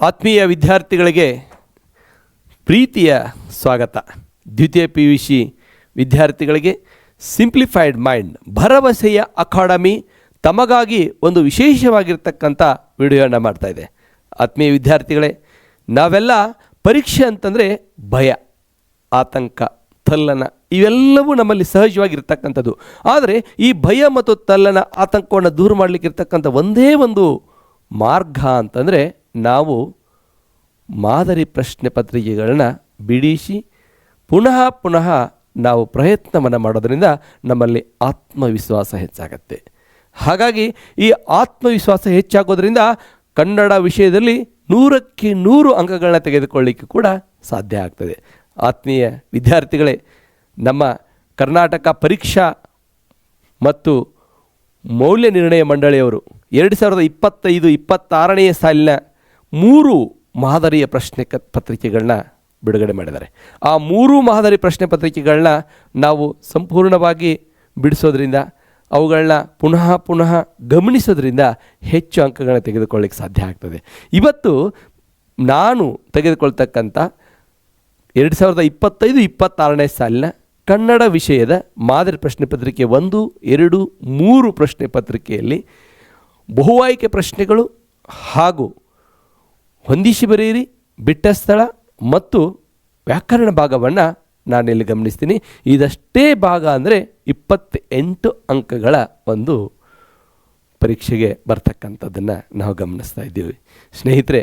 ಆತ್ಮೀಯ ವಿದ್ಯಾರ್ಥಿಗಳಿಗೆ ಪ್ರೀತಿಯ ಸ್ವಾಗತ. ದ್ವಿತೀಯ PUC ವಿದ್ಯಾರ್ಥಿಗಳಿಗೆ ಸಿಂಪ್ಲಿಫೈಡ್ ಮೈಂಡ್ ಭರವಸೆಯ ಅಕಾಡೆಮಿ ತಮಗಾಗಿ ಒಂದು ವಿಶೇಷವಾಗಿರ್ತಕ್ಕಂಥ ವಿಡಿಯೋನ ಮಾಡ್ತಾಯಿದೆ. ಆತ್ಮೀಯ ವಿದ್ಯಾರ್ಥಿಗಳೇ, ನಾವೆಲ್ಲ ಪರೀಕ್ಷೆ ಅಂತಂದರೆ ಭಯ, ಆತಂಕ, ತಲ್ಲನ ಇವೆಲ್ಲವೂ ನಮ್ಮಲ್ಲಿ ಸಹಜವಾಗಿರ್ತಕ್ಕಂಥದ್ದು. ಆದರೆ ಈ ಭಯ ಮತ್ತು ತಲ್ಲನ ಆತಂಕವನ್ನು ದೂರ ಮಾಡಲಿಕ್ಕಿರ್ತಕ್ಕಂಥ ಒಂದೇ ಒಂದು ಮಾರ್ಗ ಅಂತಂದರೆ ನಾವು ಮಾದರಿ ಪ್ರಶ್ನೆ ಪತ್ರಿಕೆಗಳನ್ನ ಬಿಡಿಸಿ ಪುನಃ ಪುನಃ ನಾವು ಪ್ರಯತ್ನವನ್ನು ಮಾಡೋದರಿಂದ ನಮ್ಮಲ್ಲಿ ಆತ್ಮವಿಶ್ವಾಸ ಹೆಚ್ಚಾಗತ್ತೆ. ಹಾಗಾಗಿ ಈ ಆತ್ಮವಿಶ್ವಾಸ ಹೆಚ್ಚಾಗೋದ್ರಿಂದ ಕನ್ನಡ ವಿಷಯದಲ್ಲಿ 100ಕ್ಕೆ 100 ಅಂಕಗಳನ್ನ ತೆಗೆದುಕೊಳ್ಳಿಕ್ಕೆ ಕೂಡ ಸಾಧ್ಯ ಆಗ್ತದೆ. ಆತ್ಮೀಯ ವಿದ್ಯಾರ್ಥಿಗಳೇ, ನಮ್ಮ ಕರ್ನಾಟಕ ಪರೀಕ್ಷಾ ಮತ್ತು ಮೌಲ್ಯ ನಿರ್ಣಯ ಮಂಡಳಿಯವರು 2025-26ನೇ ಸಾಲಿನ 3 ಮಾದರಿಯ ಪ್ರಶ್ನೆ ಪತ್ರಿಕೆಗಳನ್ನ ಬಿಡುಗಡೆ ಮಾಡಿದ್ದಾರೆ. ಆ 3 ಮಾದರಿ ಪ್ರಶ್ನೆ ಪತ್ರಿಕೆಗಳನ್ನ ನಾವು ಸಂಪೂರ್ಣವಾಗಿ ಬಿಡಿಸೋದ್ರಿಂದ, ಅವುಗಳನ್ನ ಪುನಃ ಪುನಃ ಗಮನಿಸೋದ್ರಿಂದ ಹೆಚ್ಚು ಅಂಕಗಳನ್ನ ತೆಗೆದುಕೊಳ್ಳಿಕ್ಕೆ ಸಾಧ್ಯ ಆಗ್ತದೆ. ಇವತ್ತು ನಾನು ತೆಗೆದುಕೊಳ್ತಕ್ಕಂಥ 2025-26ನೇ ಸಾಲಿನ ಕನ್ನಡ ವಿಷಯದ ಮಾದರಿ ಪ್ರಶ್ನೆ ಪತ್ರಿಕೆ 1, 2, 3 ಪ್ರಶ್ನೆ ಪತ್ರಿಕೆಯಲ್ಲಿ ಬಹು ಆಯ್ಕೆ ಪ್ರಶ್ನೆಗಳು ಹಾಗೂ ಹೊಂದಿಸಿ ಬರೆಯಿರಿ, ಬಿಟ್ಟ ಸ್ಥಳ ಮತ್ತು ವ್ಯಾಕರಣ ಭಾಗವನ್ನು ನಾನಿಲ್ಲಿ ಗಮನಿಸ್ತೀನಿ. ಇದಷ್ಟೇ ಭಾಗ ಅಂದರೆ 28 ಅಂಕಗಳ ಒಂದು ಪರೀಕ್ಷೆಗೆ ಬರ್ತಕ್ಕಂಥದ್ದನ್ನು ನಾವು ಗಮನಿಸ್ತಾ ಇದ್ದೀವಿ. ಸ್ನೇಹಿತರೆ,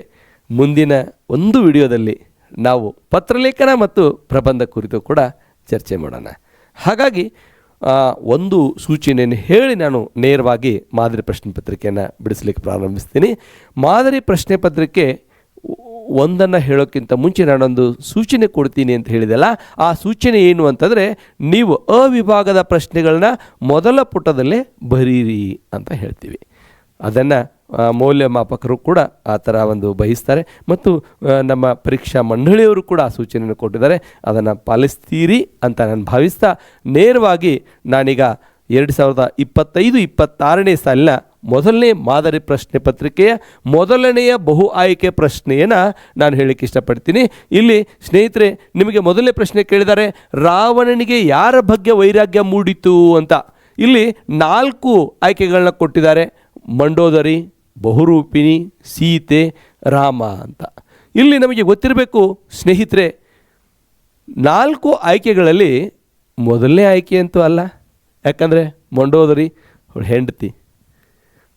ಮುಂದಿನ ಒಂದು ವಿಡಿಯೋದಲ್ಲಿ ನಾವು ಪತ್ರಲೇಖನ ಮತ್ತು ಪ್ರಬಂಧ ಕುರಿತು ಕೂಡ ಚರ್ಚೆ ಮಾಡೋಣ. ಹಾಗಾಗಿ ಒಂದು ಸೂಚನೆಯನ್ನು ಹೇಳಿ ನಾನು ನೇರವಾಗಿ ಮಾದರಿ ಪ್ರಶ್ನೆ ಪತ್ರಿಕೆಯನ್ನು ಬಿಡಿಸಲಿಕ್ಕೆ ಪ್ರಾರಂಭಿಸ್ತೀನಿ. ಮಾದರಿ ಪ್ರಶ್ನೆ ಪತ್ರಿಕೆ ಒಂದನ್ನು ಹೇಳೋಕ್ಕಿಂತ ಮುಂಚೆ ನಾನೊಂದು ಸೂಚನೆ ಕೊಡ್ತೀನಿ ಅಂತ ಹೇಳಿದೆಲ್ಲ, ಆ ಸೂಚನೆ ಏನು ಅಂತಂದರೆ, ನೀವು ಅವಿಭಾಗದ ಪ್ರಶ್ನೆಗಳನ್ನ ಮೊದಲ ಪುಟದಲ್ಲೇ ಬರೀರಿ ಅಂತ ಹೇಳ್ತೀವಿ. ಅದನ್ನು ಮೌಲ್ಯಮಾಪಕರು ಕೂಡ ಆ ಥರ ಒಂದು ಬಯಸ್ತಾರೆ ಮತ್ತು ನಮ್ಮ ಪರೀಕ್ಷಾ ಮಂಡಳಿಯವರು ಕೂಡ ಆ ಸೂಚನೆಯನ್ನು ಕೊಟ್ಟಿದ್ದಾರೆ. ಅದನ್ನು ಪಾಲಿಸ್ತೀರಿ ಅಂತ ನಾನು ಭಾವಿಸ್ತಾ ನೇರವಾಗಿ ನಾನೀಗ 2025-26ನೇ ಸಾಲಿನ ಮೊದಲನೇ ಮಾದರಿ ಪ್ರಶ್ನೆ ಪತ್ರಿಕೆಯ ಮೊದಲನೆಯ ಬಹು ಆಯ್ಕೆ ಪ್ರಶ್ನೆಯನ್ನು ನಾನು ಹೇಳಲಿಕ್ಕೆ ಇಷ್ಟಪಡ್ತೀನಿ. ಇಲ್ಲಿ ಸ್ನೇಹಿತರೆ, ನಿಮಗೆ ಮೊದಲನೇ ಪ್ರಶ್ನೆ ಕೇಳಿದ್ದಾರೆ, ರಾವಣನಿಗೆ ಯಾರ ಬಗ್ಗೆ ವೈರಾಗ್ಯ ಮೂಡಿತು ಅಂತ. ಇಲ್ಲಿ 4 ಆಯ್ಕೆಗಳನ್ನ ಕೊಟ್ಟಿದ್ದಾರೆ: ಮಂಡೋದರಿ, ಬಹುರೂಪಿಣಿ, ಸೀತೆ, ರಾಮ ಅಂತ. ಇಲ್ಲಿ ನಮಗೆ ಗೊತ್ತಿರಬೇಕು ಸ್ನೇಹಿತರೆ, 4 ಆಯ್ಕೆಗಳಲ್ಲಿ ಮೊದಲನೇ ಆಯ್ಕೆ ಅಂತೂ ಅಲ್ಲ. ಯಾಕಂದರೆ ಮಂಡೋದರಿ ಹೆಂಡತಿ,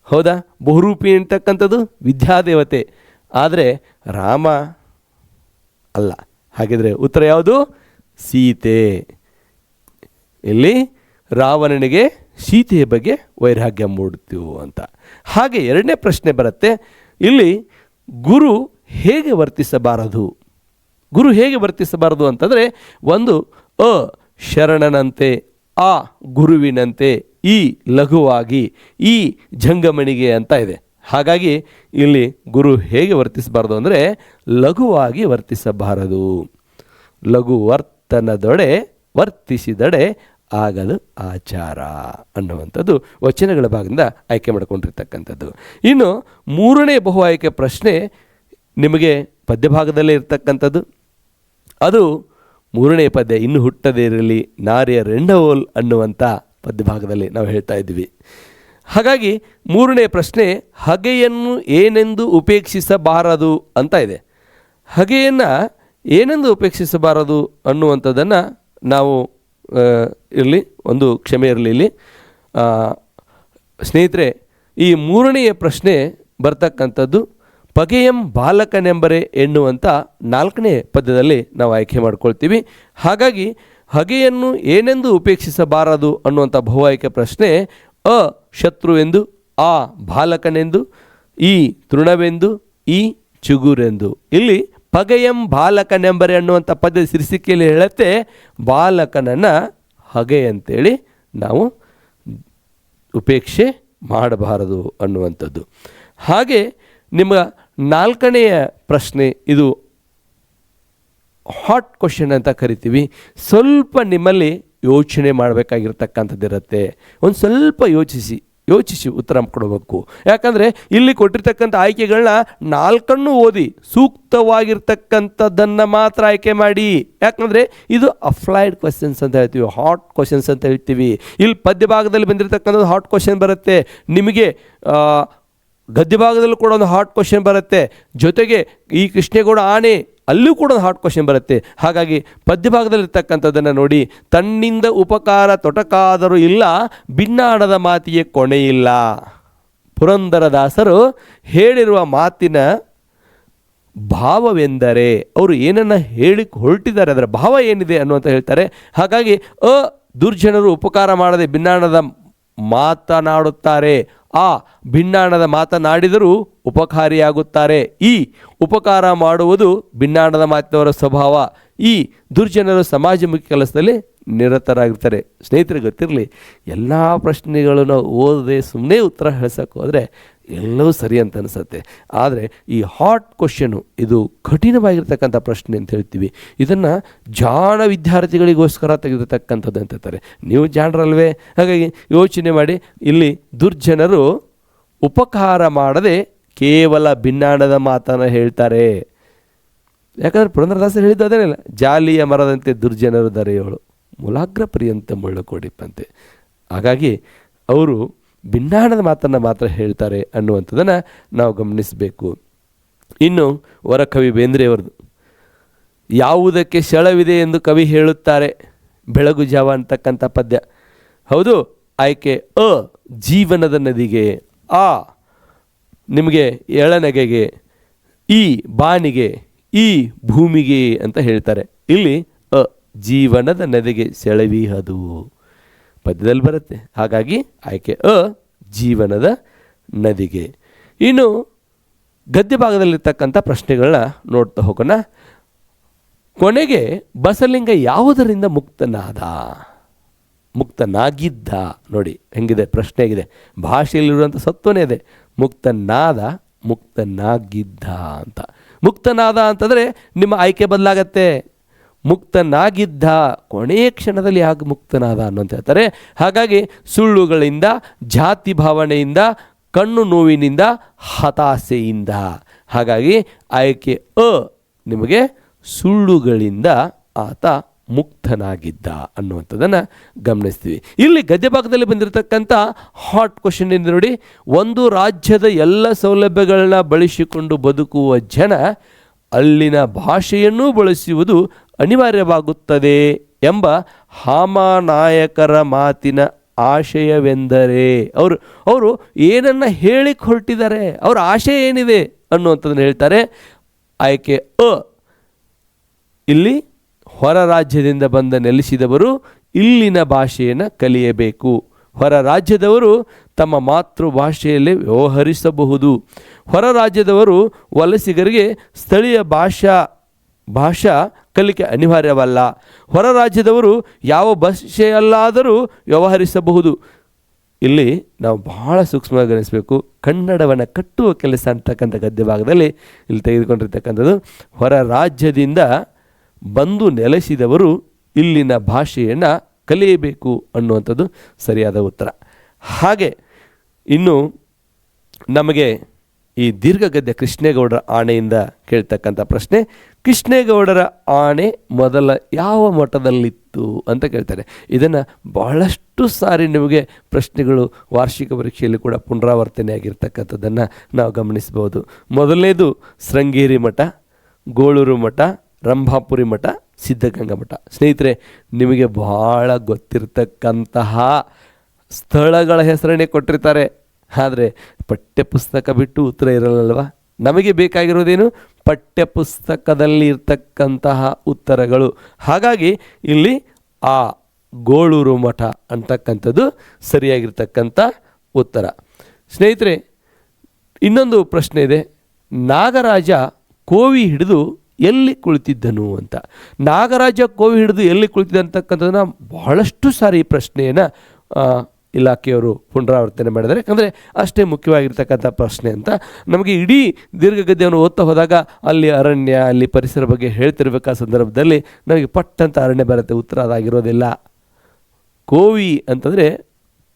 ಹೌದಾ? ಬಹುರೂಪಿ ಅಂತಕ್ಕಂಥದ್ದು ವಿದ್ಯಾದೇವತೆ, ಆದರೆ ರಾಮ ಅಲ್ಲ. ಹಾಗಿದ್ರೆ ಉತ್ತರ ಯಾವುದು? ಸೀತೆ. ಇಲ್ಲಿ ರಾವಣನಿಗೆ ಸೀತೆಯ ಬಗ್ಗೆ ವೈರಾಗ್ಯ ಮೂಡಿತು ಅಂತ. ಹಾಗೆ ಎರಡನೇ ಪ್ರಶ್ನೆ ಬರುತ್ತೆ. ಇಲ್ಲಿ ಗುರು ಹೇಗೆ ವರ್ತಿಸಬಾರದು? ಗುರು ಹೇಗೆ ವರ್ತಿಸಬಾರದು ಅಂತಂದರೆ, ಒಂದು ಶರಣನಂತೆ, ಆ ಗುರುವಿನಂತೆ, ಈ ಲಘುವಾಗಿ, ಈ ಜಂಗಮಣಿಗೆ ಅಂತ ಇದೆ. ಹಾಗಾಗಿ ಇಲ್ಲಿ ಗುರು ಹೇಗೆ ವರ್ತಿಸಬಾರದು ಅಂದರೆ ಲಘುವಾಗಿ ವರ್ತಿಸಬಾರದು. ಲಘು ವರ್ತನದೊಡೆ ವರ್ತಿಸಿದಡೆ ಆಗದು ಆಚಾರ ಅನ್ನುವಂಥದ್ದು ವಚನಗಳ ಭಾಗದಿಂದ ಆಯ್ಕೆ ಮಾಡಿಕೊಂಡಿರ್ತಕ್ಕಂಥದ್ದು. ಇನ್ನು 3ನೇ ಬಹು ಆಯ್ಕೆ ಪ್ರಶ್ನೆ ನಿಮಗೆ ಪದ್ಯಭಾಗದಲ್ಲೇ ಇರ್ತಕ್ಕಂಥದ್ದು. ಅದು 3ನೇ ಪದ್ಯ, ಇನ್ನು ಹುಟ್ಟದೇ ಇರಲಿ ನಾರಿಯ ರೆಂಡವೋಲ್ ಅನ್ನುವಂಥ ಪದ್ಯಭಾಗದಲ್ಲಿ ನಾವು ಹೇಳ್ತಾ ಇದ್ವಿ. ಹಾಗಾಗಿ 3ನೇ ಪ್ರಶ್ನೆ ಹಗೆಯನ್ನು ಏನೆಂದು ಉಪೇಕ್ಷಿಸಬಾರದು ಅಂತ ಇದೆ. ಹಗೆಯನ್ನು ಏನೆಂದು ಉಪೇಕ್ಷಿಸಬಾರದು ಅನ್ನುವಂಥದ್ದನ್ನು ನಾವು ಇರಲಿ, ಒಂದು ಕ್ಷಮೆ ಇರಲಿ ಇಲ್ಲಿ ಸ್ನೇಹಿತರೆ. ಈ 3ನೇ ಪ್ರಶ್ನೆ ಬರ್ತಕ್ಕಂಥದ್ದು ಪಗೆಯಂ ಬಾಲಕನೆಂಬರೆ ಎನ್ನುವಂಥ 4ನೇ ಪದ್ಯದಲ್ಲಿ ನಾವು ಆಯ್ಕೆ ಮಾಡ್ಕೊಳ್ತೀವಿ. ಹಾಗಾಗಿ ಹಗೆಯನ್ನು ಏನೆಂದು ಉಪೇಕ್ಷಿಸಬಾರದು ಅನ್ನುವಂಥ ಬಹು ಆಯ್ಕೆ ಪ್ರಶ್ನೆ ಶತ್ರುವೆಂದು, ಆ ಬಾಲಕನೆಂದು, ಈ ತೃಣವೆಂದು, ಈ ಚುಗುರೆಂದು. ಇಲ್ಲಿ ಪಗೆಯಂ ಬಾಲಕನೆಂಬರೆ ಅನ್ನುವಂಥ ಪದ್ಯದ ಶೀರ್ಷಿಕೆಯಲ್ಲಿ ಹೇಳುತ್ತೆ ಬಾಲಕನನ್ನು ಹಗೆ ಅಂತೇಳಿ ನಾವು ಉಪೇಕ್ಷೆ ಮಾಡಬಾರದು ಅನ್ನುವಂಥದ್ದು. ಹಾಗೆ ನಿಮ್ಮ 4ನೆಯ ಪ್ರಶ್ನೆ, ಇದು ಹಾಟ್ ಕ್ವಶನ್ ಅಂತ ಕರಿತೀವಿ. ಸ್ವಲ್ಪ ನಿಮ್ಮಲ್ಲಿ ಯೋಚನೆ ಮಾಡಬೇಕಾಗಿರ್ತಕ್ಕಂಥದ್ದಿರುತ್ತೆ. ಒಂದು ಸ್ವಲ್ಪ ಯೋಚಿಸಿ, ಯೋಚಿಸಿ ಉತ್ತರ ಕೊಡಬೇಕು. ಯಾಕಂದರೆ ಇಲ್ಲಿ ಕೊಟ್ಟಿರ್ತಕ್ಕಂಥ ಆಯ್ಕೆಗಳನ್ನ 4 ಓದಿ ಸೂಕ್ತವಾಗಿರ್ತಕ್ಕಂಥದ್ದನ್ನು ಮಾತ್ರ ಆಯ್ಕೆ ಮಾಡಿ. ಯಾಕಂದರೆ ಇದು ಅಪ್ಲೈಡ್ ಕ್ವಶನ್ಸ್ ಅಂತ ಹೇಳ್ತೀವಿ, ಹಾಟ್ ಕ್ವಶನ್ಸ್ ಅಂತ ಹೇಳ್ತೀವಿ. ಇಲ್ಲಿ ಪದ್ಯ ಭಾಗದಲ್ಲಿ ಬಂದಿರತಕ್ಕಂಥದ್ದು ಹಾಟ್ ಕ್ವಶನ್ ಬರುತ್ತೆ, ನಿಮಗೆ ಗದ್ಯ ಭಾಗದಲ್ಲೂ ಕೂಡ ಒಂದು ಹಾಟ್ ಕ್ವಶನ್ ಬರುತ್ತೆ, ಜೊತೆಗೆ ಈ ಕೃಷ್ಣೇಗೌಡ ಆನೆ ಅಲ್ಲೂ ಕೂಡ ಒಂದು ಹಾಟ್ ಕ್ವಶನ್ ಬರುತ್ತೆ. ಹಾಗಾಗಿ ಪದ್ಯ ಭಾಗದಲ್ಲಿರ್ತಕ್ಕಂಥದ್ದನ್ನು ನೋಡಿ. ತನ್ನಿಂದ ಉಪಕಾರ ತೊಟಕಾದರೂ ಇಲ್ಲ, ಭಿನ್ನಾಣದ ಮಾತಿಗೆ ಕೊನೆಯಿಲ್ಲ. ಪುರಂದರದಾಸರು ಹೇಳಿರುವ ಮಾತಿನ ಭಾವವೆಂದರೆ ಅವರು ಏನನ್ನು ಹೇಳಿ ಹೊರಟಿದ್ದಾರೆ, ಅದರ ಭಾವ ಏನಿದೆ ಅನ್ನುವಂತ ಹೇಳ್ತಾರೆ. ಹಾಗಾಗಿ ದುರ್ಜನರು ಉಪಕಾರ ಮಾಡದೆ ಭಿನ್ನಾಣದ ಮಾತನಾಡುತ್ತಾರೆ, ಆ ಭಿನ್ನಾಣದ ಮಾತನಾಡಿದರೂ ಉಪಕಾರಿಯಾಗುತ್ತಾರೆ. ಈ ಉಪಕಾರ ಮಾಡುವುದು ಭಿನ್ನಾಣದ ಮಾತಿನವರ ಸ್ವಭಾವ. ಈ ದುರ್ಜನರು ಸಮಾಜಮುಖಿ ಕೆಲಸದಲ್ಲಿ ನಿರತರಾಗಿರ್ತಾರೆ. ಸ್ನೇಹಿತರೆ, ಗೊತ್ತಿರಲಿ, ಎಲ್ಲ ಪ್ರಶ್ನೆಗಳನ್ನು ಓದದೆ ಸುಮ್ಮನೆ ಉತ್ತರ ಹೇಳ್ಸಕ್ಕೆ ಹೋದರೆ ಎಲ್ಲವೂ ಸರಿ ಅಂತ ಅನಿಸುತ್ತೆ. ಆದರೆ ಈ ಹಾಟ್ ಕ್ವಶನು ಇದು ಕಠಿಣವಾಗಿರ್ತಕ್ಕಂಥ ಪ್ರಶ್ನೆ ಅಂತ ಹೇಳ್ತೀವಿ. ಇದನ್ನು ಜಾಣ ವಿದ್ಯಾರ್ಥಿಗಳಿಗೋಸ್ಕರ ತೆಗೆದಿರ್ತಕ್ಕಂಥದ್ದು ಅಂತ ಹೇಳ್ತಾರೆ. ನೀವು ಜಾಣರಲ್ವೇ? ಹಾಗಾಗಿ ಯೋಚನೆ ಮಾಡಿ. ಇಲ್ಲಿ ದುರ್ಜನರು ಉಪಕಾರ ಮಾಡದೆ ಕೇವಲ ಭಿನ್ನಾಣದ ಮಾತನ್ನು ಹೇಳ್ತಾರೆ. ಯಾಕಂದರೆ ಪುರಂದರದಾಸರು ಹೇಳಿದ್ದು ಅದೇನಲ್ಲ, ಜಾಲಿಯ ಮರದಂತೆ ದುರ್ಜನರು ದರೆಯೋಳು, ಮೂಲಾಗ್ರ ಪ್ರಿಯಂತ ಮುಳ್ಳು ಕೊಡಿಪ್ಪಂತೆ. ಹಾಗಾಗಿ ಅವರು ಭಿನ್ನಾಣದ ಮಾತನ್ನು ಮಾತ್ರ ಹೇಳ್ತಾರೆ ಅನ್ನುವಂಥದ್ದನ್ನು ನಾವು ಗಮನಿಸಬೇಕು. ಇನ್ನು ವರಕವಿ ಬೇಂದ್ರೆಯವರದು ಯಾವುದಕ್ಕೆ ಶಳವಿದೆ ಎಂದು ಕವಿ ಹೇಳುತ್ತಾರೆ, ಬೆಳಗು ಜಾವ ಅಂತಕ್ಕಂಥ ಪದ್ಯ. ಹೌದು, ಆಯ್ಕೆ ಜೀವನದ ನದಿಗೆ, ನಿಮಗೆ ಎಳನಗೆಗೆ, ಈ ಬಾನಿಗೆ, ಈ ಭೂಮಿಗೆ ಅಂತ ಹೇಳ್ತಾರೆ. ಇಲ್ಲಿ ಜೀವನದ ನದಿಗೆ ಸೆಳವಿಹದು ಪದ್ಯದಲ್ಲಿ ಬರುತ್ತೆ. ಹಾಗಾಗಿ ಆಯ್ಕೆ ಜೀವನದ ನದಿಗೆ. ಇನ್ನು ಗದ್ಯ ಭಾಗದಲ್ಲಿರ್ತಕ್ಕಂಥ ಪ್ರಶ್ನೆಗಳನ್ನ ನೋಡ್ತಾ ಹೋಗೋಣ. ಕೊನೆಗೆ ಬಸಲಿಂಗ ಯಾವುದರಿಂದ ಮುಕ್ತನಾಗಿದ್ದ? ನೋಡಿ ಹೆಂಗಿದೆ ಪ್ರಶ್ನೆ ಆಗಿದೆ, ಭಾಷೆಯಲ್ಲಿರುವಂಥ ಸತ್ವನೇ ಇದೆ. ಮುಕ್ತನಾದ, ಮುಕ್ತನಾಗಿದ್ದ ಅಂತ. ಮುಕ್ತನಾದ ಅಂತಂದರೆ ನಿಮ್ಮ ಆಯ್ಕೆ ಬದಲಾಗತ್ತೆ. ಮುಕ್ತನಾಗಿದ್ದ, ಕೊನೆಯ ಕ್ಷಣದಲ್ಲಿ ಯಾಕೆ ಮುಕ್ತನಾದ ಅನ್ನೋಂತ ಹೇಳ್ತಾರೆ. ಹಾಗಾಗಿ ಸುಳ್ಳುಗಳಿಂದ, ಜಾತಿ ಭಾವನೆಯಿಂದ, ಕಣ್ಣು ನೋವಿನಿಂದ, ಹತಾಸೆಯಿಂದ. ಹಾಗಾಗಿ ಆಯ್ಕೆ ನಿಮಗೆ ಸುಳ್ಳುಗಳಿಂದ ಆತ ಮುಕ್ತನಾಗಿದ್ದ ಅನ್ನುವಂಥದ್ದನ್ನು ಗಮನಿಸ್ತೀವಿ. ಇಲ್ಲಿ ಗದ್ಯ ಭಾಗದಲ್ಲಿ ಬಂದಿರತಕ್ಕಂಥ ಹಾಟ್ ಕ್ವಶನ್ ಇಂದ ನೋಡಿ, ಒಂದು ರಾಜ್ಯದ ಎಲ್ಲ ಸೌಲಭ್ಯಗಳನ್ನ ಬಳಸಿಕೊಂಡು ಬದುಕುವ ಜನ ಅಲ್ಲಿನ ಭಾಷೆಯನ್ನೂ ಬಳಸುವುದು ಅನಿವಾರ್ಯವಾಗುತ್ತದೆ ಎಂಬ ಹಾಮಾನಾಯಕರ ಮಾತಿನ ಆಶಯವೆಂದರೆ. ಅವರು ಏನನ್ನು ಹೇಳಿಕ್ಕೆ ಹೊರಟಿದ್ದಾರೆ, ಅವರ ಆಶಯ ಏನಿದೆ ಅನ್ನುವಂಥದ್ದನ್ನು ಹೇಳ್ತಾರೆ. ಆಯ್ಕೆ ಇಲ್ಲಿ ಹೊರ ರಾಜ್ಯದಿಂದ ಬಂದ ನೆಲೆಸಿದವರು ಇಲ್ಲಿನ ಭಾಷೆಯನ್ನು ಕಲಿಯಬೇಕು. ಹೊರ ರಾಜ್ಯದವರು ತಮ್ಮ ಮಾತೃಭಾಷೆಯಲ್ಲಿ ವ್ಯವಹರಿಸಬಹುದು. ಹೊರ ರಾಜ್ಯದವರು ವಲಸಿಗರಿಗೆ ಸ್ಥಳೀಯ ಭಾಷಾ ಕಲಿಕೆ ಅನಿವಾರ್ಯವಲ್ಲ. ಹೊರ ರಾಜ್ಯದವರು ಯಾವ ಭಾಷೆಯಲ್ಲಾದರೂ ವ್ಯವಹರಿಸಬಹುದು. ಇಲ್ಲಿ ನಾವು ಬಹಳ ಸೂಕ್ಷ್ಮವಾಗಿ ಗಮನಿಸಬೇಕು. ಕನ್ನಡವನ್ನು ಕಟ್ಟುವ ಕೆಲಸ ಅಂತಕ್ಕಂಥ ಗದ್ಯ ಭಾಗದಲ್ಲಿ ಇಲ್ಲಿ ತೆಗೆದುಕೊಂಡಿರ್ತಕ್ಕಂಥದ್ದು ಹೊರ ರಾಜ್ಯದಿಂದ ಬಂದು ನೆಲೆಸಿದವರು ಇಲ್ಲಿನ ಭಾಷೆಯನ್ನು ಕಲಿಯಬೇಕು ಅನ್ನುವಂಥದ್ದು ಸರಿಯಾದ ಉತ್ತರ. ಹಾಗೆ ಇನ್ನು ನಮಗೆ ಈ ದೀರ್ಘಗದ್ಯ ಕೃಷ್ಣೇಗೌಡರ ಆಣೆಯಿಂದ ಕೇಳ್ತಕ್ಕಂಥ ಪ್ರಶ್ನೆ, ಕೃಷ್ಣೇಗೌಡರ ಆಣೆ ಮೊದಲ ಯಾವ ಮಠದಲ್ಲಿತ್ತು ಅಂತ ಕೇಳ್ತಾರೆ. ಇದನ್ನು ಬಹಳಷ್ಟು ಸಾರಿ ನಿಮಗೆ ಪ್ರಶ್ನೆಗಳು ವಾರ್ಷಿಕ ಪರೀಕ್ಷೆಯಲ್ಲಿ ಕೂಡ ಪುನರಾವರ್ತನೆ ಆಗಿರ್ತಕ್ಕಂಥದ್ದನ್ನು ನಾವು ಗಮನಿಸ್ಬೋದು. ಮೊದಲನೇದು ಶೃಂಗೇರಿ ಮಠ, ಗೋಳೂರು ಮಠ, ರಂಭಾಪುರಿ ಮಠ, ಸಿದ್ಧಗಂಗಾ ಮಠ. ಸ್ನೇಹಿತರೆ, ನಿಮಗೆ ಬಹಳ ಗೊತ್ತಿರ್ತಕ್ಕಂತಹ ಸ್ಥಳಗಳ ಹೆಸರನ್ನೇ ಕೊಟ್ಟಿರ್ತಾರೆ. ಆದರೆ ಪಠ್ಯಪುಸ್ತಕ ಬಿಟ್ಟು ಉತ್ತರ ಇರಲ್ಲಲ್ವ. ನಮಗೆ ಬೇಕಾಗಿರೋದೇನು? ಪಠ್ಯಪುಸ್ತಕದಲ್ಲಿ ಇರ್ತಕ್ಕಂತಹ ಉತ್ತರಗಳು. ಹಾಗಾಗಿ ಇಲ್ಲಿ ಆ ಗೋಳೂರು ಮಠ ಅಂತಕ್ಕಂಥದ್ದು ಸರಿಯಾಗಿರ್ತಕ್ಕಂಥ ಉತ್ತರ. ಸ್ನೇಹಿತರೆ, ಇನ್ನೊಂದು ಪ್ರಶ್ನೆ ಇದೆ. ನಾಗರಾಜ ಕೋವಿ ಹಿಡಿದು ಎಲ್ಲಿ ಕುಳಿತಿದ್ದನು ಅಂತ. ನಾಗರಾಜ ಕೋವಿ ಹಿಡಿದು ಎಲ್ಲಿ ಕುಳಿತಿದ್ದ ಅಂತಕ್ಕಂಥದ್ದನ್ನ ಬಹಳಷ್ಟು ಸಾರಿ ಈ ಪ್ರಶ್ನೆಯನ್ನು ಇಲಾಖೆಯವರು ಪುನರಾವರ್ತನೆ ಮಾಡಿದ್ದಾರೆ. ಯಾಕಂದರೆ ಅಷ್ಟೇ ಮುಖ್ಯವಾಗಿರ್ತಕ್ಕಂಥ ಪ್ರಶ್ನೆ ಅಂತ. ನಮಗೆ ಇಡೀ ದೀರ್ಘಗದ್ಯವನ್ನು ಓದ್ತಾ ಹೋದಾಗ ಅಲ್ಲಿ ಅರಣ್ಯ, ಅಲ್ಲಿ ಪರಿಸರ ಬಗ್ಗೆ ಹೇಳ್ತಿರ್ಬೇಕಾದ ಸಂದರ್ಭದಲ್ಲಿ ನಮಗೆ ಪಟ್ಟಂತ ಅರಣ್ಯ ಬರುತ್ತೆ, ಉತ್ತರ ಅದಾಗಿರೋದಿಲ್ಲ. ಕೋವಿ ಅಂತಂದರೆ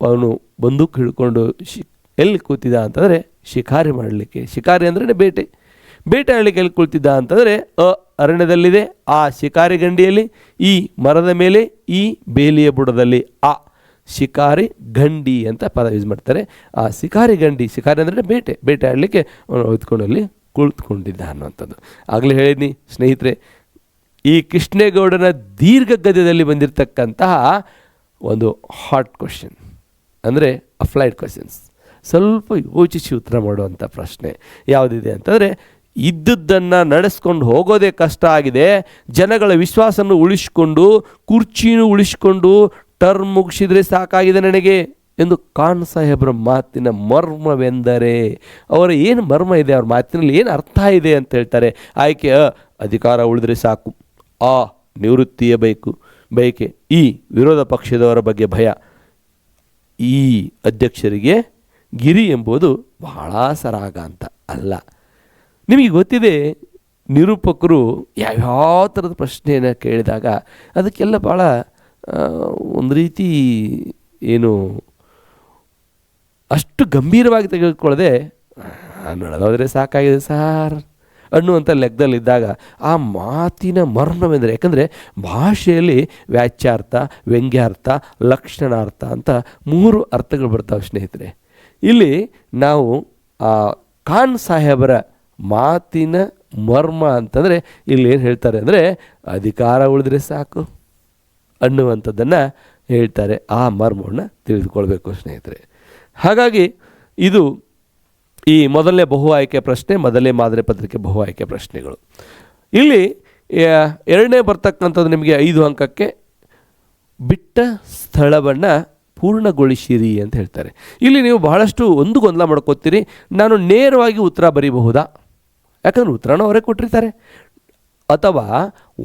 ಅವನು ಬಂದೂಕು ಹಿಡ್ಕೊಂಡು ಎಲ್ಲಿ ಕೂತಿದ್ದ ಅಂತಂದರೆ ಶಿಕಾರಿ ಮಾಡಲಿಕ್ಕೆ, ಶಿಕಾರಿ ಅಂದ್ರೆ ಬೇಟೆ, ಬೇಟೆ ಆಡಲಿಕ್ಕೆ ಎಲ್ಲಿ ಕುಳಿತಿದ್ದ ಅಂತಂದರೆ ಅರಣ್ಯದಲ್ಲಿದೆ, ಆ ಶಿಕಾರಿ ಗಂಡಿಯಲ್ಲಿ, ಈ ಮರದ ಮೇಲೆ, ಈ ಬೇಲಿಯ ಬುಡದಲ್ಲಿ, ಆ ಶಿಕಾರಿ ಗಂಡಿ ಅಂತ ಪದ ಯೂಸ್ ಮಾಡ್ತಾರೆ. ಆ ಶಿಕಾರಿ ಗಂಡಿ, ಶಿಕಾರಿ ಅಂದರೆ ಬೇಟೆ, ಬೇಟೆ ಆಡಲಿಕ್ಕೆ ಅವನು ಹೊತ್ಕೊಂಡಲ್ಲಿ ಕುಳಿತುಕೊಂಡಿದ್ದ ಅನ್ನುವಂಥದ್ದು. ಆಗಲೇ ಹೇಳಿದ್ನಿ ಸ್ನೇಹಿತರೆ, ಈ ಕೃಷ್ಣೇಗೌಡನ ದೀರ್ಘ ಗದ್ಯದಲ್ಲಿ ಬಂದಿರತಕ್ಕಂತಹ ಒಂದು ಹಾಟ್ ಕ್ವಶನ್ ಅಂದರೆ ಅಪ್ಲೈಡ್ ಕ್ವಶನ್ಸ್, ಸ್ವಲ್ಪ ಯೋಚಿಸಿ ಉತ್ತರ ಮಾಡುವಂಥ ಪ್ರಶ್ನೆ ಯಾವುದಿದೆ ಅಂತಂದರೆ, ಇದ್ದದ್ದನ್ನು ನಡೆಸ್ಕೊಂಡು ಹೋಗೋದೇ ಕಷ್ಟ ಆಗಿದೆ, ಜನಗಳ ವಿಶ್ವಾಸವನ್ನು ಉಳಿಸ್ಕೊಂಡು ಕುರ್ಚಿನೂ ಉಳಿಸ್ಕೊಂಡು ಟರ್ಮ್ ಮುಗಿಸಿದರೆ ಸಾಕಾಗಿದೆ ನನಗೆ ಎಂದು ಖಾನ್ ಸಾಹೇಬ್ರ ಮಾತಿನ ಮರ್ಮವೆಂದರೆ, ಅವರ ಏನು ಮರ್ಮ ಇದೆ, ಅವ್ರ ಮಾತಿನಲ್ಲಿ ಏನು ಅರ್ಥ ಇದೆ ಅಂತ ಹೇಳ್ತಾರೆ. ಆಯ್ಕೆ ಅಧಿಕಾರ ಉಳಿದ್ರೆ ಸಾಕು, ಆ ನಿವೃತ್ತಿಯ ಬಯಕೆ, ಈ ವಿರೋಧ ಪಕ್ಷದವರ ಬಗ್ಗೆ ಭಯ, ಈ ಅಧ್ಯಕ್ಷರಿಗೆ ಗಿರಿ ಎಂಬುದು ಬಹಳ ಸರಾಗ ಅಂತ ಅಲ್ಲ. ನಿಮಗೆ ಗೊತ್ತಿದೆ, ನಿರೂಪಕರು ಯಾವ್ಯಾವ ಥರದ ಪ್ರಶ್ನೆಯನ್ನು ಕೇಳಿದಾಗ ಅದಕ್ಕೆಲ್ಲ ಭಾಳ ಒಂದು ರೀತಿ ಏನು ಅಷ್ಟು ಗಂಭೀರವಾಗಿ ತೆಗೆದುಕೊಳ್ಳದೆ ನಡೆದೋದ್ರೆ ಸಾಕಾಗಿದೆ ಸಾರ್ ಅನ್ನುವಂಥ ಲೆಕ್ಕದಲ್ಲಿದ್ದಾಗ ಆ ಮಾತಿನ ಮರ್ಮವೆಂದರೆ, ಯಾಕಂದರೆ ಭಾಷೆಯಲ್ಲಿ ವ್ಯಾಚ್ಯಾರ್ಥ, ವ್ಯಂಗ್ಯಾರ್ಥ, ಲಕ್ಷಣಾರ್ಥ ಅಂತ 3 ಅರ್ಥಗಳು ಬರ್ತಾವೆ ಸ್ನೇಹಿತರೆ. ಇಲ್ಲಿ ನಾವು ಆ ಖಾನ್ ಸಾಹೇಬರ ಮಾತಿನ ಮರ್ಮ ಅಂತಂದರೆ ಇಲ್ಲಿ ಏನು ಹೇಳ್ತಾರೆ ಅಂದರೆ, ಅಧಿಕಾರ ಉಳಿದ್ರೆ ಸಾಕು ಅನ್ನುವಂಥದ್ದನ್ನು ಹೇಳ್ತಾರೆ. ಆ ಮರ್ಮವನ್ನು ತಿಳಿದುಕೊಳ್ಬೇಕು ಸ್ನೇಹಿತರೆ. ಹಾಗಾಗಿ ಇದು ಈ ಮೊದಲನೇ ಬಹು ಆಯ್ಕೆ ಪ್ರಶ್ನೆ, ಮೊದಲನೇ ಮಾದರಿ ಪತ್ರಿಕೆ ಬಹು ಆಯ್ಕೆ ಪ್ರಶ್ನೆಗಳು. ಇಲ್ಲಿ ಎರಡನೇ ಬರ್ತಕ್ಕಂಥದ್ದು ನಿಮಗೆ 5 ಅಂಕಕ್ಕೆ ಬಿಟ್ಟ ಸ್ಥಳವನ್ನು ಪೂರ್ಣಗೊಳಿಸಿರಿ ಅಂತ ಹೇಳ್ತಾರೆ. ಇಲ್ಲಿ ನೀವು ಬಹಳಷ್ಟು ಒಂದು ಗೊಂದಲ ಮಾಡ್ಕೋತೀರಿ, ನಾನು ನೇರವಾಗಿ ಉತ್ತರ ಬರೀಬಹುದಾ, ಯಾಕಂದ್ರೆ ಉತ್ತರನ ಅವರೇ ಕೊಟ್ಟಿರ್ತಾರೆ, ಅಥವಾ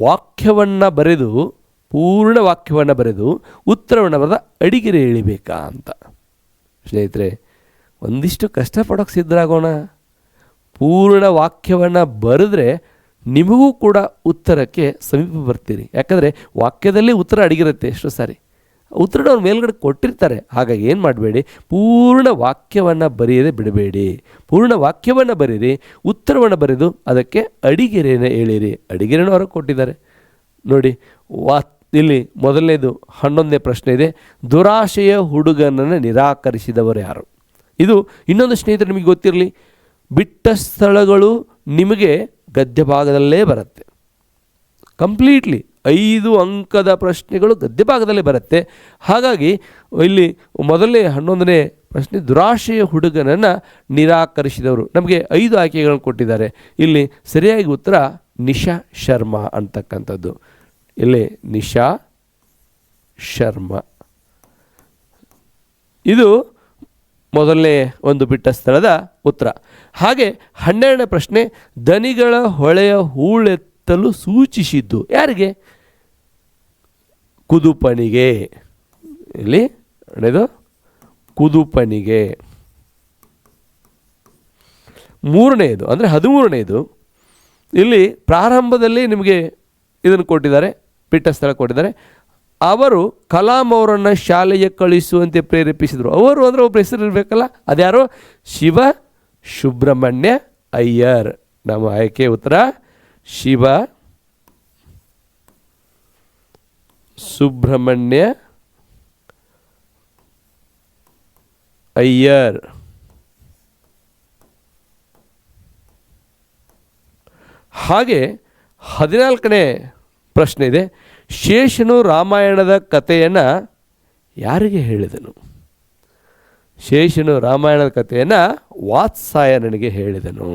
ವಾಕ್ಯವನ್ನು ಬರೆದು ಪೂರ್ಣ ವಾಕ್ಯವನ್ನು ಬರೆದು ಉತ್ತರವನ್ನು ಬರೆದ ಅಡಿಗೆರೆ ಎಳಿಬೇಕಾ ಅಂತ. ಸ್ನೇಹಿತರೆ, ಒಂದಿಷ್ಟು ಕಷ್ಟಪಡೋಕ್ಕೆ ಸಿದ್ಧರಾಗೋಣ. ಪೂರ್ಣ ವಾಕ್ಯವನ್ನು ಬರೆದ್ರೆ ನಿಮಗೂ ಕೂಡ ಉತ್ತರಕ್ಕೆ ಸಮೀಪ ಬರ್ತೀರಿ, ಯಾಕಂದರೆ ವಾಕ್ಯದಲ್ಲಿ ಉತ್ತರ ಅಡಗಿರುತ್ತೆ. ಎಷ್ಟೋ ಸಾರಿ ಉತ್ತರನ ಅವ್ರ ಮೇಲ್ಗಡೆ ಕೊಟ್ಟಿರ್ತಾರೆ. ಹಾಗಾಗಿ ಏನು ಮಾಡಬೇಡಿ, ಪೂರ್ಣ ವಾಕ್ಯವನ್ನು ಬರೆಯದೆ ಬಿಡಬೇಡಿ, ಪೂರ್ಣ ವಾಕ್ಯವನ್ನು ಬರೀರಿ, ಉತ್ತರವನ್ನು ಬರೆದು ಅದಕ್ಕೆ ಅಡಿಗೆರೆಯನ್ನು ಹೇಳಿರಿ. ಅಡಿಗೆರೆನೂ ಅವ್ರಿಗೆ ಕೊಟ್ಟಿದ್ದಾರೆ ನೋಡಿ. ಇಲ್ಲಿ ಮೊದಲನೇದು 11ನೇ ಪ್ರಶ್ನೆ ಇದೆ, ದುರಾಶೆಯ ಹುಡುಗನನ್ನು ನಿರಾಕರಿಸಿದವರು ಯಾರು? ಇದು ಇನ್ನೊಂದು ಸ್ನೇಹಿತರು ನಿಮಗೆ ಗೊತ್ತಿರಲಿ, ಬಿಟ್ಟ ಸ್ಥಳಗಳು ನಿಮಗೆ ಗದ್ಯ ಭಾಗದಲ್ಲೇ ಬರುತ್ತೆ. ಕಂಪ್ಲೀಟ್ಲಿ 5 ಅಂಕದ ಪ್ರಶ್ನೆಗಳು ಗದ್ಯ ಭಾಗದಲ್ಲೇ ಬರುತ್ತೆ. ಹಾಗಾಗಿ ಇಲ್ಲಿ ಮೊದಲನೇ 11ನೇ ಪ್ರಶ್ನೆ, ದುರಾಶೆಯ ಹುಡುಗನನ್ನು ನಿರಾಕರಿಸಿದವರು. ನಮಗೆ 5 ಆಯ್ಕೆಗಳನ್ನು ಕೊಟ್ಟಿದ್ದಾರೆ. ಇಲ್ಲಿ ಸರಿಯಾಗಿ ಉತ್ತರ ನಿಶಾ ಶರ್ಮಾ ಅಂತಕ್ಕಂಥದ್ದು. ಇಲ್ಲಿ ನಿಶಾ ಶರ್ಮಾ ಇದು ಮೊದಲನೇ ಒಂದು ಬಿಟ್ಟ ಸ್ಥಳದ ಉತ್ತರ. ಹಾಗೆ 12ನೇ ಪ್ರಶ್ನೆ, ದನಿಗಳ ಹೊಳೆಯ ಹೂಳೆತ್ತಲು ಸೂಚಿಸಿದ್ದು ಯಾರಿಗೆ? ಕುದುಪನಿಗೆ. ಇಲ್ಲಿ ನಡೆದು ಕುದುಪನಿಗೆ. 3ನೇದು ಅಂದರೆ 13ನೇದು, ಇಲ್ಲಿ ಪ್ರಾರಂಭದಲ್ಲಿ ನಿಮಗೆ ಇದನ್ನು ಕೊಟ್ಟಿದ್ದಾರೆ, ಬಿಟ್ಟ ಸ್ಥಳ ಕೊಟ್ಟಿದ್ದಾರೆ. ಅವರು ಕಲಾಂ ಅವರನ್ನು ಶಾಲೆಗೆ ಕಳಿಸುವಂತೆ ಪ್ರೇರೇಪಿಸಿದರು. ಅವರು ಅಂದರೆ ಒಬ್ಬರು ಹೆಸರು ಇರಬೇಕಲ್ಲ, ಅದ್ಯಾರು? ಶಿವ ಸುಬ್ರಹ್ಮಣ್ಯ ಅಯ್ಯರ್. ನಮ್ಮ ಆಯ್ಕೆ ಉತ್ತರ ಶಿವ ಸುಬ್ರಹ್ಮಣ್ಯ ಅಯ್ಯರ್. ಹಾಗೆ 14ನೇ ಪ್ರಶ್ನೆ ಇದೆ, ಶೇಷನು ರಾಮಾಯಣದ ಕಥೆಯನ್ನು ಯಾರಿಗೆ ಹೇಳಿದನು? ಶೇಷನು ರಾಮಾಯಣದ ಕಥೆಯನ್ನು ವಾತ್ಸಾಯನನಿಗೆ ಹೇಳಿದನು.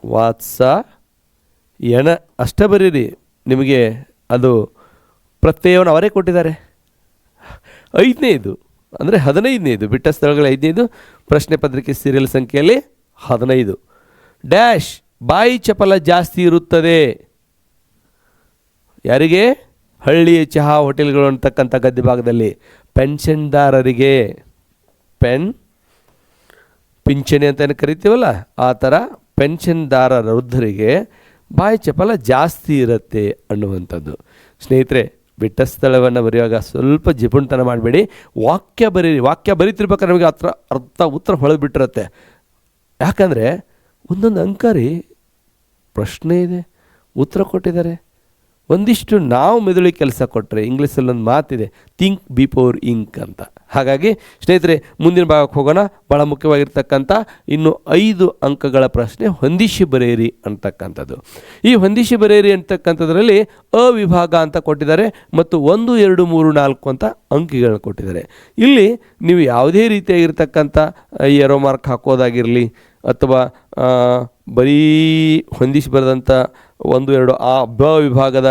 ವಾತ್ಸಾಯನ ಅಷ್ಟ ಬರೀರಿ, ನಿಮಗೆ ಅದು ಪ್ರತ್ಯಯವನ್ನು ಅವರೇ ಕೊಟ್ಟಿದ್ದಾರೆ. 5ನೇದು ಅಂದರೆ 15ನೇದು, ಬಿಟ್ಟ ಸ್ಥಳಗಳ 5ನೇದು, ಪ್ರಶ್ನೆ ಪತ್ರಿಕೆ ಸೀರಿಯಲ್ ಸಂಖ್ಯೆಯಲ್ಲಿ 15. ಡ್ಯಾಶ್ ಬಾಯಿ ಚಪಲ ಜಾಸ್ತಿ ಇರುತ್ತದೆ ಯಾರಿಗೆ? ಹಳ್ಳಿಯ ಚಹಾ ಹೋಟೆಲ್ಗಳು ಅಂತಕ್ಕಂಥ ಗದ್ಯ ಭಾಗದಲ್ಲಿ ಪೆನ್ಷನ್ದಾರರಿಗೆ. ಪಿಂಚಣಿ ಅಂತ ಕರಿತೀವಲ್ಲ, ಆ ಥರ ಪೆನ್ಷನ್ದಾರರ ವೃದ್ಧರಿಗೆ ಬಾಯಿ ಚಪಲ ಜಾಸ್ತಿ ಇರುತ್ತೆ ಅನ್ನುವಂಥದ್ದು. ಸ್ನೇಹಿತರೆ, ಬಿಟ್ಟ ಸ್ಥಳವನ್ನು ಬರೆಯುವಾಗ ಸ್ವಲ್ಪ ಜಿಪುಣತನ ಮಾಡಬೇಡಿ. ವಾಕ್ಯ ಬರೀರಿ. ವಾಕ್ಯ ಬರೀತಿರ್ಬೇಕಾದ್ರೆ ನಮಗೆ ಉತ್ತರ ಹೊಳೆದು ಬಿಟ್ಟಿರುತ್ತೆ. ಯಾಕಂದರೆ ಒಂದೊಂದು ಅಂಕ ರೀ, ಪ್ರಶ್ನೆ ಇದೆ, ಉತ್ತರ ಕೊಟ್ಟಿದ್ದಾರೆ. ಒಂದಿಷ್ಟು ನಾವು ಮೆದುಳಿಗೆ ಕೆಲಸ ಕೊಟ್ಟರೆ, ಇಂಗ್ಲೀಷಲ್ಲಿ ಒಂದು ಮಾತಿದೆ, ಥಿಂಕ್ ಬಿಫೋರ್ ಇಂಕ್ ಅಂತ. ಹಾಗಾಗಿ ಸ್ನೇಹಿತರೆ, ಮುಂದಿನ ಭಾಗಕ್ಕೆ ಹೋಗೋಣ. ಭಾಳ ಮುಖ್ಯವಾಗಿರ್ತಕ್ಕಂಥ ಇನ್ನು 5 ಅಂಕಗಳ ಪ್ರಶ್ನೆ ಹೊಂದಿಸಿ ಬರೆಯಿರಿ ಅಂತಕ್ಕಂಥದ್ದು. ಈ ಹೊಂದಿಸಿ ಬರೆಯಿರಿ ಅಂತಕ್ಕಂಥದ್ರಲ್ಲಿ ಅವಿಭಾಗ ಅಂತ ಕೊಟ್ಟಿದ್ದಾರೆ ಮತ್ತು 1, 2, 3, 4 ಅಂತ ಅಂಕಿಗಳನ್ನ ಕೊಟ್ಟಿದ್ದಾರೆ. ಇಲ್ಲಿ ನೀವು ಯಾವುದೇ ರೀತಿಯಾಗಿರ್ತಕ್ಕಂಥ ಏರೋ ಮಾರ್ಕ್ ಹಾಕೋದಾಗಿರಲಿ ಅಥವಾ ಬರೀ ಹೊಂದಿಸಿ ಬರೆದಂಥ 1, 2 ಆ ವಿಭಾಗದ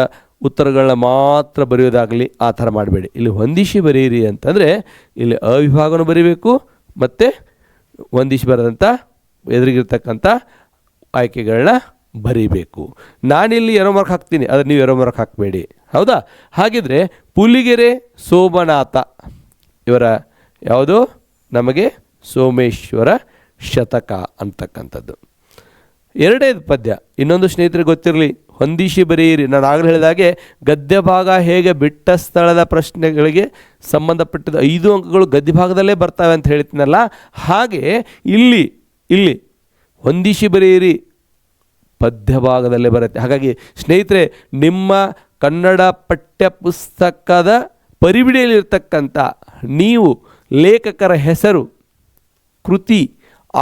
ಉತ್ತರಗಳನ್ನ ಮಾತ್ರ ಬರೆಯೋದಾಗಲಿ ಆ ಥರ ಮಾಡಬೇಡಿ. ಇಲ್ಲಿ ಹೊಂದಿಸಿ ಬರೆಯಿರಿ ಅಂತಂದರೆ ಇಲ್ಲಿ ಅವಿಭಾಗನೂ ಬರೀಬೇಕು ಮತ್ತು ಹೊಂದಿಸಿ ಬರೆದಂಥ ಎದುರಿಗಿರ್ತಕ್ಕಂಥ ಆಯ್ಕೆಗಳನ್ನ ಬರೀಬೇಕು. ನಾನಿಲ್ಲಿ ಏರೋ ಮಾರ್ಕ್ ಹಾಕ್ತೀನಿ, ಆದರೆ ನೀವು ಏರೋ ಮಾರ್ಕ್ ಹಾಕಬೇಡಿ. ಹೌದಾ? ಹಾಗಿದ್ರೆ ಪುಲಿಗೆರೆ ಸೋಮನಾಥ ಇವರ ಯಾವುದು ನಮಗೆ ಸೋಮೇಶ್ವರ ಶತಕ ಅಂತಕ್ಕಂಥದ್ದು. 2ನೇದು ಪದ್ಯ. ಇನ್ನೊಂದು ಸ್ನೇಹಿತರಿಗೆ ಗೊತ್ತಿರಲಿ, ಹೊಂದಿಸಿ ಬರೆಯಿರಿ. ನಾನು ಆಗಲೇ ಹೇಳಿದಾಗೆ ಗದ್ಯ ಭಾಗ ಹೇಗೆ ಬಿಟ್ಟ ಸ್ಥಳದ ಪ್ರಶ್ನೆಗಳಿಗೆ ಸಂಬಂಧಪಟ್ಟಿದ್ದ 5 ಅಂಕಗಳು ಗದ್ಯ ಭಾಗದಲ್ಲೇ ಬರ್ತವೆ ಅಂತ ಹೇಳ್ತೀನಲ್ಲ, ಹಾಗೆ ಇಲ್ಲಿ ಹೊಂದಿಸಿ ಬರೆಯಿರಿ ಪದ್ಯ ಭಾಗದಲ್ಲೇ ಬರುತ್ತೆ. ಹಾಗಾಗಿ ಸ್ನೇಹಿತರೆ, ನಿಮ್ಮ ಕನ್ನಡ ಪಠ್ಯ ಪುಸ್ತಕದ ಪರಿಬಿಡಿಯಲ್ಲಿರ್ತಕ್ಕಂಥ ನೀವು ಲೇಖಕರ ಹೆಸರು, ಕೃತಿ,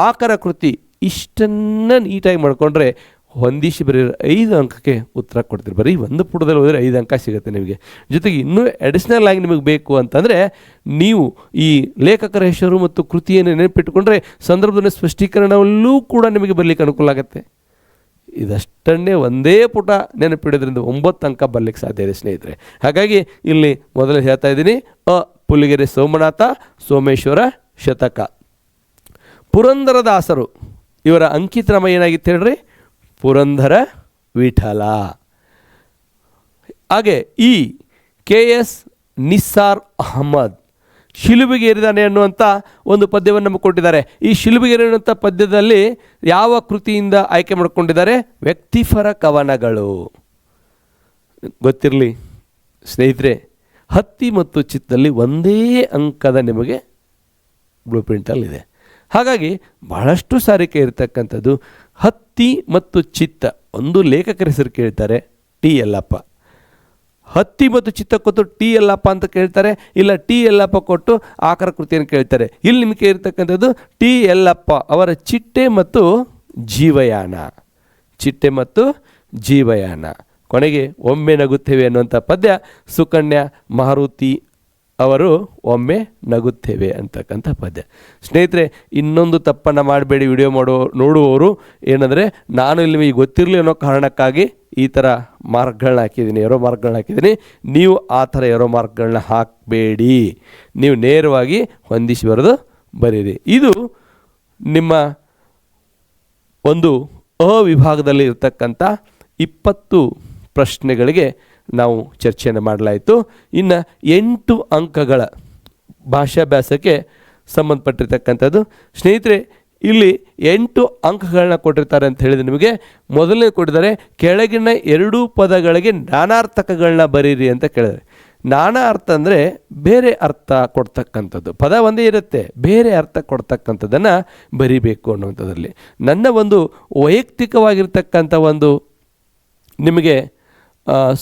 ಆಕರ ಕೃತಿ ಇಷ್ಟನ್ನು ನೀಟಾಗಿ ಮಾಡಿಕೊಂಡ್ರೆ ಹೊಂದಿಸಿ ಬರೀ 5 ಅಂಕಕ್ಕೆ ಉತ್ತರ ಕೊಡ್ತೀರಿ. ಬರೀ ಒಂದು ಪುಟದಲ್ಲಿ ಹೋದರೆ 5 ಅಂಕ ಸಿಗುತ್ತೆ ನಿಮಗೆ. ಜೊತೆಗೆ ಇನ್ನೂ ಅಡಿಷ್ನಲ್ ಆಗಿ ನಿಮಗೆ ಬೇಕು ಅಂತಂದರೆ ನೀವು ಈ ಲೇಖಕರ ಹೆಸರು ಮತ್ತು ಕೃತಿಯನ್ನು ನೆನಪಿಟ್ಟುಕೊಂಡ್ರೆ ಸಂದರ್ಭದ ಸ್ಪಷ್ಟೀಕರಣವಲ್ಲೂ ಕೂಡ ನಿಮಗೆ ಬರಲಿಕ್ಕೆ ಅನುಕೂಲ ಆಗುತ್ತೆ. ಇದಷ್ಟನ್ನೇ ಒಂದೇ ಪುಟ ನೆನಪಿಡೋದ್ರಿಂದ 9 ಅಂಕ ಬರಲಿಕ್ಕೆ ಸಾಧ್ಯ ಇದೆ ಸ್ನೇಹಿತರೆ. ಹಾಗಾಗಿ ಇಲ್ಲಿ ಮೊದಲೇ ಹೇಳ್ತಾ ಇದ್ದೀನಿ, ಪುಲಿಗೆರೆ ಸೋಮನಾಥ ಸೋಮೇಶ್ವರ ಶತಕ. ಪುರಂದರದಾಸರು ಇವರ ಅಂಕಿತನಾಮ ಏನಾಗಿತ್ತು ಹೇಳ್ರಿ? ಪುರಂದರ ವಿಠಲ. ಹಾಗೆ ಈ KS ನಿಸ್ಸಾರ್ ಅಹಮದ್ ಶಿಲುಬೆಗೇರಿದಾನೆ ಅನ್ನುವಂಥ ಒಂದು ಪದ್ಯವನ್ನು ನಮಗೆ ಕೊಟ್ಟಿದ್ದಾರೆ. ಈ ಶಿಲುಬೆಗೇರಿ ಅನ್ನುವಂಥ ಪದ್ಯದಲ್ಲಿ ಯಾವ ಕೃತಿಯಿಂದ ಆಯ್ಕೆ ಮಾಡಿಕೊಂಡಿದ್ದಾರೆ? ವ್ಯಕ್ತಿಪರ ಕವನಗಳು. ಗೊತ್ತಿರಲಿ ಸ್ನೇಹಿತರೆ, ಹತ್ತಿ ಮತ್ತು ಚಿತ್ತದಲ್ಲಿ ಒಂದೇ ಅಂಕದ ನಿಮಗೆ ಬ್ಲೂ ಪ್ರಿಂಟಲ್ಲಿದೆ. ಹಾಗಾಗಿ ಬಹಳಷ್ಟು ಸಾರಿಕೆ ಇರತಕ್ಕಂಥದ್ದು ಹತ್ತಿ ಮತ್ತು ಚಿತ್ತ. ಒಂದು ಲೇಖಕರ ಹೆಸರು ಕೇಳ್ತಾರೆ, ಟಿ ಯಲ್ಲಪ್ಪ. ಹತ್ತಿ ಮತ್ತು ಚಿತ್ತ ಕೊಟ್ಟು ಟಿ ಯಲ್ಲಪ್ಪ ಅಂತ ಕೇಳ್ತಾರೆ, ಇಲ್ಲ ಟಿ ಯಲ್ಲಪ್ಪ ಕೊಟ್ಟು ಆಕರ ಕೃತಿಯನ್ನು ಕೇಳ್ತಾರೆ. ಇಲ್ಲಿ ನಿಮಗೆ ಇರತಕ್ಕಂಥದ್ದು ಟಿ ಯಲ್ಲಪ್ಪ ಅವರ ಚಿಟ್ಟೆ ಮತ್ತು ಜೀವಯಾನ. ಚಿಟ್ಟೆ ಮತ್ತು ಜೀವಯಾನ. ಕೊನೆಗೆ ಒಮ್ಮೆ ನಗುತ್ತೇವೆ ಅನ್ನುವಂಥ ಪದ್ಯ ಸುಕನ್ಯಾ ಮಾರುತಿ ಅವರು ಒಮ್ಮೆ ನಗುತ್ತೇವೆ ಅಂತಕ್ಕಂಥ ಪದ್ಯ. ಸ್ನೇಹಿತರೆ, ಇನ್ನೊಂದು ತಪ್ಪನ್ನು ಮಾಡಬೇಡಿ ವಿಡಿಯೋ ನೋಡುವವರು. ಏನಂದರೆ, ನಾನು ಇಲ್ಲಿ ಗೊತ್ತಿರಲಿ ಅನ್ನೋ ಕಾರಣಕ್ಕಾಗಿ ಈ ಥರ ಮಾರ್ಕ್ಗಳನ್ನ ಹಾಕಿದ್ದೀನಿ, ಏರೋ ಮಾರ್ಕ್ಗಳನ್ನ ಹಾಕಿದ್ದೀನಿ. ನೀವು ಆ ಥರ ಏರೋ ಮಾರ್ಕ್ಗಳನ್ನ ಹಾಕಬೇಡಿ. ನೀವು ನೇರವಾಗಿ ಹೊಂದಿಸಿ ಬರೆದು ಬರೀರಿ. ಇದು ನಿಮ್ಮ ಒಂದು ವಿಭಾಗದಲ್ಲಿ ಇರ್ತಕ್ಕಂಥ 20 ಪ್ರಶ್ನೆಗಳಿಗೆ ನಾವು ಚರ್ಚೆಯನ್ನು ಮಾಡಲಾಯಿತು. ಇನ್ನು 8 ಅಂಕಗಳ ಭಾಷಾಭ್ಯಾಸಕ್ಕೆ ಸಂಬಂಧಪಟ್ಟಿರ್ತಕ್ಕಂಥದ್ದು. ಸ್ನೇಹಿತರೆ, ಇಲ್ಲಿ 8 ಅಂಕಗಳನ್ನ ಕೊಟ್ಟಿರ್ತಾರೆ ಅಂತ ಹೇಳಿದರೆ ನಿಮಗೆ ಮೊದಲನೇ ಕೊಟ್ಟಿದ್ದಾರೆ, ಕೆಳಗಿನ 2 ಪದಗಳಿಗೆ ನಾನಾರ್ಥಕಗಳನ್ನ ಬರೀರಿ ಅಂತ ಕೇಳಿದರೆ. ನಾನಾ ಅರ್ಥ ಅಂದರೆ ಬೇರೆ ಅರ್ಥ ಕೊಡ್ತಕ್ಕಂಥದ್ದು. ಪದ ಒಂದೇ ಇರುತ್ತೆ, ಬೇರೆ ಅರ್ಥ ಕೊಡ್ತಕ್ಕಂಥದ್ದನ್ನು ಬರಿಬೇಕು ಅನ್ನುವಂಥದ್ರಲ್ಲಿ ನನ್ನ ಒಂದು ವೈಯಕ್ತಿಕವಾಗಿರ್ತಕ್ಕಂಥ ಒಂದು ನಿಮಗೆ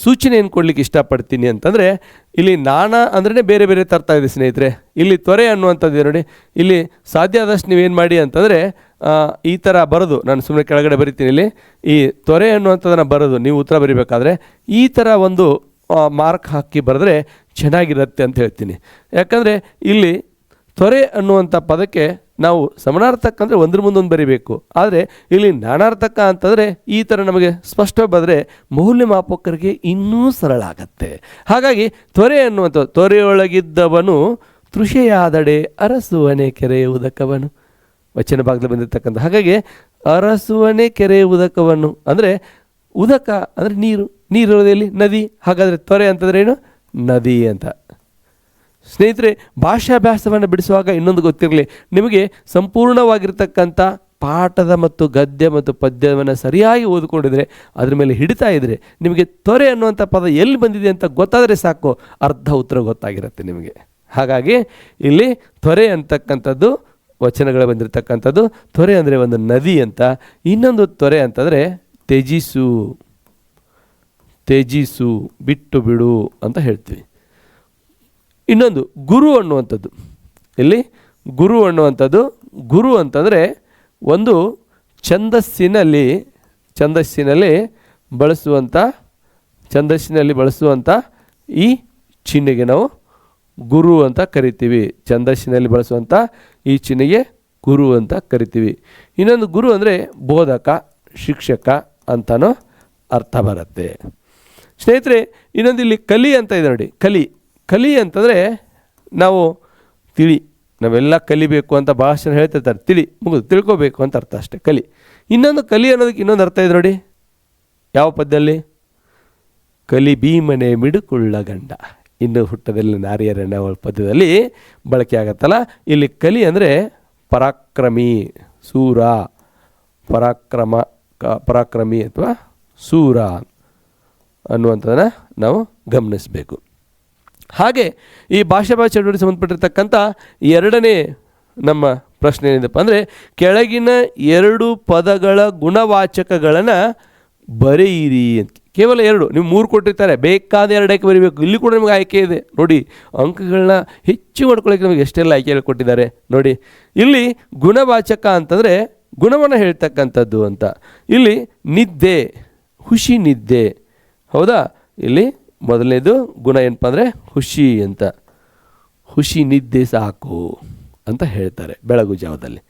ಸೂಚನೆಯನ್ನು ಕೊಡಲಿಕ್ಕೆ ಇಷ್ಟಪಡ್ತೀನಿ ಅಂತಂದರೆ, ಇಲ್ಲಿ ನಾನಾ ಅಂದ್ರೆ ಬೇರೆ ಬೇರೆ ತರ್ತಾ ಇದೆ ಸ್ನೇಹಿತರೆ. ಇಲ್ಲಿ ತೊರೆ ಅನ್ನುವಂಥದ್ದು ನೋಡಿ, ಇಲ್ಲಿ ಸಾಧ್ಯ ಆದಷ್ಟು ನೀವೇನು ಮಾಡಿ ಅಂತಂದರೆ ಈ ಥರ ಬರೋದು, ನಾನು ಸುಮ್ಮನೆ ಕೆಳಗಡೆ ಬರಿತೀನಿ. ಇಲ್ಲಿ ಈ ತೊರೆ ಅನ್ನುವಂಥದ್ದನ್ನು ಬರೋದು, ನೀವು ಉತ್ತರ ಬರೀಬೇಕಾದ್ರೆ ಈ ಥರ ಒಂದು ಮಾರ್ಕ್ ಹಾಕಿ ಬರೆದ್ರೆ ಚೆನ್ನಾಗಿರುತ್ತೆ ಅಂತ ಹೇಳ್ತೀನಿ. ಯಾಕಂದರೆ ಇಲ್ಲಿ ತೊರೆ ಅನ್ನುವಂಥ ಪದಕ್ಕೆ ನಾವು ಸಮಾನಾರ್ಥಕ ಅಂದರೆ ಒಂದ್ರ ಮುಂದೊಂದು ಬರೀಬೇಕು. ಆದರೆ ಇಲ್ಲಿ ನಾನಾರ್ಥಕ ಅಂತಂದರೆ ಈ ಥರ ನಮಗೆ ಸ್ಪಷ್ಟವಾಗಿ ಬರೆದ್ರೆ ಮೌಲ್ಯಮಾಪಕರಿಗೆ ಇನ್ನೂ ಸರಳ ಆಗತ್ತೆ. ಹಾಗಾಗಿ ತೊರೆ ಅನ್ನುವಂಥ, ತೊರೆಯೊಳಗಿದ್ದವನು ತೃಷೆಯಾದಡೆ ಅರಸುವನೆ ಕೆರೆ ಉದಕವನು, ವಚನ ಭಾಗದಲ್ಲಿ ಬಂದಿರತಕ್ಕಂಥ. ಹಾಗಾಗಿ ಅರಸುವನೆ ಕೆರೆ ಉದಕವನು ಅಂದರೆ ಉದಕ ಅಂದರೆ ನೀರು, ನೀರಿರೋದಲ್ಲಿ ನದಿ. ಹಾಗಾದರೆ ತೊರೆ ಅಂತಂದ್ರೆ ಏನು? ನದಿ ಅಂತ. ಸ್ನೇಹಿತರೆ, ಭಾಷಾಭ್ಯಾಸವನ್ನು ಬಿಡಿಸುವಾಗ ಇನ್ನೊಂದು ಗೊತ್ತಿರಲಿ, ನಿಮಗೆ ಸಂಪೂರ್ಣವಾಗಿರ್ತಕ್ಕಂಥ ಪಾಠದ ಮತ್ತು ಗದ್ಯ ಮತ್ತು ಪದ್ಯವನ್ನು ಸರಿಯಾಗಿ ಓದಿಕೊಂಡಿದ್ರೆ ಅದ್ರ ಮೇಲೆ ಹಿಡಿತಾ ಇದ್ದರೆ ನಿಮಗೆ ತೊರೆ ಅನ್ನುವಂಥ ಪದ ಎಲ್ಲಿ ಬಂದಿದೆ ಅಂತ ಗೊತ್ತಾದರೆ ಸಾಕು, ಅರ್ಧ ಉತ್ತರ ಗೊತ್ತಾಗಿರುತ್ತೆ ನಿಮಗೆ. ಹಾಗಾಗಿ ಇಲ್ಲಿ ತೊರೆ ಅಂತಕ್ಕಂಥದ್ದು ವಚನಗಳು ಬಂದಿರತಕ್ಕಂಥದ್ದು. ತೊರೆ ಅಂದರೆ ಒಂದು ನದಿ ಅಂತ, ಇನ್ನೊಂದು ತೊರೆ ಅಂತಂದರೆ ತ್ಯಜಿಸು, ತ್ಯಜಿಸು, ಬಿಟ್ಟು ಬಿಡು ಅಂತ ಹೇಳ್ತೀವಿ. ಇನ್ನೊಂದು ಗುರು ಅನ್ನುವಂಥದ್ದು. ಇಲ್ಲಿ ಗುರು ಅನ್ನುವಂಥದ್ದು, ಗುರು ಅಂತಂದರೆ ಒಂದು ಛಂದಸ್ಸಿನಲ್ಲಿ ಬಳಸುವಂಥ ಈ ಚಿಹ್ನೆಗೆ ನಾವು ಗುರು ಅಂತ ಕರಿತೀವಿ. ಛಂದಸ್ಸಿನಲ್ಲಿ ಬಳಸುವಂಥ ಈ ಚಿಹ್ನೆಗೆ ಗುರು ಅಂತ ಕರಿತೀವಿ. ಇನ್ನೊಂದು ಗುರು ಅಂದರೆ ಬೋಧಕ, ಶಿಕ್ಷಕ ಅಂತನೂ ಅರ್ಥ ಬರುತ್ತೆ. ಸ್ನೇಹಿತರೆ, ಇನ್ನೊಂದು ಇಲ್ಲಿ ಕಲಿ ಅಂತ ಇದೆ ನೋಡಿ. ಕಲಿ ಅಂತಂದರೆ ನಾವು ನಾವೆಲ್ಲ ಕಲಿಬೇಕು ಅಂತ ಭಾಳ ಜನ ಹೇಳ್ತಿರ್ತಾರೆ. ತಿಳ್ಕೋಬೇಕು ಅಂತ ಅರ್ಥ ಅಷ್ಟೇ ಕಲಿ. ಇನ್ನೊಂದು ಕಲಿ ಅನ್ನೋದಕ್ಕೆ ಇನ್ನೊಂದು ಅರ್ಥ ಇದೆ ನೋಡಿ. ಯಾವ ಪದ್ಯದಲ್ಲಿ? ಕಲಿ ಭೀಮನೆ ಮಿಡುಕುಳ್ಳ ಗಂಡ ಇನ್ನು ಹುಟ್ಟದಲ್ಲಿ ನಾರಿಯರಣ್ಣ ಪದ್ಯದಲ್ಲಿ ಬಳಕೆ ಆಗತ್ತಲ್ಲ. ಇಲ್ಲಿ ಕಲಿ ಅಂದರೆ ಪರಾಕ್ರಮಿ, ಸೂರ, ಪರಾಕ್ರಮಿ ಅಥವಾ ಸೂರ ಅನ್ನುವಂಥದ್ದನ್ನು ನಾವು ಗಮನಿಸಬೇಕು. ಹಾಗೆ ಈ ಭಾಷಾ ಚಟುವಟಿಕೆ ಸಂಬಂಧಪಟ್ಟಿರ್ತಕ್ಕಂಥ ಎರಡನೇ ನಮ್ಮ ಪ್ರಶ್ನೆ ಏನಿದೆಪ್ಪ ಅಂದರೆ, ಕೆಳಗಿನ 2 ಪದಗಳ ಗುಣವಾಚಕಗಳನ್ನು ಬರೆಯಿರಿ ಅಂತ. ಕೇವಲ 2, ನೀವು 3 ಕೊಟ್ಟಿರ್ತಾರೆ, ಬೇಕಾದ 2 ಆಯ್ಕೆ ಬರೀಬೇಕು. ಇಲ್ಲಿ ಕೂಡ ನಿಮಗೆ ಆಯ್ಕೆ ಇದೆ ನೋಡಿ. ಅಂಕಗಳನ್ನ ಹೆಚ್ಚು ಮಾಡ್ಕೊಳ್ಳೋಕೆ ನಮಗೆ ಎಷ್ಟೆಲ್ಲ ಆಯ್ಕೆಗಳು ಕೊಟ್ಟಿದ್ದಾರೆ ನೋಡಿ. ಇಲ್ಲಿ ಗುಣವಾಚಕ ಅಂತಂದರೆ ಗುಣವನ್ನು ಹೇಳ್ತಕ್ಕಂಥದ್ದು ಅಂತ. ಇಲ್ಲಿ ನಿದ್ದೆ, ಖುಷಿ ನಿದ್ದೆ, ಹೌದಾ? ಇಲ್ಲಿ ಮೊದಲನೇದು ಗುಣ ಏನಪ್ಪ ಅಂದರೆ ಖುಷಿ ಅಂತ. ಖುಷಿ ನಿದ್ದೆ ಸಾಕು ಅಂತ ಹೇಳ್ತಾರೆ ಬೆಳಗು ಜಾವದಲ್ಲಿ,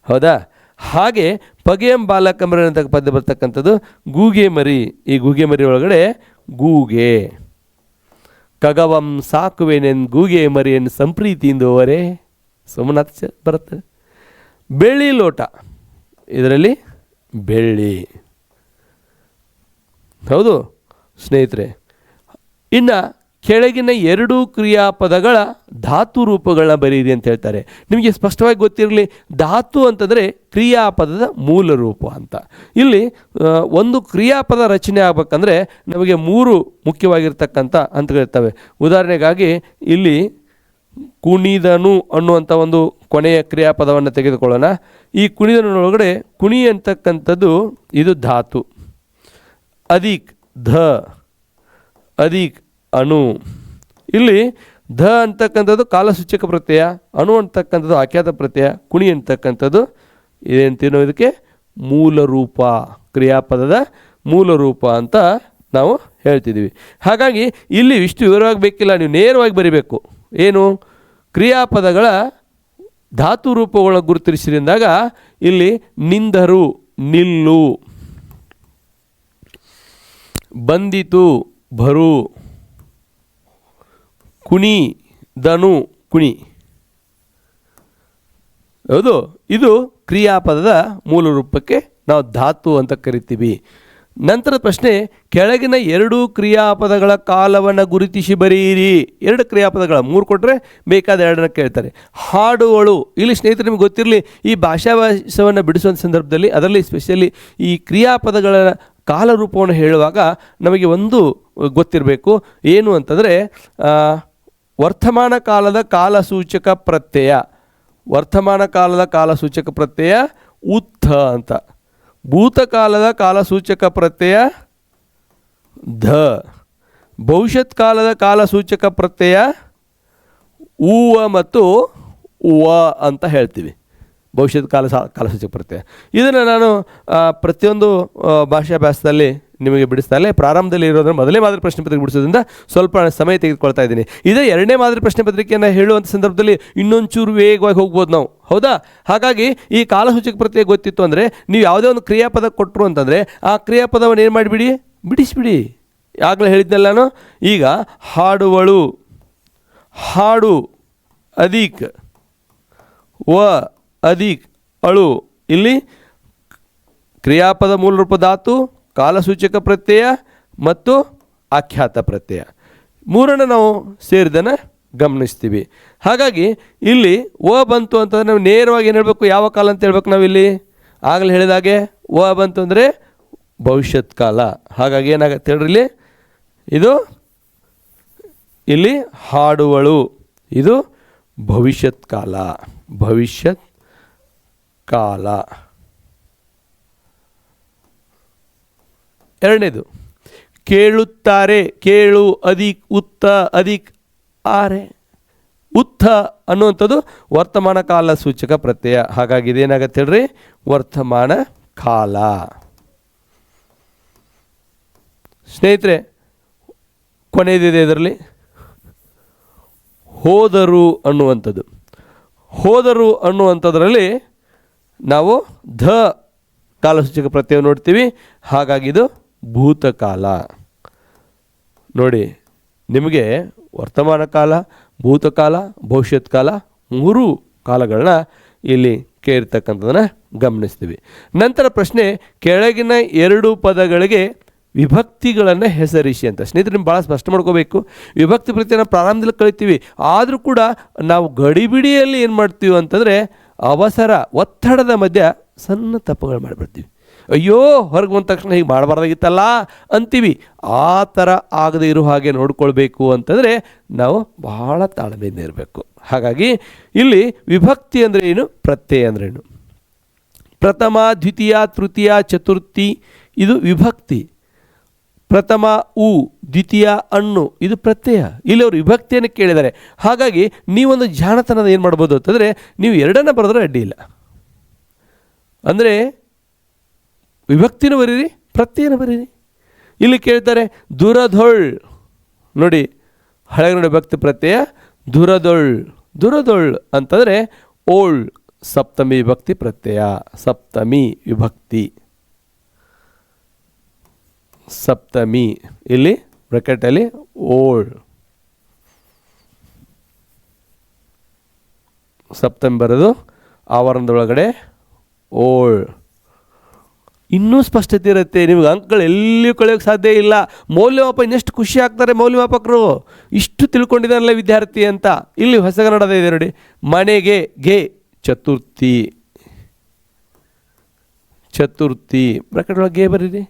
ಹೌದಾ? ಹಾಗೆ ಪಗೆಯಂ ಬಾಲಕಮರ ಅಂತ ಪದ್ಯ ಬರ್ತಕ್ಕಂಥದ್ದು ಗೂಗೆ ಮರಿ. ಈ ಗೂಗೆ ಮರಿ ಒಳಗಡೆ ಗೂಗೆ, ಕಗವಂ ಸಾಕುವೆನೆನ್ ಗೂಗೆ ಮರಿಯನ್ನು ಸಂಪ್ರೀತಿಯಿಂದ ಅವರೇ ಸೋಮನಾಥ ಬರುತ್ತೆ. ಬೆಳ್ಳಿ ಲೋಟ, ಇದರಲ್ಲಿ ಬೆಳ್ಳಿ, ಹೌದು ಸ್ನೇಹಿತರೆ. ಇನ್ನು ಕೆಳಗಿನ 2 ಕ್ರಿಯಾಪದಗಳ ಧಾತು ರೂಪಗಳನ್ನ ಬರೀರಿ ಅಂತ ಹೇಳ್ತಾರೆ. ನಿಮಗೆ ಸ್ಪಷ್ಟವಾಗಿ ಗೊತ್ತಿರಲಿ, ಧಾತು ಅಂತಂದರೆ ಕ್ರಿಯಾಪದದ ಮೂಲ ರೂಪ ಅಂತ. ಇಲ್ಲಿ ಒಂದು ಕ್ರಿಯಾಪದ ರಚನೆ ಆಗಬೇಕಂದ್ರೆ ನಮಗೆ 3 ಮುಖ್ಯವಾಗಿರ್ತಕ್ಕಂಥ ಹಂತಗಳಿರ್ತವೆ. ಉದಾಹರಣೆಗಾಗಿ ಇಲ್ಲಿ ಕುಣಿದನು ಅನ್ನುವಂಥ ಒಂದು ಕೊನೆಯ ಕ್ರಿಯಾಪದವನ್ನು ತೆಗೆದುಕೊಳ್ಳೋಣ. ಈ ಕುಣಿದನೊಳಗಡೆ ಕುಣಿ ಅಂತಕ್ಕಂಥದ್ದು ಇದು ಧಾತು. ಅಧಿಕ್ ಅಣು. ಇಲ್ಲಿ ಧ ಅಂತಕ್ಕಂಥದ್ದು ಕಾಲಸೂಚಕ ಪ್ರತ್ಯಯ, ಅಣು ಅಂತಕ್ಕಂಥದ್ದು ಆಖ್ಯಾತ ಪ್ರತ್ಯಯ, ಕುಣಿ ಅಂತಕ್ಕಂಥದ್ದು ಇದೇಂತೀನೋ ಇದಕ್ಕೆ ಮೂಲ ರೂಪ, ಕ್ರಿಯಾಪದದ ಮೂಲ ರೂಪ ಅಂತ ನಾವು ಹೇಳ್ತಿದ್ದೀವಿ. ಹಾಗಾಗಿ ಇಲ್ಲಿ ಇಷ್ಟು ವಿವರವಾಗಿ ಬೇಕಿಲ್ಲ, ನೀವು ನೇರವಾಗಿ ಬರಿಬೇಕು. ಏನು? ಕ್ರಿಯಾಪದಗಳ ಧಾತು ರೂಪಗಳನ್ನ ಗುರುತಿಸಿದಾಗ ಇಲ್ಲಿ ನಿಂದರು, ನಿಲ್ಲು, ಬಂದಿತು, ಭರು, ಕುಣಿ ದನು, ಕುಣಿ, ಹೌದು. ಇದು ಕ್ರಿಯಾಪದದ ಮೂಲ ರೂಪಕ್ಕೆ ನಾವು ಧಾತು ಅಂತ ಕರಿತೀವಿ. ನಂತರ ಪ್ರಶ್ನೆ, ಕೆಳಗಿನ 2 ಕ್ರಿಯಾಪದಗಳ ಕಾಲವನ್ನು ಗುರುತಿಸಿ ಬರೆಯಿರಿ. 2 ಕ್ರಿಯಾಪದಗಳ 3 ಕೊಟ್ಟರೆ ಬೇಕಾದ 2 ಕೇಳ್ತಾರೆ. ಹಾಡುವಳು, ಇಲ್ಲಿ ಸ್ನೇಹಿತರು ನಿಮ್ಗೆ ಗೊತ್ತಿರಲಿ, ಈ ಭಾಷಾಭಾಸವನ್ನು ಬಿಡಿಸುವಂಥ ಸಂದರ್ಭದಲ್ಲಿ ಅದರಲ್ಲಿ ಸ್ಪೆಷಲಿ ಈ ಕ್ರಿಯಾಪದಗಳ ಕಾಲರೂಪವನ್ನು ಹೇಳುವಾಗ ನಮಗೆ ಒಂದು ಗೊತ್ತಿರಬೇಕು. ಏನು ಅಂತಂದರೆ ವರ್ತಮಾನ ಕಾಲದ ಕಾಲಸೂಚಕ ಪ್ರತ್ಯಯ, ವರ್ತಮಾನ ಕಾಲದ ಕಾಲಸೂಚಕ ಪ್ರತ್ಯಯ ಉತ್ಥ ಅಂತ, ಭೂತಕಾಲದ ಕಾಲಸೂಚಕ ಪ್ರತ್ಯಯ ಧ, ಭವಿಷ್ಯತ್ ಕಾಲದ ಕಾಲಸೂಚಕ ಪ್ರತ್ಯಯ ಊವ ಮತ್ತು ಉವ ಅಂತ ಹೇಳ್ತೀವಿ. ಭವಿಷ್ಯದ ಕಾಲಸೂಚಕ ಪ್ರತ್ಯಯ ಇದನ್ನು ನಾನು ಪ್ರತಿಯೊಂದು ಭಾಷಾಭ್ಯಾಸದಲ್ಲಿ ನಿಮಗೆ ಬಿಡಿಸ್ತಾಲೆ. ಪ್ರಾರಂಭದಲ್ಲಿ ಇರೋದನ್ನು ಮೊದಲೇ ಮಾದರಿ ಪ್ರಶ್ನೆ ಪತ್ರಿಕೆ ಬಿಡಿಸೋದ್ರಿಂದ ಸ್ವಲ್ಪ ಸಮಯ ತೆಗೆದುಕೊಳ್ತಾ ಇದ್ದೀನಿ. ಇದೇ 2ನೇ ಮಾದರಿ ಪ್ರಶ್ನೆ ಪತ್ರಿಕೆಯನ್ನು ಹೇಳುವಂಥ ಸಂದರ್ಭದಲ್ಲಿ ಇನ್ನೊಂಚೂರು ವೇಗವಾಗಿ ಹೋಗ್ಬೋದು ನಾವು, ಹೌದಾ? ಹಾಗಾಗಿ ಈ ಕಾಲಸೂಚಕ ಪ್ರತ್ಯಯ ಗೊತ್ತಿತ್ತು ಅಂದರೆ ನೀವು ಯಾವುದೇ ಒಂದು ಕ್ರಿಯಾಪದ ಕೊಟ್ಟರು ಅಂತಂದರೆ ಆ ಕ್ರಿಯಾಪದವನ್ನು ಏನು ಮಾಡಿಬಿಡಿ, ಬಿಡಿಸಿಬಿಡಿ. ಆಗಲೇ ಹೇಳಿದ್ನಲ್ಲ ನಾನು. ಈಗ ಹಾಡುವಳು, ಹಾಡು ಅಧಿಕ್, ವ ಅಧಿಕ್ ಅಳು. ಇಲ್ಲಿ ಕ್ರಿಯಾಪದ ಮೂಲ ರೂಪ ಧಾತು, ಕಾಲಸೂಚಕ ಪ್ರತ್ಯಯ ಮತ್ತು ಆಖ್ಯಾತ ಪ್ರತ್ಯಯ 3 ನಾವು ಸೇರಿದನ್ನು ಗಮನಿಸ್ತೀವಿ. ಹಾಗಾಗಿ ಇಲ್ಲಿ ಓ ಬಂತು ಅಂತಂದರೆ ನಾವು ನೇರವಾಗಿ ಏನು ಹೇಳಬೇಕು, ಯಾವ ಕಾಲ ಅಂತ ಹೇಳ್ಬೇಕು ನಾವಿಲ್ಲಿ? ಆಗಲೇ ಹೇಳಿದಾಗೆ ವ ಬಂತು ಅಂದರೆ ಭವಿಷ್ಯತ್ ಕಾಲ. ಹಾಗಾಗಿ ಏನಾಗುತ್ತೆ ಹೇಳ್ರಿ ಇಲ್ಲಿ, ಇದು ಇಲ್ಲಿ ಹಾಡುವಳು, ಇದು ಭವಿಷ್ಯತ್ ಕಾಲ. ಭವಿಷ್ಯತ್ ಕಾಲ. ಎರಡನೇದು ಕೇಳುತ್ತಾರೆ. ಕೇಳು ಅಧಿಕ್ ಉತ್ತ ಅಧಿಕ್ ಆರೆ. ಉತ್ಥ ಅನ್ನುವಂಥದ್ದು ವರ್ತಮಾನ ಕಾಲ ಸೂಚಕ ಪ್ರತ್ಯಯ. ಹಾಗಾಗಿ ಇದೇನಾಗತ್ತೆ ಹೇಳ್ರಿ, ವರ್ತಮಾನ ಕಾಲ. ಸ್ನೇಹಿತರೆ, ಕೊನೆಯದಿದೆ ಇದರಲ್ಲಿ ಹೋದರು ಅನ್ನುವಂಥದ್ದು. ಹೋದರು ಅನ್ನುವಂಥದ್ರಲ್ಲಿ ನಾವು ಧ ಕಾಲಸೂಚಕ ಪ್ರತ್ಯಯ ನೋಡ್ತೀವಿ. ಹಾಗಾಗಿ ಇದು ಭೂತಕಾಲ. ನೋಡಿ, ನಿಮಗೆ ವರ್ತಮಾನ ಕಾಲ, ಭೂತಕಾಲ, ಭವಿಷ್ಯತ್ ಕಾಲ, ಮೂರು ಕಾಲಗಳನ್ನ ಇಲ್ಲಿ ಕೇಳಿರ್ತಕ್ಕಂಥದ್ದನ್ನು ಗಮನಿಸ್ತೀವಿ. ನಂತರ ಪ್ರಶ್ನೆ, ಕೆಳಗಿನ ಎರಡು ಪದಗಳಿಗೆ ವಿಭಕ್ತಿಗಳನ್ನು ಹೆಸರಿಸಿ ಅಂತ. ಸ್ನೇಹಿತರೆ, ನಿಮ್ಗೆ ಭಾಳ ಸ್ಪಷ್ಟ ಮಾಡ್ಕೋಬೇಕು. ವಿಭಕ್ತಿ ಪ್ರತ್ಯಯನ ಪ್ರಾರಂಭದಲ್ಲಿ ಕಳಿತೀವಿ, ಆದರೂ ಕೂಡ ನಾವು ಗಡಿಬಿಡಿಯಲ್ಲಿ ಏನು ಮಾಡ್ತೀವಿ ಅಂತಂದರೆ ಅವಸರ, ಒತ್ತಡದ ಮಧ್ಯ ಸಣ್ಣ ತಪ್ಪುಗಳು ಮಾಡಿಬಿಡ್ತೀವಿ. ಅಯ್ಯೋ, ಹೊರಗೆ ಬಂದ ತಕ್ಷಣ ಹೀಗೆ ಮಾಡಬಾರ್ದಾಗಿತ್ತಲ್ಲ ಅಂತೀವಿ. ಆ ಥರ ಆಗದೆ ಇರೋ ಹಾಗೆ ನೋಡ್ಕೊಳ್ಬೇಕು ಅಂತಂದರೆ ನಾವು ಬಹಳ ತಾಳ್ಮೆಯಿಂದ ಇರಬೇಕು. ಹಾಗಾಗಿ ಇಲ್ಲಿ ವಿಭಕ್ತಿ ಅಂದರೆ ಏನು, ಪ್ರತ್ಯಯ ಅಂದರೆ ಏನು. ಪ್ರಥಮ, ದ್ವಿತೀಯ, ತೃತೀಯ, ಚತುರ್ಥಿ ಇದು ವಿಭಕ್ತಿ. ಪ್ರಥಮ ಉ, ದ್ವಿತೀಯ ಅಣ್ಣು ಇದು ಪ್ರತ್ಯಯ. ಇಲ್ಲಿ ಅವರು ವಿಭಕ್ತಿಯನ್ನು ಕೇಳಿದ್ದಾರೆ. ಹಾಗಾಗಿ ನೀವೊಂದು ಜಾಣತನದ ಏನು ಮಾಡ್ಬೋದು ಅಂತಂದರೆ, ನೀವು ಎರಡನ್ನು ಬರೆದ್ರೆ ಅಡ್ಡಿ ಇಲ್ಲ. ಅಂದರೆ ವಿಭಕ್ತಿನೂ ಬರೀರಿ, ಪ್ರತ್ಯಯನ ಬರೀರಿ. ಇಲ್ಲಿ ಕೇಳ್ತಾರೆ ದುರದೊಳ್. ನೋಡಿ, ಹಳೆಗನ್ನಡ ವಿಭಕ್ತಿ ಪ್ರತ್ಯಯ ದುರದೊಳ್. ದುರದೊಳ್ ಅಂತಂದರೆ ಓಳ್, ಸಪ್ತಮಿ ವಿಭಕ್ತಿ ಪ್ರತ್ಯಯ. ಸಪ್ತಮಿ ವಿಭಕ್ತಿ, ಸಪ್ತಮಿ. ಇಲ್ಲಿ ಬ್ರಾಕೆಟಲ್ಲಿ ಓಳ್, ಸಪ್ತಮಿ ಬರೋದು ಆವರಣದೊಳಗಡೆ ಓಳ್. ಇನ್ನೂ ಸ್ಪಷ್ಟತೆ ಇರುತ್ತೆ. ನಿಮ್ಗೆ ಅಂಕಗಳು ಎಲ್ಲಿಯೂ ಕಳೆಯೋಕ್ಕೆ ಸಾಧ್ಯ ಇಲ್ಲ. ಮೌಲ್ಯಮಾಪ ಇನ್ನೆಷ್ಟು ಖುಷಿ ಆಗ್ತಾರೆ ಮೌಲ್ಯಮಾಪಕರು, ಇಷ್ಟು ತಿಳ್ಕೊಂಡಿದ್ದಾನಲ್ಲ ವಿದ್ಯಾರ್ಥಿ ಅಂತ. ಇಲ್ಲಿ ಹೊಸಗನ್ನಡದ ಇದೆ ನೋಡಿ, ಮನೆಗೆ ಗೆ ಚತುರ್ಥಿ. ಚತುರ್ಥಿ ಬ್ರಾಕೆಟ್ ಒಳಗೆ ಗೆ ಬರೀರಿ.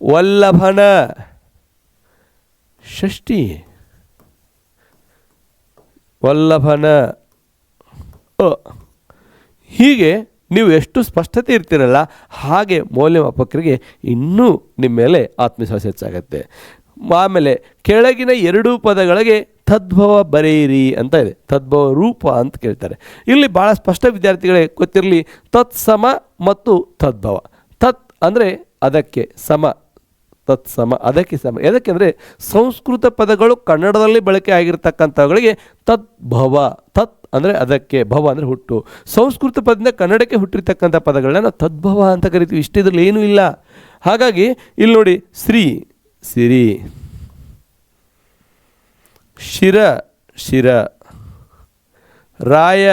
ವಲ್ಲಭನ ಷಷ್ಠಿ. ವಲ್ಲಭನ ಅ. ಹೀಗೆ ನೀವು ಎಷ್ಟು ಸ್ಪಷ್ಟತೆ ಇರ್ತೀರಲ್ಲ, ಹಾಗೆ ಮೌಲ್ಯಮಾಪಕರಿಗೆ ಇನ್ನೂ ನಿಮ್ಮ ಮೇಲೆ ಆತ್ಮವಿಶ್ವಾಸ ಹೆಚ್ಚಾಗತ್ತೆ. ಆಮೇಲೆ ಕೆಳಗಿನ ಎರಡೂ ಪದಗಳಿಗೆ ತದ್ಭವ ಬರೆಯಿರಿ ಅಂತ ಇದೆ. ತದ್ಭವ ರೂಪ ಅಂತ ಕೇಳ್ತಾರೆ. ಇಲ್ಲಿ ಭಾಳ ಸ್ಪಷ್ಟ ವಿದ್ಯಾರ್ಥಿಗಳಿಗೆ ಗೊತ್ತಿರಲಿ, ತತ್ಸಮ ಮತ್ತು ತದ್ಭವ. ತತ್ ಅಂದರೆ ಅದಕ್ಕೆ ಸಮ, ತತ್ಸಮ ಅದಕ್ಕೆ ಸಮ. ಎದಕ್ಕೆ ಅಂದರೆ ಸಂಸ್ಕೃತ ಪದಗಳು ಕನ್ನಡದಲ್ಲಿ ಬಳಕೆ ಆಗಿರ್ತಕ್ಕಂಥವುಗಳಿಗೆ ತದ್ಭವ. ತತ್ ಅಂದರೆ ಅದಕ್ಕೆ, ಭವ ಅಂದರೆ ಹುಟ್ಟು. ಸಂಸ್ಕೃತ ಪದದಿಂದ ಕನ್ನಡಕ್ಕೆ ಹುಟ್ಟಿರ್ತಕ್ಕಂಥ ಪದಗಳನ್ನ ನಾವು ತದ್ಭವ ಅಂತ ಕರಿತೀವಿ. ಇಷ್ಟು ಇದರಲ್ಲಿ ಏನೂ ಇಲ್ಲ. ಹಾಗಾಗಿ ಇಲ್ಲಿ ನೋಡಿ, ಶ್ರೀ ಸಿರಿ, ಶಿರ ಶಿರ, ರಾಯ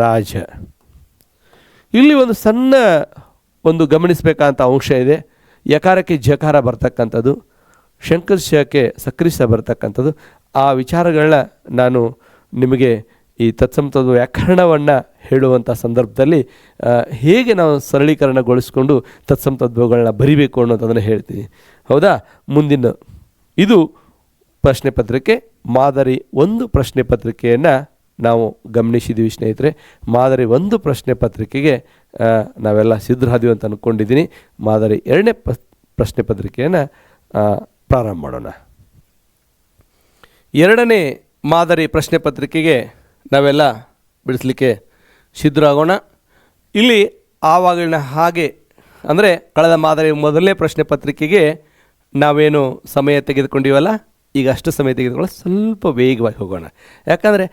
ರಾಜ. ಇಲ್ಲಿ ಒಂದು ಸಣ್ಣ ಒಂದು ಗಮನಿಸಬೇಕಂತ ಅಂಶ ಇದೆ. ಯಕಾರಕ್ಕೆ ಜಕಾರ ಬರ್ತಕ್ಕಂಥದ್ದು, ಶಂಕರ್ಷಕ್ಕೆ ಸಕ್ರಿಶ ಬರ್ತಕ್ಕಂಥದ್ದು. ಆ ವಿಚಾರಗಳನ್ನ ನಾನು ನಿಮಗೆ ಈ ತತ್ಸಮತ್ವದ ವ್ಯಾಕರಣವನ್ನು ಹೇಳುವಂಥ ಸಂದರ್ಭದಲ್ಲಿ ಹೇಗೆ ನಾವು ಸರಳೀಕರಣಗೊಳಿಸ್ಕೊಂಡು ತತ್ಸಮತ್ವಗಳನ್ನ ಬರಿಬೇಕು ಅನ್ನೋದನ್ನು ಹೇಳ್ತೀನಿ. ಹೌದಾ? ಮುಂದಿನ ಇದು ಪ್ರಶ್ನೆ ಪತ್ರಿಕೆ ಮಾದರಿ 1 ಪ್ರಶ್ನೆ ಪತ್ರಿಕೆಯನ್ನು ನಾವು ಗಮನಿಸಿದ್ದೀವಿ ಸ್ನೇಹಿತರೆ. ಮಾದರಿ 1 ಪ್ರಶ್ನೆ ಪತ್ರಿಕೆಗೆ ನಾವೆಲ್ಲ ಸಿದ್ಧರಾದೀವಿ ಅಂತ ಅಂದ್ಕೊಂಡಿದ್ದೀನಿ. ಮಾದರಿ 2ನೇ ಪ್ರಶ್ನೆ ಪತ್ರಿಕೆಯನ್ನು ಪ್ರಾರಂಭ ಮಾಡೋಣ. 2ನೇ ಮಾದರಿ ಪ್ರಶ್ನೆ ಪತ್ರಿಕೆಗೆ ನಾವೆಲ್ಲ ಬಿಡಿಸ್ಲಿಕ್ಕೆ ಸಿದ್ಧರಾಗೋಣ. ಇಲ್ಲಿ ಆವಾಗಿನ ಹಾಗೆ ಅಂದರೆ ಕಳೆದ ಮಾದರಿ 1ನೇ ಪ್ರಶ್ನೆ ಪತ್ರಿಕೆಗೆ ನಾವೇನು ಸಮಯ ತೆಗೆದುಕೊಂಡಿವಲ್ಲ, ಈಗ ಅಷ್ಟು ಸಮಯ ತೆಗೆದುಕೊಳ್ಳೋ ಸ್ವಲ್ಪ ವೇಗವಾಗಿ ಹೋಗೋಣ. ಯಾಕಂದರೆ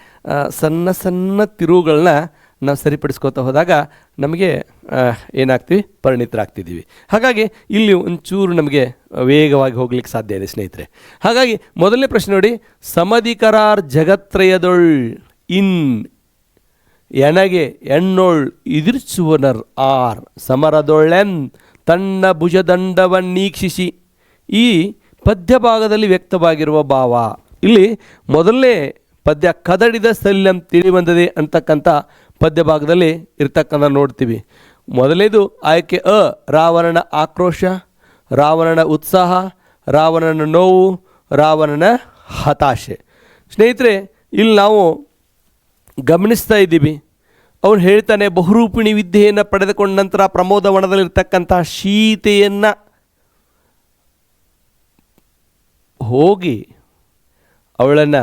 ಸಣ್ಣ ಸಣ್ಣ ತಿರುವುಗಳನ್ನ ನಾವು ಸರಿಪಡಿಸ್ಕೋತಾ ಹೋದಾಗ ನಮಗೆ ಏನಾಗ್ತೀವಿ, ಪರಿಣಿತರಾಗ್ತಿದ್ದೀವಿ. ಹಾಗಾಗಿ ಇಲ್ಲಿ ಒಂಚೂರು ನಮಗೆ ವೇಗವಾಗಿ ಹೋಗ್ಲಿಕ್ಕೆ ಸಾಧ್ಯ ಇದೆ ಸ್ನೇಹಿತರೆ. ಹಾಗಾಗಿ ಮೊದಲನೇ ಪ್ರಶ್ನೆ ನೋಡಿ, ಸಮಧಿಕರಾರ್ ಜಗತ್ರಯದೊಳ್ ಇನ್ ಎನಗೆ ಎಣ್ಣೊಳ್ ಇದಿರ್ಸುವನರ್ ಆರ್ ಸಮರದೊಳ್ಳೆನ್ ತನ್ನ ಭುಜದಂಡವನ್ನೀಕ್ಷಿಸಿ. ಈ ಪದ್ಯ ಭಾಗದಲ್ಲಿ ವ್ಯಕ್ತವಾಗಿರುವ ಭಾವ. ಇಲ್ಲಿ ಮೊದಲನೇ ಪದ್ಯ ಕದಡಿದ ಸಲ್ಯಂ ತಿಳಿ ಬಂದದೆ ಅಂತಕ್ಕಂಥ ಪದ್ಯ ಭಾಗದಲ್ಲಿ ಇರ್ತಕ್ಕಂಥ ನೋಡ್ತೀವಿ. ಮೊದಲೇದು ಆಯ್ಕೆ ಅ, ರಾವಣನ ಆಕ್ರೋಶ, ರಾವಣನ ಉತ್ಸಾಹ, ರಾವಣನ ನೋವು, ರಾವಣನ ಹತಾಶೆ. ಸ್ನೇಹಿತರೆ, ಇಲ್ಲಿ ನಾವು ಗಮನಿಸ್ತಾ ಇದ್ದೀವಿ, ಅವನು ಹೇಳ್ತಾನೆ, ಬಹುರೂಪಿಣಿ ವಿದ್ಯೆಯನ್ನು ಪಡೆದುಕೊಂಡ ನಂತರ ಪ್ರಮೋದವನದಲ್ಲಿರ್ತಕ್ಕಂಥ ಸೀತೆಯನ್ನು ಹೋಗಿ ಅವಳನ್ನು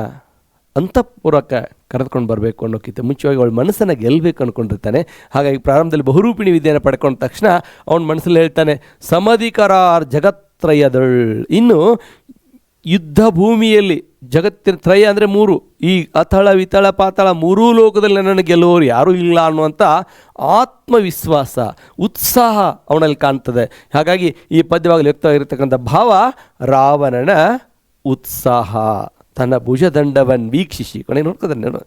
ಅಂತಃಪುರಕ್ಕೆ ಕರೆದುಕೊಂಡು ಬರಬೇಕು ಅನ್ನೋಕ್ಕಿಂತ ಮುಂಚೆಯಾಗಿ ಅವಳ ಮನಸ್ಸನ್ನು ಗೆಲ್ಲಬೇಕು ಅಂದ್ಕೊಂಡಿರ್ತಾನೆ. ಹಾಗಾಗಿ ಪ್ರಾರಂಭದಲ್ಲಿ ಬಹುರೂಪಿಣಿ ವಿದ್ಯೆಯನ್ನು ಪಡ್ಕೊಂಡ ತಕ್ಷಣ ಅವನ ಮನಸ್ಸಲ್ಲಿ ಹೇಳ್ತಾನೆ, ಸಮಧಿಕರಾರ್ ಜಗತ್ರಯದಳ್. ಇನ್ನು ಯುದ್ಧ ಭೂಮಿಯಲ್ಲಿ ಜಗತ್ತಿನ ತ್ರಯ ಅಂದರೆ 3, ಈ ಅಥಳ ವಿತಳ ಪಾತಳ 3 ಲೋಕದಲ್ಲಿ ನನ್ನನ್ನು ಗೆಲ್ಲುವವರು ಯಾರೂ ಇಲ್ಲ ಅನ್ನುವಂಥ ಆತ್ಮವಿಶ್ವಾಸ, ಉತ್ಸಾಹ ಅವನಲ್ಲಿ ಕಾಣ್ತದೆ. ಹಾಗಾಗಿ ಈ ಪದ್ಯವಾಗಲಿ ವ್ಯಕ್ತವಾಗಿರ್ತಕ್ಕಂಥ ಭಾವ ರಾವಣನ ಉತ್ಸಾಹ. ತನ್ನ ಭುಜದಂಡವನ್ನು ವೀಕ್ಷಿಸಿ ಕೊನೆ ನೋಡ್ಕೋದ್ರೆ, ನಾನು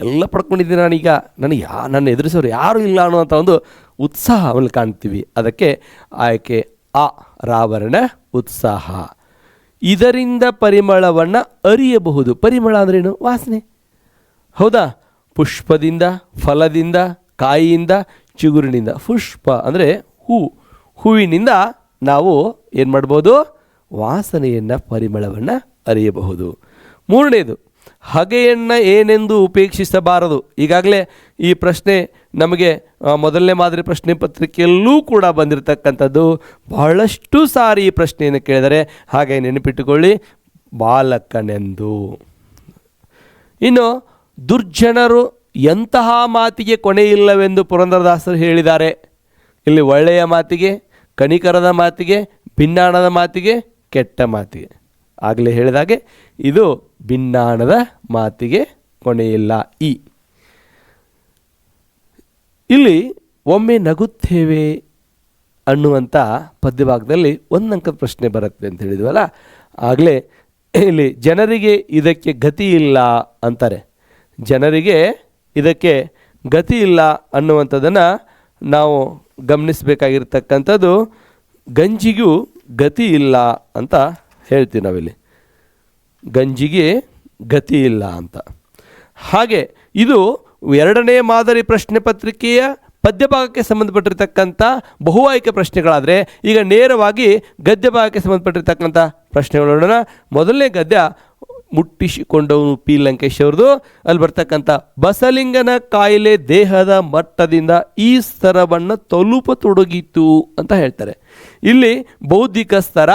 ಎಲ್ಲ ಪಡ್ಕೊಂಡಿದ್ದೀನಿ, ನಾನೀಗ ನನ್ನ ಎದುರಿಸೋರು ಯಾರೂ ಇಲ್ಲ ಅನ್ನುವಂಥ ಒಂದು ಉತ್ಸಾಹ ಅವನಲ್ಲಿ ಕಾಣ್ತೀವಿ. ಅದಕ್ಕೆ ಆಯ್ಕೆ ಆ, ರಾವಣನ ಉತ್ಸಾಹ. ಇದರಿಂದ ಪರಿಮಳವನ್ನು ಅರಿಯಬಹುದು. ಪರಿಮಳ ಅಂದ್ರೇನು? ವಾಸನೆ. ಹೌದಾ? ಪುಷ್ಪದಿಂದ, ಫಲದಿಂದ, ಕಾಯಿಯಿಂದ, ಚಿಗುರಿನಿಂದ. ಪುಷ್ಪ ಅಂದರೆ ಹೂವಿನಿಂದ ನಾವು ಏನು ಮಾಡ್ಬೋದು? ವಾಸನೆಯನ್ನು, ಪರಿಮಳವನ್ನು ಅರಿಯಬಹುದು. ಮೂರನೇದು, ಹಗೆಯನ್ನು ಏನೆಂದು ಉಪೇಕ್ಷಿಸಬಾರದು. ಈಗಾಗಲೇ ಈ ಪ್ರಶ್ನೆ ನಮಗೆ ಮೊದಲನೇ ಮಾದರಿ ಪ್ರಶ್ನೆ ಪತ್ರಿಕೆಯಲ್ಲೂ ಕೂಡ ಬಂದಿರತಕ್ಕಂಥದ್ದು. ಬಹಳಷ್ಟು ಸಾರಿ ಈ ಪ್ರಶ್ನೆಯನ್ನು ಕೇಳಿದರೆ, ಹಾಗೆ ನೆನಪಿಟ್ಟುಕೊಳ್ಳಿ, ಬಾಲಕನೆಂದು. ಇನ್ನು ದುರ್ಜನರು ಎಂತಹ ಮಾತಿಗೆ ಕೊನೆಯಿಲ್ಲವೆಂದು ಪುರಂದರದಾಸರು ಹೇಳಿದ್ದಾರೆ. ಇಲ್ಲಿ ಒಳ್ಳೆಯ ಮಾತಿಗೆ, ಕನಿಕರದ ಮಾತಿಗೆ, ಭಿನ್ನಾಣದ ಮಾತಿಗೆ, ಕೆಟ್ಟ ಮಾತಿಗೆ. ಆಗಲೇ ಹೇಳಿದಾಗೆ ಇದು ಭಿನ್ನಾಣದ ಮಾತಿಗೆ ಕೊನೆಯಿಲ್ಲ. ಇಲ್ಲಿ ಒಮ್ಮೆ ನಗುತ್ತೇವೆ ಅನ್ನುವಂಥ ಪದ್ಯಭಾಗದಲ್ಲಿ 1 ಅಂಕದ ಪ್ರಶ್ನೆ ಬರುತ್ತೆ ಅಂತ ಹೇಳಿದ್ವಲ್ಲ. ಆಗಲೇ ಇಲ್ಲಿ ಜನರಿಗೆ ಇದಕ್ಕೆ ಗತಿ ಇಲ್ಲ ಅಂತಾರೆ. ಜನರಿಗೆ ಇದಕ್ಕೆ ಗತಿ ಇಲ್ಲ ಅನ್ನುವಂಥದ್ದನ್ನು ನಾವು ಗಮನಿಸಬೇಕಾಗಿರ್ತಕ್ಕಂಥದ್ದು. ಗಂಜಿಗೂ ಗತಿ ಇಲ್ಲ ಅಂತ ಹೇಳ್ತೀವಿ ನಾವಿಲ್ಲಿ, ಗಂಜಿಗೆ ಗತಿ ಇಲ್ಲ ಅಂತ. ಹಾಗೆ ಇದು 2ನೇ ಮಾದರಿ ಪ್ರಶ್ನೆ ಪತ್ರಿಕೆಯ ಪದ್ಯಭಾಗಕ್ಕೆ ಸಂಬಂಧಪಟ್ಟಿರ್ತಕ್ಕಂಥ ಬಹು ಆಯ್ಕೆ ಪ್ರಶ್ನೆಗಳಾದರೆ, ಈಗ ನೇರವಾಗಿ ಗದ್ಯ ಭಾಗಕ್ಕೆ ಸಂಬಂಧಪಟ್ಟಿರ್ತಕ್ಕಂಥ ಪ್ರಶ್ನೆಗಳು ನೋಡೋಣ. ಮೊದಲನೇ ಗದ್ಯ ಮುಟ್ಟಿಸಿಕೊಂಡವನು ಪಿ ಲಂಕೇಶ್ ಅವ್ರದ್ದು. ಅಲ್ಲಿ ಬರ್ತಕ್ಕಂಥ ಬಸಲಿಂಗನ ಕಾಯಿಲೆ ದೇಹದ ಮಟ್ಟದಿಂದ ಈ ಸ್ತರವನ್ನು ತಲುಪತೊಡಗಿತು ಅಂತ ಹೇಳ್ತಾರೆ. ಇಲ್ಲಿ ಬೌದ್ಧಿಕ ಸ್ತರ,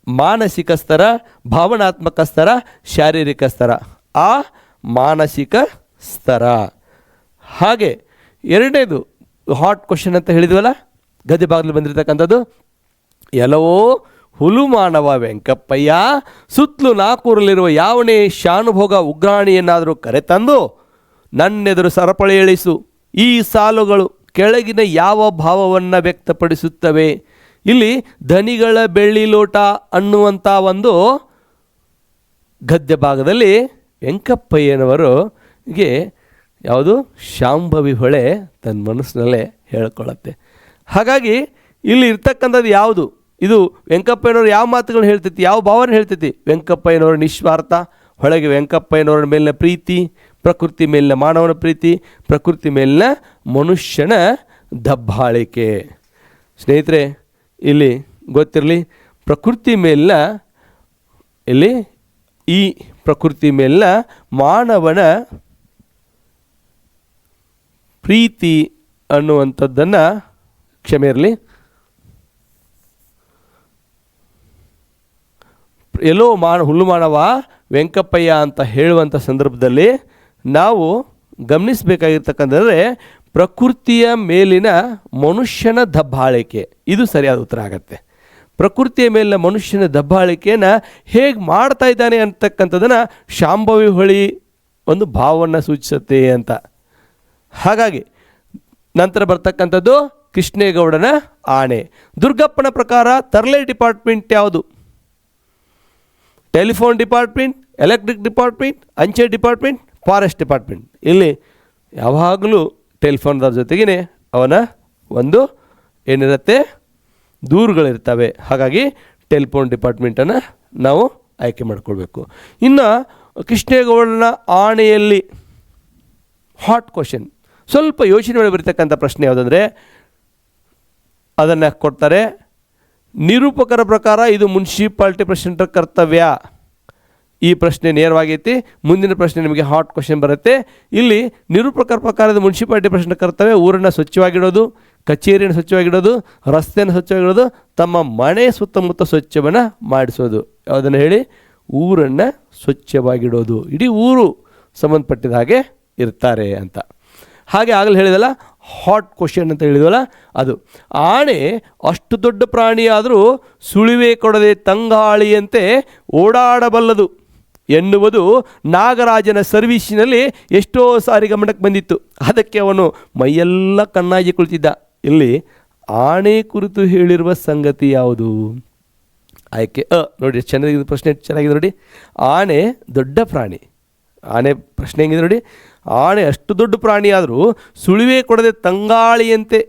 ಮಾನಸಿಕ ಸ್ತರ, ಭಾವನಾತ್ಮಕ ಸ್ತರ, ಶಾರೀರಿಕ ಸ್ತರ. ಆ ಮಾನಸಿಕ ಸ್ತರ. ಹಾಗೆ 2ನೇದು ಹಾಟ್ ಕ್ವಶನ್ ಅಂತ ಹೇಳಿದ್ವಲ್ಲ, ಗದ್ಯ ಭಾಗದಲ್ಲಿ ಬಂದಿರತಕ್ಕಂಥದ್ದು, ಎಲ್ಲವೋ ಹುಲು ಮಾನವ ವೆಂಕಪ್ಪಯ್ಯ ಸುತ್ತಲೂ ನಾಕೂರಲ್ಲಿರುವ ಯಾವನೇ ಶಾನುಭೋಗ ಉಗ್ರಾಣಿಯನ್ನಾದರೂ ಕರೆತಂದು ನನ್ನೆದುರು ಸರಪಳಿ ಇಳಿಸು. ಈ ಸಾಲುಗಳು ಕೆಳಗಿನ ಯಾವ ಭಾವವನ್ನು ವ್ಯಕ್ತಪಡಿಸುತ್ತವೆ? ಇಲ್ಲಿ ಧನಿಗಳ ಬೆಳ್ಳಿ ಲೋಟ ಅನ್ನುವಂಥ ಒಂದು ಗದ್ಯ ಭಾಗದಲ್ಲಿ ವೆಂಕಪ್ಪಯ್ಯನವರಿಗೆ ಯಾವುದು ಶಾಂಭವಿ ಹೊಳೆ ತನ್ನ ಮನಸ್ಸಿನಲ್ಲೇ ಹೇಳ್ಕೊಳ್ಳುತ್ತೆ. ಹಾಗಾಗಿ ಇಲ್ಲಿ ಇರ್ತಕ್ಕಂಥದ್ದು ಯಾವುದು? ಇದು ವೆಂಕಪ್ಪಯ್ಯನವರು ಯಾವ ಮಾತುಗಳನ್ನ ಹೇಳ್ತೈತಿ, ಯಾವ ಭಾವನೆ ಹೇಳ್ತೈತಿ? ವೆಂಕಪ್ಪಯ್ಯನವರ ನಿಸ್ವಾರ್ಥ, ಹೊಳಗೆ ವೆಂಕಪ್ಪಯ್ಯನವರ ಮೇಲಿನ ಪ್ರೀತಿ, ಪ್ರಕೃತಿ ಮೇಲಿನ ಮಾನವನ ಪ್ರೀತಿ, ಪ್ರಕೃತಿ ಮೇಲಿನ ಮನುಷ್ಯನ ದಬ್ಬಾಳಿಕೆ. ಸ್ನೇಹಿತರೆ, ಇಲ್ಲಿ ಗೊತ್ತಿರಲಿ, ಪ್ರಕೃತಿ ಮೇಲಿನ ಇಲ್ಲಿ ಈ ಪ್ರಕೃತಿ ಮೇಲಿನ ಮಾನವನ ಪ್ರೀತಿ ಅನ್ನುವಂಥದ್ದನ್ನು, ಕ್ಷಮೆ ಇರಲಿ, ಎಲ್ಲೋ ಹುಲ್ಲು ಮಾನವ ವೆಂಕಪ್ಪಯ್ಯ ಅಂತ ಹೇಳುವಂಥ ಸಂದರ್ಭದಲ್ಲಿ ನಾವು ಗಮನಿಸಬೇಕಾಗಿರ್ತಕ್ಕಂಥದ್ರೆ ಪ್ರಕೃತಿಯ ಮೇಲಿನ ಮನುಷ್ಯನ ದಬ್ಬಾಳಿಕೆ. ಇದು ಸರಿಯಾದ ಉತ್ತರ ಆಗತ್ತೆ. ಪ್ರಕೃತಿಯ ಮೇಲಿನ ಮನುಷ್ಯನ ದಬ್ಬಾಳಿಕೆಯನ್ನು ಹೇಗೆ ಮಾಡ್ತಾ ಇದ್ದಾನೆ ಅಂತಕ್ಕಂಥದ್ದನ್ನು ಶಾಂಭವಿ ಹೊಳಿ ಒಂದು ಭಾವವನ್ನು ಸೂಚಿಸುತ್ತೆ ಅಂತ. ಹಾಗಾಗಿ ನಂತರ ಬರ್ತಕ್ಕಂಥದ್ದು ಕೃಷ್ಣೇಗೌಡನ ಆಣೆ. ದುರ್ಗಪ್ಪನ ಪ್ರಕಾರ ತರಲೆ ಡಿಪಾರ್ಟ್ಮೆಂಟ್ ಯಾವುದು? ಟೆಲಿಫೋನ್ ಡಿಪಾರ್ಟ್ಮೆಂಟ್, ಎಲೆಕ್ಟ್ರಿಕ್ ಡಿಪಾರ್ಟ್ಮೆಂಟ್, ಅಂಚೆ ಡಿಪಾರ್ಟ್ಮೆಂಟ್, ಫಾರೆಸ್ಟ್ ಡಿಪಾರ್ಟ್ಮೆಂಟ್. ಇಲ್ಲಿ ಯಾವಾಗಲೂ ಟೆಲಿಫೋನ್ದವ್ರ ಜೊತೆಗೇ ಅವನ ಒಂದು ಏನಿರುತ್ತೆ, ದೂರುಗಳಿರ್ತವೆ. ಹಾಗಾಗಿ ಟೆಲಿಫೋನ್ ಡಿಪಾರ್ಟ್ಮೆಂಟನ್ನು ನಾವು ಆಯ್ಕೆ ಮಾಡಿಕೊಳ್ಬೇಕು. ಇನ್ನು ಕೃಷ್ಣೇಗೌಡನ ಆಣೆಯಲ್ಲಿ ಹಾಟ್ ಕ್ವಶನ್, ಸ್ವಲ್ಪ ಯೋಚನೆ ಮಾಡಿ ಬರ್ತಕ್ಕಂಥ ಪ್ರಶ್ನೆ ಯಾವುದಂದರೆ, ಅದನ್ನು ಕೊಡ್ತಾರೆ. ನಿರೂಪಕರ ಪ್ರಕಾರ ಇದು ಮುನ್ಸಿಪಾಲ್ಟಿ ಪ್ರೆಸಿಡೆಂಟರ ಕರ್ತವ್ಯ. ಈ ಪ್ರಶ್ನೆ ನೇರವಾಗೈತಿ. ಮುಂದಿನ ಪ್ರಶ್ನೆ ನಿಮಗೆ ಹಾಟ್ ಕ್ವಶನ್ ಬರುತ್ತೆ. ಇಲ್ಲಿ ನಿರೂಪಕರ ಪ್ರಕಾರದ ಮುನ್ಸಿಪಾಲ್ಟಿ ಪ್ರೆಸಿಡೆಂಟ್ ಕರ್ತವ್ಯ ಊರನ್ನು ಸ್ವಚ್ಛವಾಗಿಡೋದು, ಕಚೇರಿಯನ್ನು ಸ್ವಚ್ಛವಾಗಿಡೋದು, ರಸ್ತೆಯನ್ನು ಸ್ವಚ್ಛವಾಗಿಡೋದು, ತಮ್ಮ ಮನೆ ಸುತ್ತಮುತ್ತ ಸ್ವಚ್ಛವನ್ನು ಮಾಡಿಸೋದು. ಯಾವುದನ್ನು ಹೇಳಿ? ಊರನ್ನು ಸ್ವಚ್ಛವಾಗಿಡೋದು. ಇಡೀ ಊರು ಸಂಬಂಧಪಟ್ಟಿದ ಹಾಗೆ ಇರ್ತಾರೆ ಅಂತ. ಹಾಗೆ ಆಗಲೇ ಹೇಳಿದಲ್ಲ, ಹಾಟ್ ಕ್ವಶನ್ ಅಂತ ಹೇಳಿದ್ವಲ್ಲ ಅದು. ಆನೆ ಅಷ್ಟು ದೊಡ್ಡ ಪ್ರಾಣಿಯಾದರೂ ಸುಳಿವೆ ಕೊಡದೆ ತಂಗಾಳಿಯಂತೆ ಓಡಾಡಬಲ್ಲದು ಎನ್ನುವುದು ನಾಗರಾಜನ ಸರ್ವೀಸಿನಲ್ಲಿ ಎಷ್ಟೋ ಸಾರಿ ಗಮನಕ್ಕೆ ಬಂದಿತ್ತು. ಅದಕ್ಕೆ ಅವನು ಮೈಯೆಲ್ಲ ಕಣ್ಣಾಗಿ ಕುಳಿತಿದ್ದ. ಇಲ್ಲಿ ಆನೆ ಕುರಿತು ಹೇಳಿರುವ ಸಂಗತಿ ಯಾವುದು? ಆಯ್ಕೆ ನೋಡಿ, ಚೆನ್ನಾಗಿದೆ ಪ್ರಶ್ನೆ, ಚೆನ್ನಾಗಿದೆ ನೋಡಿ. ಆನೆ ದೊಡ್ಡ ಪ್ರಾಣಿ. ಆನೆ ಪ್ರಶ್ನೆ ಹೆಂಗಿದೆ ನೋಡಿ. ಆನೆ ಅಷ್ಟು ದೊಡ್ಡ ಪ್ರಾಣಿಯಾದರೂ ಸುಳಿವೆ ಕೊಡದೆ ತಂಗಾಳಿಯಂತೆ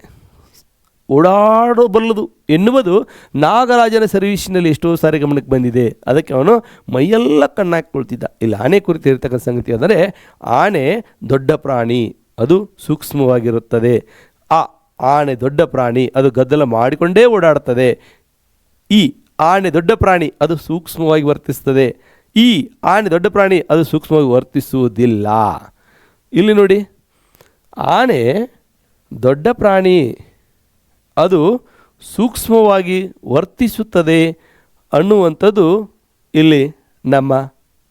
ಓಡಾಡಬಲ್ಲದು ಎನ್ನುವುದು ನಾಗರಾಜನ ಸರ್ವೀಸಿನಲ್ಲಿ ಎಷ್ಟೋ ಸಾರಿ ಗಮನಕ್ಕೆ ಬಂದಿದೆ. ಅದಕ್ಕೆ ಅವನು ಮೈಯೆಲ್ಲ ಕಣ್ಣಾಕಿಕೊಳ್ತಿದ್ದ. ಇಲ್ಲಿ ಆನೆ ಕುರಿತು ಇರತಕ್ಕಂಥ ಸಂಗತಿ ಅಂದರೆ, ಆನೆ ದೊಡ್ಡ ಪ್ರಾಣಿ, ಅದು ಸೂಕ್ಷ್ಮವಾಗಿರುತ್ತದೆ. ಆನೆ ದೊಡ್ಡ ಪ್ರಾಣಿ, ಅದು ಗದ್ದಲ ಮಾಡಿಕೊಂಡೇ ಓಡಾಡ್ತದೆ. ಈ ಆನೆ ದೊಡ್ಡ ಪ್ರಾಣಿ, ಅದು ಸೂಕ್ಷ್ಮವಾಗಿ ವರ್ತಿಸ್ತದೆ. ಈ ಆನೆ ದೊಡ್ಡ ಪ್ರಾಣಿ, ಅದು ಸೂಕ್ಷ್ಮವಾಗಿ ವರ್ತಿಸುವುದಿಲ್ಲ. ಇಲ್ಲಿ ನೋಡಿ, ಆನೆ ದೊಡ್ಡ ಪ್ರಾಣಿ, ಅದು ಸೂಕ್ಷ್ಮವಾಗಿ ವರ್ತಿಸುತ್ತದೆ ಅನ್ನುವಂಥದ್ದು ಇಲ್ಲಿ ನಮ್ಮ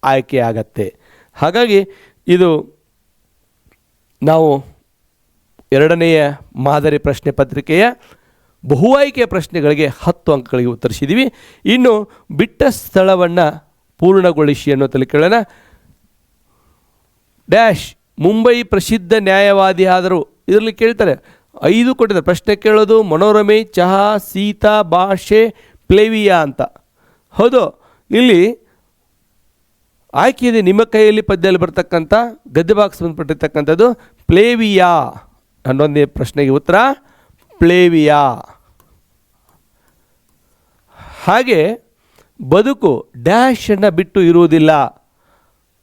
ಆಯ್ಕೆ ಆಗತ್ತೆ. ಹಾಗಾಗಿ ಇದು ನಾವು ಎರಡನೆಯ ಮಾದರಿ ಪ್ರಶ್ನೆ ಪತ್ರಿಕೆಯ ಬಹು ಆಯ್ಕೆಯ ಪ್ರಶ್ನೆಗಳಿಗೆ 10 ಅಂಕಗಳಿಗೆ ಉತ್ತರಿಸಿದ್ದೀವಿ. ಇನ್ನು ಬಿಟ್ಟ ಸ್ಥಳವನ್ನು ಪೂರ್ಣಗೊಳಿಸಿ ಅನ್ನೋ ತಲೆ ಕೇಳೋಣ. ಡ್ಯಾಶ್ ಮುಂಬೈ ಪ್ರಸಿದ್ಧ ನ್ಯಾಯವಾದಿ ಆದರು. ಇದರಲ್ಲಿ ಕೇಳ್ತಾರೆ 5 ಕೊಟ್ಟಿದ್ದಾರೆ. ಪ್ರಶ್ನೆ ಕೇಳೋದು ಮನೋರಮೆ, ಚಹಾ, ಸೀತಾ, ಭಾಷೆ, ಪ್ಲೇವಿಯಾ ಅಂತ. ಹೌದು, ಇಲ್ಲಿ ಆಯ್ಕೆ ಇದೆ. ನಿಮ್ಮ ಕೈಯಲ್ಲಿ ಪದ್ಯದಲ್ಲಿ ಬರ್ತಕ್ಕಂಥ ಗದ್ಯ ಭಾಗಕ್ಕೆ ಸಂಬಂಧಪಟ್ಟಿರ್ತಕ್ಕಂಥದ್ದು ಪ್ಲೇವಿಯಾ. ಅನ್ನೊಂದೇ ಪ್ರಶ್ನೆಗೆ ಉತ್ತರ ಪ್ಲೇವಿಯಾ. ಹಾಗೆ ಬದುಕು ಡ್ಯಾಶನ್ನು ಬಿಟ್ಟು ಇರುವುದಿಲ್ಲ.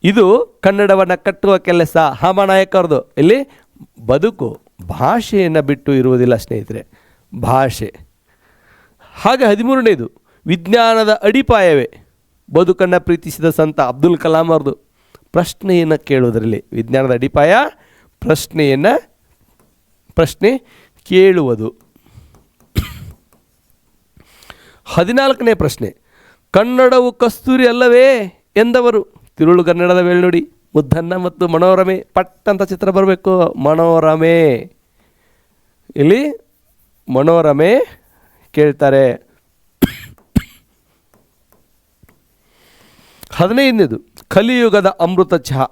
ಇದು ಕನ್ನಡವನ್ನು ಕಟ್ಟುವ ಕೆಲಸ ಹಾಮನಾಯಕರದು. ಇಲ್ಲಿ ಬದುಕು ಭಾಷೆಯನ್ನು ಬಿಟ್ಟು ಇರುವುದಿಲ್ಲ ಸ್ನೇಹಿತರೆ, ಭಾಷೆ. ಹಾಗೆ 13ನೇದು ವಿಜ್ಞಾನದ ಅಡಿಪಾಯವೇ ಬದುಕನ್ನು ಪ್ರೀತಿಸಿದ ಸಂತ ಅಬ್ದುಲ್ ಕಲಾಂ ಅವ್ರದ್ದು. ಪ್ರಶ್ನೆಯನ್ನು ಕೇಳುವುದರಲ್ಲಿ ವಿಜ್ಞಾನದ ಅಡಿಪಾಯ ಪ್ರಶ್ನೆ ಕೇಳುವುದು. 14ನೇ ಪ್ರಶ್ನೆ, ಕನ್ನಡವು ಕಸ್ತೂರಿ ಅಲ್ಲವೇ ಎಂದವರು. ತಿರುಳುಗನ್ನಡದ ವೇಳ್ನುಡಿ, ಮುದ್ದನ್ನ ಮತ್ತು ಮನೋರಮೆ. ಪಟ್ಟಂತ ಚಿತ್ರ ಬರಬೇಕು, ಮನೋರಮೆ. ಇಲ್ಲಿ ಮನೋರಮೆ ಕೇಳ್ತಾರೆ. 15ನೇದು ಕಲಿಯುಗದ ಅಮೃತ ಚಹಾ.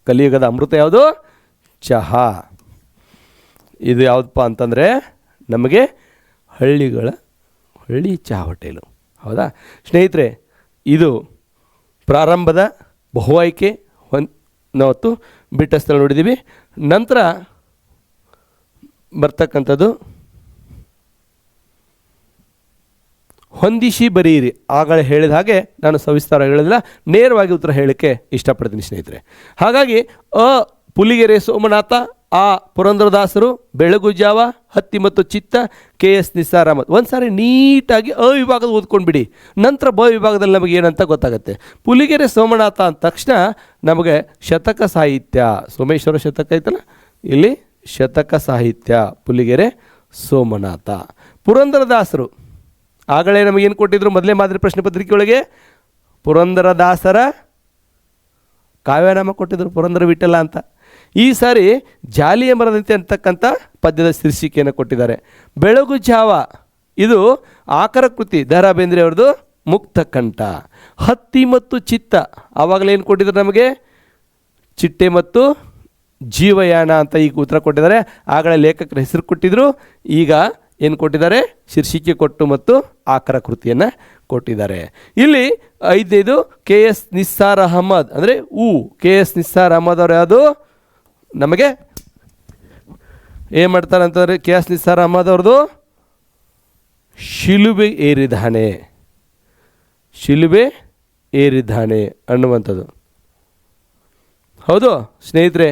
ಕಲಿಯುಗದ ಅಮೃತ ಯಾವುದು? ಚಹಾ. ಇದು ಯಾವುದಪ್ಪ ಅಂತಂದರೆ ನಮಗೆ ಹಳ್ಳಿ ಚಹಾ ಹೋಟೆಲು. ಹೌದಾ ಸ್ನೇಹಿತರೆ? ಇದು ಪ್ರಾರಂಭದ ಬಹು ಆಯ್ಕೆ ನಾವು ಬಿಟ್ಟ ಸ್ಥಳ ನೋಡಿದ್ದೀವಿ. ನಂತರ ಬರ್ತಕ್ಕಂಥದ್ದು ಹೊಂದಿಸಿ ಬರೀರಿ. ಆಗಲೇ ಹೇಳಿದ ಹಾಗೆ ನಾನು ಸವಿಸ್ತಾರ ಹೇಳಿಲ್ಲ, ನೇರವಾಗಿ ಉತ್ತರ ಹೇಳೋಕ್ಕೆ ಇಷ್ಟಪಡ್ತೀನಿ ಸ್ನೇಹಿತರೆ. ಹಾಗಾಗಿ ಪುಲಿಗೆರೆ ಸೋಮನಾಥ, ಪುರಂದರದಾಸರು, ಬೆಳಗು ಜಾವ, ಹತ್ತಿ ಮತ್ತು ಚಿತ್ತ, KS ನಿಸಾರ್ ಅಹಮದ್. ಒಂದು ಸಾರಿ ನೀಟಾಗಿ ವಿಭಾಗದ ಓದ್ಕೊಂಡು ಬಿಡಿ, ನಂತರ ವಿಭಾಗದಲ್ಲಿ ನಮಗೆ ಏನಂತ ಗೊತ್ತಾಗುತ್ತೆ. ಪುಲಿಗೆರೆ ಸೋಮನಾಥ ಅಂದ ತಕ್ಷಣ ನಮಗೆ ಶತಕ ಸಾಹಿತ್ಯ, ಸೋಮೇಶ್ವರ ಶತಕ ಐತಲ್ಲ, ಇಲ್ಲಿ ಶತಕ ಸಾಹಿತ್ಯ ಪುಲಿಗೆರೆ ಸೋಮನಾಥ. ಪುರಂದರದಾಸರು ಆಗಲೇ ನಮಗೇನು ಕೊಟ್ಟಿದ್ರು ಮೊದಲೇ ಮಾದರಿ ಪ್ರಶ್ನೆ ಪತ್ರಿಕೆ ಒಳಗೆ? ಪುರಂದರದಾಸರ ಕಾವ್ಯನಾಮ ಕೊಟ್ಟಿದ್ರು, ಪುರಂದರ ವಿಠಲ ಅಂತ. ಈ ಸಾರಿ ಜಾಲಿಯ ಮರದಂತೆ ಅಂತಕ್ಕಂಥ ಪದ್ಯದ ಶೀರ್ಷಿಕೆಯನ್ನು ಕೊಟ್ಟಿದ್ದಾರೆ. ಬೆಳಗು ಜಾವ ಇದು ಆಕರ ಕೃತಿ, ದ ರಾ ಬೇಂದ್ರೆ ಅವ್ರದ್ದು ಮುಕ್ತ ಕಂಠ. ಹತ್ತಿ ಮತ್ತು ಚಿತ್ತ ಆವಾಗಲೇ ಏನು ಕೊಟ್ಟಿದ್ದಾರೆ ನಮಗೆ? ಚಿಟ್ಟೆ ಮತ್ತು ಜೀವಯಾನ ಅಂತ ಈಗ ಉತ್ತರ ಕೊಟ್ಟಿದ್ದಾರೆ. ಆಗಲೇ ಲೇಖಕರ ಹೆಸರು ಕೊಟ್ಟಿದ್ರು, ಈಗ ಏನು ಕೊಟ್ಟಿದ್ದಾರೆ? ಶೀರ್ಷಿಕೆ ಕೊಟ್ಟು ಮತ್ತು ಆಕರ ಕೃತಿಯನ್ನು ಕೊಟ್ಟಿದ್ದಾರೆ. ಇಲ್ಲಿ 5ನೇದು KS ನಿಸಾರ್ ಅಹಮದ್, ಅಂದರೆ KS ನಿಸಾರ್ ಅಹಮದ್ ಅವರು ಯಾವುದು ನಮಗೆ ಏನು ಮಾಡ್ತಾರೆ ಅಂತಂದರೆ, KS ನಿಸಾರ್ ಅಹಮದ್ ಅವ್ರದ್ದು ಶಿಲುಬೆ ಏರಿದ್ದಾನೆ ಅನ್ನುವಂಥದ್ದು. ಹೌದು ಸ್ನೇಹಿತರೆ,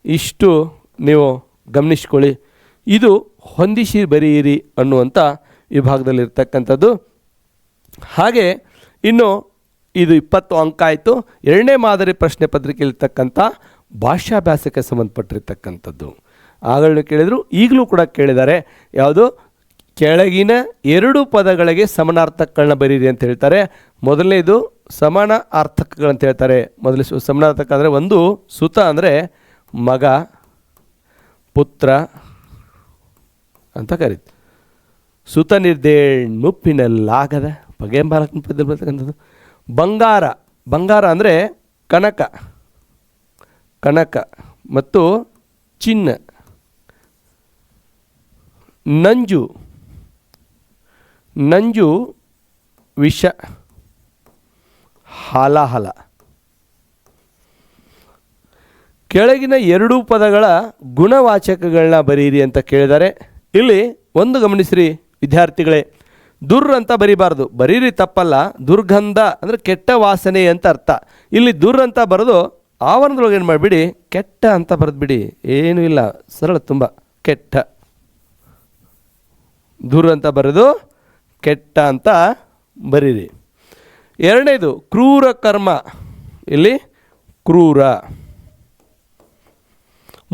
ಇಷ್ಟು ನೀವು ಗಮನಿಸ್ಕೊಳ್ಳಿ. ಇದು ಹೊಂದಿಸಿ ಬರೆಯಿರಿ ಅನ್ನುವಂಥ ವಿಭಾಗದಲ್ಲಿರ್ತಕ್ಕಂಥದ್ದು. ಹಾಗೆ ಇನ್ನು ಇದು 20 ಅಂಕ ಆಯಿತು. ಎರಡನೇ ಮಾದರಿ ಪ್ರಶ್ನೆ ಪತ್ರಿಕೆಯಲ್ಲಿರ್ತಕ್ಕಂಥ ಭಾಷಾಭ್ಯಾಸಕ್ಕೆ ಸಂಬಂಧಪಟ್ಟಿರ್ತಕ್ಕಂಥದ್ದು. ಆಗಲೂ ಕೇಳಿದರು, ಈಗಲೂ ಕೂಡ ಕೇಳಿದ್ದಾರೆ. ಯಾವುದು? ಕೆಳಗಿನ 2 ಪದಗಳಿಗೆ ಸಮಾನಾರ್ಥಕಗಳನ್ನ ಬರೀರಿ ಅಂತ ಹೇಳ್ತಾರೆ. ಮೊದಲನೇದು ಸಮಾನ ಅರ್ಥಕಗಳಂತ ಹೇಳ್ತಾರೆ. ಮೊದಲು ಸಮಾನಾರ್ಥಕ ಅಂದರೆ ಒಂದು ಸುತ ಅಂದರೆ ಮಗ, ಪುತ್ರ ಅಂತ ಕರೀತು. ಸುತ ನಿರ್ದೇಣ್ ಮುಪ್ಪಿನಲ್ಲಾಗದ ಬಗೆ ಬರ್ತಕ್ಕಂಥದ್ದು. ಬಂಗಾರ, ಬಂಗಾರ ಅಂದರೆ ಕನಕ, ಕನಕ ಮತ್ತು ಚಿನ್ನ. ನಂಜು, ನಂಜು ವಿಷ, ಹಾಲಾಹಲ. ಕೆಳಗಿನ 2 ಪದಗಳ ಗುಣವಾಚಕಗಳನ್ನ ಬರೀರಿ ಅಂತ ಕೇಳಿದ್ದಾರೆ. ಇಲ್ಲಿ ಒಂದು ಗಮನಿಸ್ರಿ ವಿದ್ಯಾರ್ಥಿಗಳೇ, ದುರ್ ಅಂತ ಬರಿಬಾರ್ದು. ಬರೀರಿ ತಪ್ಪಲ್ಲ, ದುರ್ಗಂಧ ಅಂದರೆ ಕೆಟ್ಟ ವಾಸನೆ ಅಂತ ಅರ್ಥ. ಇಲ್ಲಿ ದುರ್ ಅಂತ ಬರೆದು ಆವರಣದೊಳಗೆ ಏನು ಮಾಡಿಬಿಡಿ, ಕೆಟ್ಟ ಅಂತ ಬರೆದ್ಬಿಡಿ. ಏನೂ ಇಲ್ಲ, ಸರಳ, ತುಂಬ ಕೆಟ್ಟ. ದುರ್ ಅಂತ ಬರೆದು ಕೆಟ್ಟ ಅಂತ ಬರೀರಿ. ಎರಡನೇದು ಕ್ರೂರ ಕರ್ಮ, ಇಲ್ಲಿ ಕ್ರೂರ.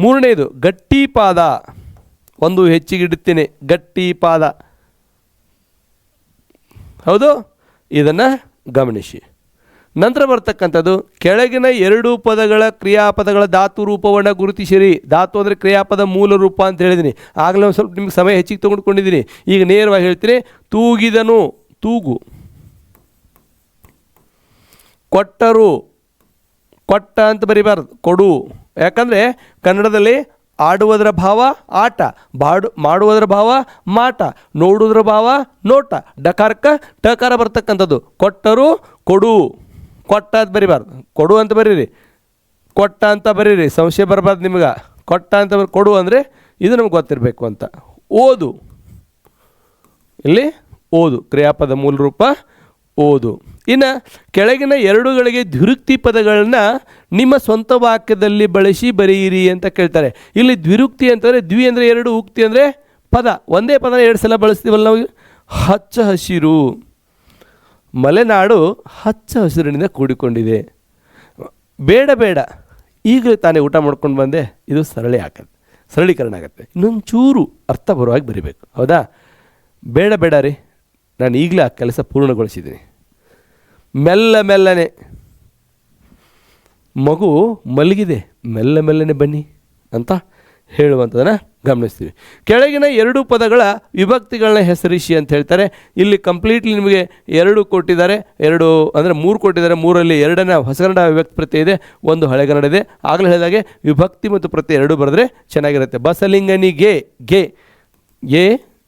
ಮೂರನೇದು ಗಟ್ಟಿ ಪಾದ, ಒಂದು ಹೆಚ್ಚಿಗಿಡುತ್ತೇನೆ, ಗಟ್ಟಿ ಪಾದ. ಹೌದು, ಇದನ್ನು ಗಮನಿಸಿ. ನಂತರ ಬರ್ತಕ್ಕಂಥದ್ದು ಕೆಳಗಿನ 2 ಪದಗಳ ಕ್ರಿಯಾಪದಗಳ ಧಾತು ರೂಪವನ್ನು ಗುರುತಿಸಿರಿ. ಧಾತು ಅಂದರೆ ಕ್ರಿಯಾಪದ ಮೂಲ ರೂಪ ಅಂತ ಹೇಳಿದ್ದೀನಿ. ಆಗಲೇ ಒಂದು ಸ್ವಲ್ಪ ನಿಮ್ಗೆ ಸಮಯ ಹೆಚ್ಚಿಗೆ ತೊಗೊಂಡ್ಕೊಂಡಿದ್ದೀನಿ. ಈಗ ನೇರವಾಗಿ ಹೇಳ್ತೀನಿ. ತೂಗಿದನು, ತೂಗು. ಕೊಟ್ಟರು, ಕೊಟ್ಟ ಅಂತ ಬರಿಬಾರ್ದು, ಕೊಡು. ಯಾಕಂದರೆ ಕನ್ನಡದಲ್ಲಿ ಆಡುವುದರ ಭಾವ ಆಟ, ಮಾಡುವುದರ ಭಾವ ಮಾಟ, ನೋಡುವುದರ ಭಾವ ನೋಟ. ಡಕಾರಕ್ಕೆ ಟಕಾರ ಬರ್ತಕ್ಕಂಥದ್ದು. ಕೊಟ್ಟರು, ಕೊಡು. ಕೊಟ್ಟ ಅಂತ ಬರಿಬಾರ್ದು, ಕೊಡು ಅಂತ ಬರೀರಿ. ಕೊಟ್ಟ ಅಂತ ಬರೀರಿ, ಸಂಶಯ ಬರಬಾರ್ದು ನಿಮ್ಗೆ. ಕೊಟ್ಟ ಅಂತ ಕೊಡು ಅಂದರೆ ಇದು ನಮ್ಗೆ ಗೊತ್ತಿರಬೇಕು ಅಂತ. ಓದು, ಇಲ್ಲಿ ಓದು ಕ್ರಿಯಾಪದ ಮೂಲ ರೂಪ ಓದು. ಇನ್ನು ಕೆಳಗಿನ 2ಗಳಿಗೆ ದ್ವಿರುಕ್ತಿ ಪದಗಳನ್ನ ನಿಮ್ಮ ಸ್ವಂತ ವಾಕ್ಯದಲ್ಲಿ ಬಳಸಿ ಬರೆಯಿರಿ ಅಂತ ಕೇಳ್ತಾರೆ. ಇಲ್ಲಿ ದ್ವಿರುಕ್ತಿ ಅಂತಂದರೆ, ದ್ವಿ ಅಂದರೆ 2, ಉಕ್ತಿ ಅಂದರೆ ಪದ. ಒಂದೇ ಪದನ 2 ಸಲ ಬಳಸ್ತೀವಲ್ಲ ನಾವು. ಹಚ್ಚ ಹಸಿರು, ಮಲೆನಾಡು ಹಚ್ಚ ಹಸಿರಿನಿಂದ ಕೂಡಿಕೊಂಡಿದೆ. ಬೇಡ ಬೇಡ, ಈಗಲೇ ತಾನೇ ಊಟ ಮಾಡ್ಕೊಂಡು ಬಂದೆ, ಇದು ಸರಳೀಕರಣ ಆಗುತ್ತೆ. ಇನ್ನೊಂದು ಚೂರು ಅರ್ಥ ಬರುವಾಗಿ ಬರಿಬೇಕು. ಹೌದಾ? ಬೇಡ ಬೇಡ ರೀ, ನಾನು ಈಗಲೇ ಆ ಕೆಲಸ ಪೂರ್ಣಗೊಳಿಸಿದ್ದೀನಿ. ಮೆಲ್ಲ ಮೆಲ್ಲನೆ, ಮಗು ಮಲಗಿದೆ, ಮೆಲ್ಲ ಮೆಲ್ಲನೆ ಬನ್ನಿ ಅಂತ ಹೇಳುವಂಥದ್ದನ್ನು ಗಮನಿಸ್ತೀವಿ. ಕೆಳಗಿನ 2 ಪದಗಳ ವಿಭಕ್ತಿಗಳನ್ನ ಹೆಸರಿಸಿ ಅಂತ ಹೇಳ್ತಾರೆ. ಇಲ್ಲಿ ಕಂಪ್ಲೀಟ್ಲಿ ನಿಮಗೆ 2 ಕೊಟ್ಟಿದ್ದಾರೆ. 2 ಅಂದರೆ 3 ಕೊಟ್ಟಿದ್ದಾರೆ. 3ರಲ್ಲಿ 2ನ ಹೊಸಗನ್ನಡ ವಿಭಕ್ತಿ ಪ್ರತ್ಯಯ ಇದೆ, 1 ಹಳೆಗನ್ನಡ ಇದೆ. ಆಗಲೇ ಹೇಳಿದಾಗೆ ವಿಭಕ್ತಿ ಮತ್ತು ಪ್ರತ್ಯಯ 2 ಬರೆದ್ರೆ ಚೆನ್ನಾಗಿರುತ್ತೆ. ಬಸಲಿಂಗನಿಗೆ, ಗೆ ಗೆ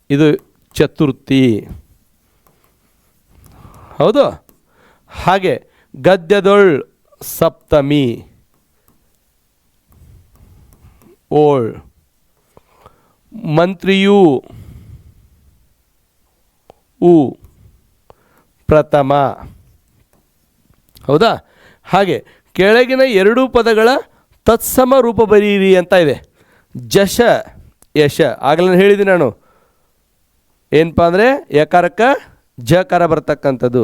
ಇದು ಚತುರ್ಥಿ. ಹೌದು. ಹಾಗೆ ಗದ್ಯದೊಳ್ ಸಪ್ತಮಿ, ಓಳ್. ಮಂತ್ರಿಯು ಉ ಪ್ರಥಮ. ಹೌದಾ? ಹಾಗೆ ಕೆಳಗಿನ 2 ಪದಗಳ ತತ್ಸಮ ರೂಪ ಬರೀರಿ ಅಂತ ಇದೆ. ಜಶ, ಯಶ. ಆಗಲೇ ಹೇಳಿದ್ದೀನಿ ನಾನು, ಏನಪ್ಪ ಅಂದರೆ ಯಕಾರಕ್ಕೆ ಜಕಾರ ಬರ್ತಕ್ಕಂಥದ್ದು.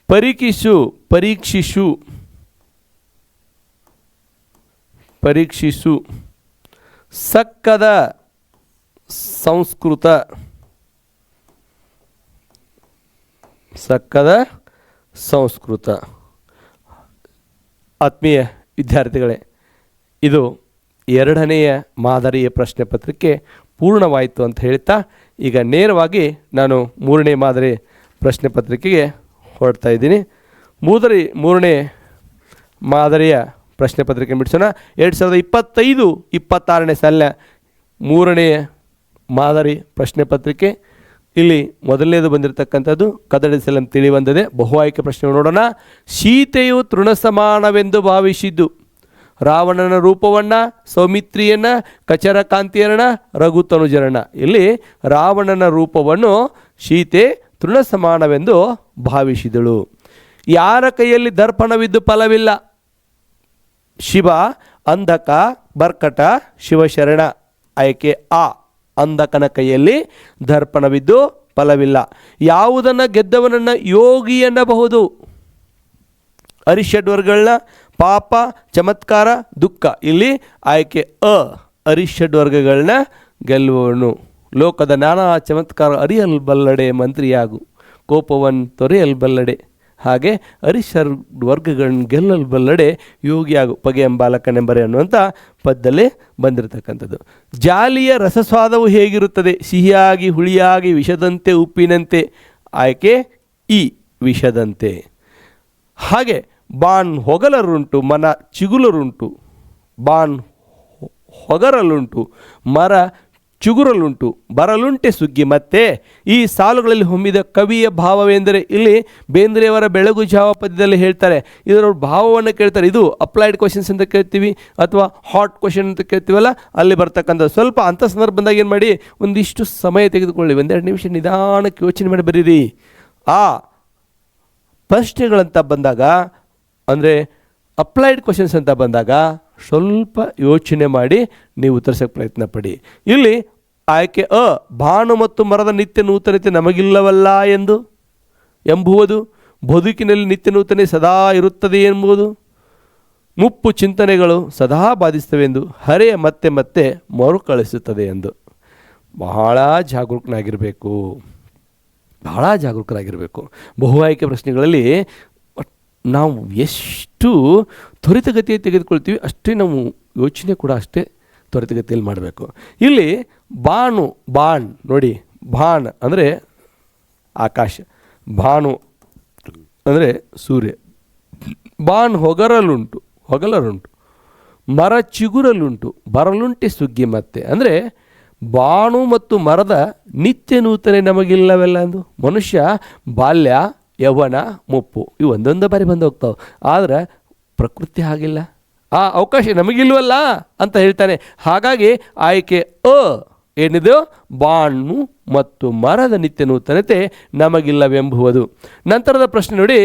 ಪರೀಕ್ಷಿಸು, ಪರೀಕ್ಷಿಸು, ಪರೀಕ್ಷಿಸು. ಸಕ್ಕದ, ಸಂಸ್ಕೃತ, ಸಕ್ಕದ ಸಂಸ್ಕೃತ. ಆತ್ಮೀಯ ವಿದ್ಯಾರ್ಥಿಗಳೇ, ಇದು 2ನೆಯ ಮಾದರಿಯ ಪ್ರಶ್ನೆ ಪತ್ರಿಕೆ ಪೂರ್ಣವಾಯಿತು ಅಂತ ಹೇಳ್ತಾ ಈಗ ನೇರವಾಗಿ ನಾನು 3ನೇ ಮಾದರಿ ಪ್ರಶ್ನೆ ಪತ್ರಿಕೆಗೆ ಹೊರಡ್ತಾ ಇದ್ದೀನಿ. 3ನೇ ಮಾದರಿಯ ಪ್ರಶ್ನೆ ಪತ್ರಿಕೆ ಬಿಡಿಸೋಣ. 2025-26ನೇ ಸಾಲಿನ 3ನೇ ಮಾದರಿ ಪ್ರಶ್ನೆ ಪತ್ರಿಕೆ. ಇಲ್ಲಿ ಮೊದಲನೇದು ಬಂದಿರತಕ್ಕಂಥದ್ದು ಕದಡಿಸಲಂ ತಿಳಿ ಬಂದಿದೆ. ಬಹು ಆಯ್ಕೆ ಪ್ರಶ್ನೆ ನೋಡೋಣ. ಸೀತೆಯು ತೃಣಸಮಾನವೆಂದು ಭಾವಿಸಿದ್ದು ರಾವಣನ ರೂಪವನ್ನು, ಸೌಮಿತ್ರಿಯನ್ನು, ಕಚರಕಾಂತಿಯರಣ, ರಘುತನುಜರಣ. ಇಲ್ಲಿ ರಾವಣನ ರೂಪವನ್ನು ಸೀತೆ ತೃಣಸಮಾನವೆಂದು ಭಾವಿಸಿದಳು. ಯಾರ ಕೈಯಲ್ಲಿ ದರ್ಪಣವಿದ್ದು ಫಲವಿಲ್ಲ? ಶಿವ, ಅಂಧಕ, ಬರ್ಕಟ, ಶಿವಶರಣ. ಆಯ್ಕೆ ಆ. ಅಂಧಕನ ಕೈಯಲ್ಲಿ ದರ್ಪಣವಿದ್ದು ಫಲವಿಲ್ಲ. ಯಾವುದನ್ನು ಗೆದ್ದವನನ್ನು ಯೋಗಿ ಎನ್ನಬಹುದು? ಅರಿಷಡ್ವರ್ಗಗಳನ್ನ ಪಾಪ, ಚಮತ್ಕಾರ, ದುಃಖ. ಇಲ್ಲಿ ಆಯ್ಕೆ ಅ, ಅರಿಷಡ್ವರ್ಗಗಳನ್ನ ಗೆಲ್ಲುವವನು. ಲೋಕದ ನಾನಾ ಚಮತ್ಕಾರ ಅರಿಯಲ್ಬಲ್ಲಡೆ ಮಂತ್ರಿಯಾಗು, ಕೋಪವನ್ನು ತೊರೆಯಲ್ಬಲ್ಲಡೆ. ಹಾಗೆ ಅರಿಷಡ್ವರ್ಗಗಳನ್ನ ಗೆಲ್ಲಲ್ಬಲ್ಲಡೆ ಯೋಗಿಯಾಗು, ಪಗೆ ಎಂಬಾಲಕನೆಂಬರೆ ಅನ್ನುವಂಥ ಪದದಲ್ಲಿ ಬಂದಿರತಕ್ಕಂಥದ್ದು. ಜಾಲಿಯ ರಸಸ್ವಾದವು ಹೇಗಿರುತ್ತದೆ? ಸಿಹಿಯಾಗಿ, ಹುಳಿಯಾಗಿ, ವಿಷದಂತೆ, ಉಪ್ಪಿನಂತೆ. ಆಯ್ಕೆ ಇ, ವಿಷದಂತೆ. ಹಾಗೆ ಬಾಣ್ ಹೊಗಲರುಂಟು, ಮನ ಚಿಗುಲರುಂಟು. ಬಾಣ್ ಹೊಗರಲುಂಟು, ಮರ ಚಿಗುರಲುಂಟು, ಬರಲುಂಟೆ ಸುಗ್ಗಿ. ಮತ್ತೆ ಈ ಸಾಲುಗಳಲ್ಲಿ ಹೊಮ್ಮಿದ ಕವಿಯ ಭಾವವೆಂದರೆ, ಇಲ್ಲಿ ಬೇಂದ್ರೆಯವರ ಬೆಳಗು ಜಾವ ಪದ್ಯದಲ್ಲಿ ಹೇಳ್ತಾರೆ. ಇದರ ಭಾವವನ್ನು ಕೇಳ್ತಾರೆ. ಇದು ಅಪ್ಲೈಡ್ ಕ್ವಶನ್ಸ್ ಅಂತ ಕೇಳ್ತೀವಿ ಅಥವಾ ಹಾಟ್ ಕ್ವಶನ್ ಅಂತ ಕೇಳ್ತೀವಲ್ಲ, ಅಲ್ಲಿ ಬರ್ತಕ್ಕಂಥ ಸ್ವಲ್ಪ ಅಂಥ ಸಂದರ್ಭ ಬಂದಾಗ ಏನು ಮಾಡಿ, ಒಂದಿಷ್ಟು ಸಮಯ ತೆಗೆದುಕೊಳ್ಳಿ, 1-2 ನಿಮಿಷ ನಿಧಾನಕ್ಕೆ ಯೋಚನೆ ಮಾಡಿ ಬರೀರಿ. ಆ ಪ್ರಶ್ನೆಗಳಂತ ಬಂದಾಗ, ಅಂದರೆ ಅಪ್ಲೈಡ್ ಕ್ವಶನ್ಸ್ ಅಂತ ಬಂದಾಗ ಸ್ವಲ್ಪ ಯೋಚನೆ ಮಾಡಿ ನೀವು ಉತ್ತರಿಸೋಕ್ಕೆ ಪ್ರಯತ್ನ ಪಡಿ. ಇಲ್ಲಿ ಆಯ್ಕೆ ಅ, ಬಾನು ಮತ್ತು ಮರದ ನಿತ್ಯ ನೂತನತೆ ನಮಗಿಲ್ಲವಲ್ಲ ಎಂಬುವುದು. ಬದುಕಿನಲ್ಲಿ ನಿತ್ಯ ನೂತನೆ ಸದಾ ಇರುತ್ತದೆ ಎಂಬುದು. ಮುಪ್ಪು ಚಿಂತನೆಗಳು ಸದಾ ಬಾಧಿಸ್ತವೆ ಎಂದು, ಹರೆಯ ಮತ್ತೆ ಮತ್ತೆ ಮರುಕಳಿಸುತ್ತದೆ ಎಂದು. ಬಹಳ ಜಾಗರೂಕನಾಗಿರಬೇಕು, ಬಹಳ ಜಾಗರೂಕರಾಗಿರಬೇಕು. ಬಹು ಆಯ್ಕೆ ಪ್ರಶ್ನೆಗಳಲ್ಲಿ ನಾವು ಎಷ್ಟು ತ್ವರಿತಗತಿயை ತೆಗೆದುಕೊಳ್ತೀವಿ, ಅಷ್ಟೇ ನಾವು ಯೋಚನೆ ಕೂಡ ಅಷ್ಟೇ ತ್ವರಿತಗತಿಯಲ್ಲಿ ಮಾಡಬೇಕು. ಇಲ್ಲಿ ಬಾಣು, ಬಾಣ್ ನೋಡಿ, ಬಾಣ್ ಅಂದರೆ ಆಕಾಶ, ಬಾಣು ಅಂದರೆ ಸೂರ್ಯ. ಬಾಣ್ ಹೊಗರಲುಂಟು, ಮರ ಚಿಗುರಲುಂಟು, ಬರಲುಂಟೆ ಸುಗ್ಗಿ. ಮತ್ತೆ ಅಂದರೆ ಬಾಣು ಮತ್ತು ಮರದ ನಿತ್ಯ ನೂತನೆ ನಮಗಿಲ್ಲವೆಲ್ಲ ಅಂದು. ಮನುಷ್ಯ ಬಾಲ್ಯ, ಯೌವನ, ಮುಪ್ಪು ಇವು ಒಂದೊಂದು ಬಾರಿ ಬಂದು ಹೋಗ್ತಾವೆ. ಆದರೆ ಪ್ರಕೃತಿ ಹಾಗಿಲ್ಲ, ಆ ಅವಕಾಶ ನಮಗಿಲ್ವಲ್ಲ ಅಂತ ಹೇಳ್ತಾನೆ. ಹಾಗಾಗಿ ಆಯ್ಕೆ ಅ ಏನಿದು, ಬಾಣು ಮತ್ತು ಮರದ ನಿತ್ಯ ನೂತನತೆ ನಮಗಿಲ್ಲವೆಂಬುವುದು. ನಂತರದ ಪ್ರಶ್ನೆ ನೋಡಿ,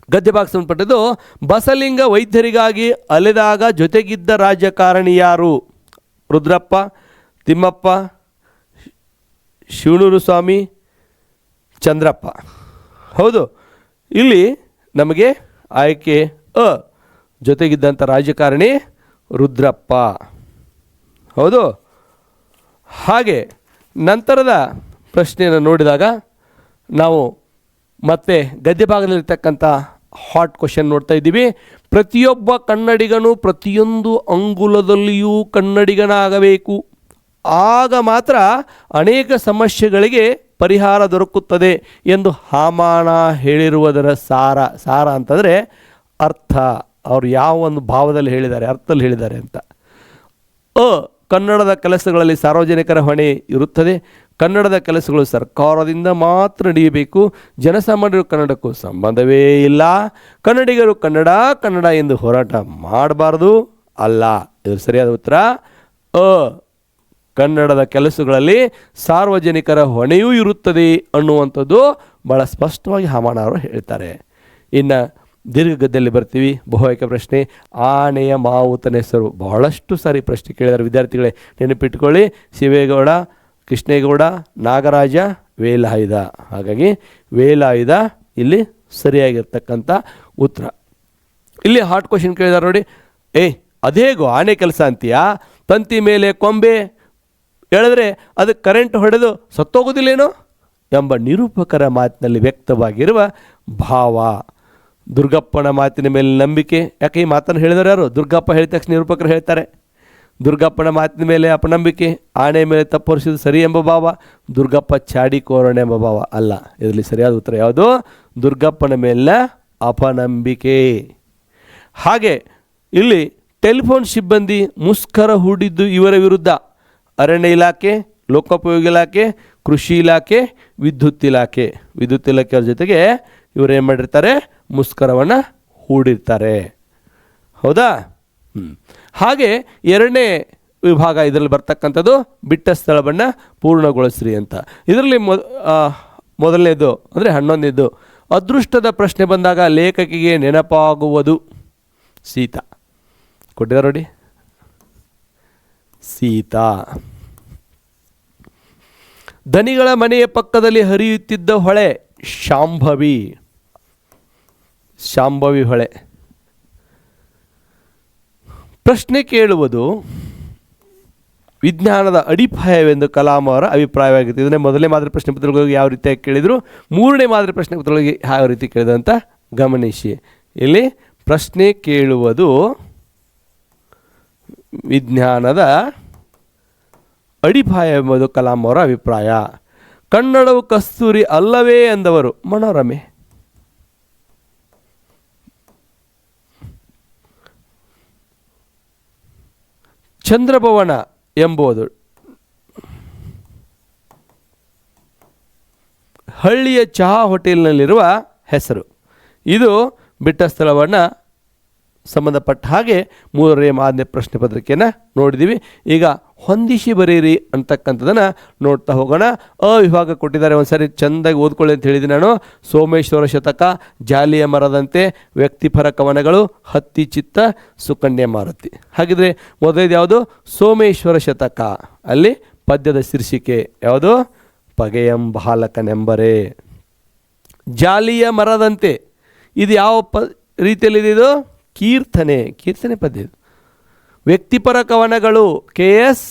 ಗದ್ಯ ಭಾಗ ಸಂಬಂಧಪಟ್ಟದ್ದು. ಬಸಲಿಂಗ ವೈದ್ಯರಿಗಾಗಿ ಅಲೆದಾಗ ಜೊತೆಗಿದ್ದ ರಾಜಕಾರಣಿ ಯಾರು? ರುದ್ರಪ್ಪ, ತಿಮ್ಮಪ್ಪ, ಶಿವನೂರು ಸ್ವಾಮಿ, ಚಂದ್ರಪ್ಪ. ಹೌದು, ಇಲ್ಲಿ ನಮಗೆ ಆಯ್ಕೆ ಅ, ಜೊತೆಗಿದ್ದಂಥ ರಾಜಕಾರಣಿ ರುದ್ರಪ್ಪ. ಹೌದು. ಹಾಗೆ ನಂತರದ ಪ್ರಶ್ನೆಯನ್ನು ನೋಡಿದಾಗ ನಾವು ಮತ್ತೆ ಗದ್ಯ ಭಾಗದಲ್ಲಿರ್ತಕ್ಕಂಥ ಹಾಟ್ ಕ್ವಶನ್ ನೋಡ್ತಾ ಇದ್ದೀವಿ. ಪ್ರತಿಯೊಬ್ಬ ಕನ್ನಡಿಗನು ಪ್ರತಿಯೊಂದು ಅಂಗುಲದಲ್ಲಿಯೂ ಕನ್ನಡಿಗನಾಗಬೇಕು, ಆಗ ಮಾತ್ರ ಅನೇಕ ಸಮಸ್ಯೆಗಳಿಗೆ ಪರಿಹಾರ ದೊರಕುತ್ತದೆ ಎಂದು ಹಾಮಾನ ಹೇಳಿರುವುದರ ಸಾರ ಅಂತಂದರೆ ಅರ್ಥ. ಅವರು ಯಾವ ಒಂದು ಭಾವದಲ್ಲಿ ಹೇಳಿದ್ದಾರೆ, ಅರ್ಥದಲ್ಲಿ ಹೇಳಿದ್ದಾರೆ ಅಂತ. ಕನ್ನಡದ ಕೆಲಸಗಳಲ್ಲಿ ಸಾರ್ವಜನಿಕರ ಹೊಣೆ ಇರುತ್ತದೆ. ಕನ್ನಡದ ಕೆಲಸಗಳು ಸರ್ಕಾರದಿಂದ ಮಾತ್ರ ನಡೆಯಬೇಕು. ಜನಸಾಮಾನ್ಯರು ಕನ್ನಡಕ್ಕೂ ಸಂಬಂಧವೇ ಇಲ್ಲ. ಕನ್ನಡಿಗರು ಕನ್ನಡ ಎಂದು ಹೋರಾಟ ಮಾಡಬಾರ್ದು. ಅಲ್ಲ, ಇದು ಸರಿಯಾದ ಉತ್ತರ ಅ. ಕನ್ನಡದ ಕೆಲಸಗಳಲ್ಲಿ ಸಾರ್ವಜನಿಕರ ಹೊಣೆಯೂ ಇರುತ್ತದೆ ಅನ್ನುವಂಥದ್ದು ಭಾಳ ಸ್ಪಷ್ಟವಾಗಿ ಹಾಮಾನ ಅವರು ಹೇಳ್ತಾರೆ. ಇನ್ನು ದೀರ್ಘಗದ್ದಲ್ಲಿ ಬರ್ತೀವಿ. ಬಹು ಆಯ್ಕೆ ಪ್ರಶ್ನೆ, ಆನೆಯ ಮಾವುತನ ಹೆಸರು. ಬಹಳಷ್ಟು ಸಾರಿ ಪ್ರಶ್ನೆ ಕೇಳಿದ್ದಾರೆ ವಿದ್ಯಾರ್ಥಿಗಳೇ, ನೆನಪಿಟ್ಕೊಳ್ಳಿ. ಶಿವೇಗೌಡ, ಕೃಷ್ಣೇಗೌಡ, ನಾಗರಾಜ, ವೇಲಾಯುಧ. ಹಾಗಾಗಿ ವೇಲಾಯುಧ ಇಲ್ಲಿ ಸರಿಯಾಗಿರ್ತಕ್ಕಂಥ ಉತ್ತರ. ಇಲ್ಲಿ ಹಾಟ್ ಕ್ವಶನ್ ಕೇಳಿದಾರೆ ನೋಡಿ. ಅದೇಗೋ ಆನೆ ಕೆಲಸ ಅಂತೀಯಾ? ತಂತಿ ಮೇಲೆ ಕೊಂಬೆ ಹೇಳಿದ್ರೆ ಅದಕ್ಕೆ ಕರೆಂಟ್ ಹೊಡೆದು ಸತ್ತೋಗೋದಿಲ್ಲೇನೋ ಎಂಬ ನಿರೂಪಕರ ಮಾತಿನಲ್ಲಿ ವ್ಯಕ್ತವಾಗಿರುವ ಭಾವ. ದುರ್ಗಪ್ಪನ ಮಾತಿನ ಮೇಲೆ ನಂಬಿಕೆ. ಯಾಕೆ ಈ ಮಾತನ್ನು ಹೇಳಿದವರು ಯಾರು? ದುರ್ಗಪ್ಪ ಹೇಳಿದ ತಕ್ಷಣ ನಿರೂಪಕರು ಹೇಳ್ತಾರೆ. ದುರ್ಗಪ್ಪನ ಮಾತಿನ ಮೇಲೆ ಅಪನಂಬಿಕೆ, ಆನೆ ಮೇಲೆ ತಪ್ಪೊರಿಸಿದ್ದು ಸರಿ ಎಂಬ ಭಾವ, ದುರ್ಗಪ್ಪ ಚಾಡಿಕೋರಣ ಎಂಬ ಭಾವ. ಅಲ್ಲ, ಇದರಲ್ಲಿ ಸರಿಯಾದ ಉತ್ತರ ಯಾವುದು? ದುರ್ಗಪ್ಪನ ಮೇಲಿನ ಅಪನಂಬಿಕೆ. ಹಾಗೆ ಇಲ್ಲಿ ಟೆಲಿಫೋನ್ ಸಿಬ್ಬಂದಿ ಮುಷ್ಕರ ಹೂಡಿದ್ದು ಇವರ ವಿರುದ್ಧ ಅರಣ್ಯ ಇಲಾಖೆ, ಲೋಕೋಪಯೋಗಿ ಇಲಾಖೆ, ಕೃಷಿ ಇಲಾಖೆ, ವಿದ್ಯುತ್ ಇಲಾಖೆಯವ್ರ ಜೊತೆಗೆ ಇವರು ಏನು ಮಾಡಿರ್ತಾರೆ? ಮುಷ್ಕರವನ್ನು ಹೂಡಿರ್ತಾರೆ. ಹೌದಾ? ಹಾಗೆ ಎರಡನೇ ವಿಭಾಗ ಇದರಲ್ಲಿ ಬರ್ತಕ್ಕಂಥದ್ದು ಬಿಟ್ಟ ಸ್ಥಳವನ್ನು ಪೂರ್ಣಗೊಳಿಸ್ರಿ ಅಂತ. ಇದರಲ್ಲಿ ಮೊದಲನೇದು ಅಂದರೆ 11ನೇದು, ಅದೃಷ್ಟದ ಪ್ರಶ್ನೆ ಬಂದಾಗ ಲೇಖಕಿಗೆ ನೆನಪಾಗುವುದು ಸೀತಾ. ಕೊಟ್ಟಿದ್ದಾರೆ ನೋಡಿ, ಸೀತಾ. ದನಿಗಳ ಮನೆಯ ಪಕ್ಕದಲ್ಲಿ ಹರಿಯುತ್ತಿದ್ದ ಹೊಳೆ ಶಾಂಭವಿ. ಶಾಂಭವಿ ಹೊಳೆ. ಪ್ರಶ್ನೆ ಕೇಳುವುದು ವಿಜ್ಞಾನದ ಅಡಿಪಾಯವೆಂದು ಕಲಾಂ ಅವರ ಅಭಿಪ್ರಾಯವಾಗಿತ್ತು. ಇದನ್ನೇ ಮೊದಲನೇ ಮಾದರಿ ಪ್ರಶ್ನೆ ಪತ್ರಗಳಿಗೆ ಯಾವ ರೀತಿಯಾಗಿ ಕೇಳಿದರು, ಮೂರನೇ ಮಾದರಿ ಪ್ರಶ್ನೆ ಪತ್ರಗಳಿಗೆ ಯಾವ ರೀತಿ ಕೇಳಿದ್ರು ಅಂತ ಗಮನಿಸಿ. ಇಲ್ಲಿ ಪ್ರಶ್ನೆ ಕೇಳುವುದು ವಿಜ್ಞಾನದ ಅಡಿಪಾಯ ಎಂಬುದು ಕಲಾಂ ಅವರ ಅಭಿಪ್ರಾಯ. ಕನ್ನಡವು ಕಸ್ತೂರಿ ಅಲ್ಲವೇ ಎಂದವರು ಮನೋರಮೆ. ಚಂದ್ರಭವನ ಎಂಬುದು ಹಳ್ಳಿಯ ಚಹಾ ಹೋಟೆಲ್ನಲ್ಲಿರುವ ಹೆಸರು. ಇದು ಬಿಟ್ಟ ಸ್ಥಳವನ್ನು ಸಂಬಂಧಪಟ್ಟ ಹಾಗೆ ಮೂರನೇ ಮಾದರಿ ಪ್ರಶ್ನೆ ಪತ್ರಿಕೆಯನ್ನು ನೋಡಿದ್ದೀವಿ. ಈಗ ಹೊಂದಿಸಿ ಬರೀರಿ ಅಂತಕ್ಕಂಥದ್ದನ್ನು ನೋಡ್ತಾ ಹೋಗೋಣ. ವಿಭಾಗ ಕೊಟ್ಟಿದ್ದಾರೆ, ಒಂದು ಸಾರಿ ಚೆಂದಾಗಿ ಓದ್ಕೊಳ್ಳಿ ಅಂತ ಹೇಳಿದ್ದೀನಿ ನಾನು. ಸೋಮೇಶ್ವರ ಶತಕ, ಜಾಲಿಯ ಮರದಂತೆ, ವ್ಯಕ್ತಿಪರ ಕವನಗಳು, ಹತ್ತಿ ಚಿತ್ತ, ಸುಕನ್ಯಾ ಮಾರುತಿ. ಹಾಗಿದ್ರೆ ಮೊದಲೇದು ಯಾವುದು? ಸೋಮೇಶ್ವರ ಶತಕ. ಅಲ್ಲಿ ಪದ್ಯದ ಶೀರ್ಷಿಕೆ ಯಾವುದು? ಪಗೆಯಂ ಬಾಲಕನೆಂಬರೇ. ಜಾಲಿಯ ಮರದಂತೆ ಇದು ಯಾವ ರೀತಿಯಲ್ಲಿದೆ? ಇದು ಕೀರ್ತನೆ ಪದ್ಯ. ವ್ಯಕ್ತಿಪರ ಕವನಗಳು KS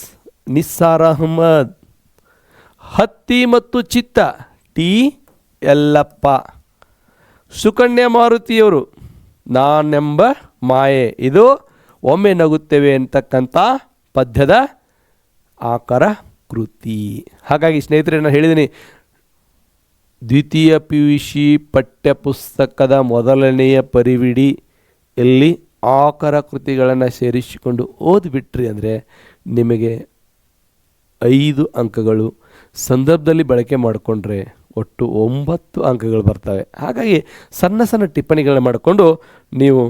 ನಿಸ್ಸಾರ್ ಅಹ್ಮದ್. ಹತ್ತಿ ಮತ್ತು ಚಿತ್ತ ಟಿ ಯಲ್ಲಪ್ಪ. ಸುಕನ್ಯಾ ಮಾರುತಿಯವರು ನಾನೆಂಬ ಮಾಯೆ. ಇದು ಒಮ್ಮೆ ನಗುತ್ತೇವೆ ಅಂತಕ್ಕಂಥ ಪದ್ಯದ ಆಕರ ಕೃತಿ. ಹಾಗಾಗಿ ಸ್ನೇಹಿತರೆ, ನಾನು ಹೇಳಿದ್ದೀನಿ, ದ್ವಿತೀಯ PUC ಪಠ್ಯಪುಸ್ತಕದ ಮೊದಲನೆಯ ಪರಿವಿಡಿ ಎಲ್ಲಿ ಆಕರ ಕೃತಿಗಳನ್ನು ಸೇರಿಸಿಕೊಂಡು ಓದಿಬಿಟ್ರಿ ಅಂದರೆ ನಿಮಗೆ 5 ಅಂಕಗಳು, ಸಂದರ್ಭದಲ್ಲಿ ಬಳಕೆ ಮಾಡಿಕೊಂಡ್ರೆ ಒಟ್ಟು 9 ಅಂಕಗಳು ಬರ್ತವೆ. ಹಾಗಾಗಿ ಸಣ್ಣ ಸಣ್ಣ ಟಿಪ್ಪಣಿಗಳನ್ನ ಮಾಡಿಕೊಂಡು ನೀವು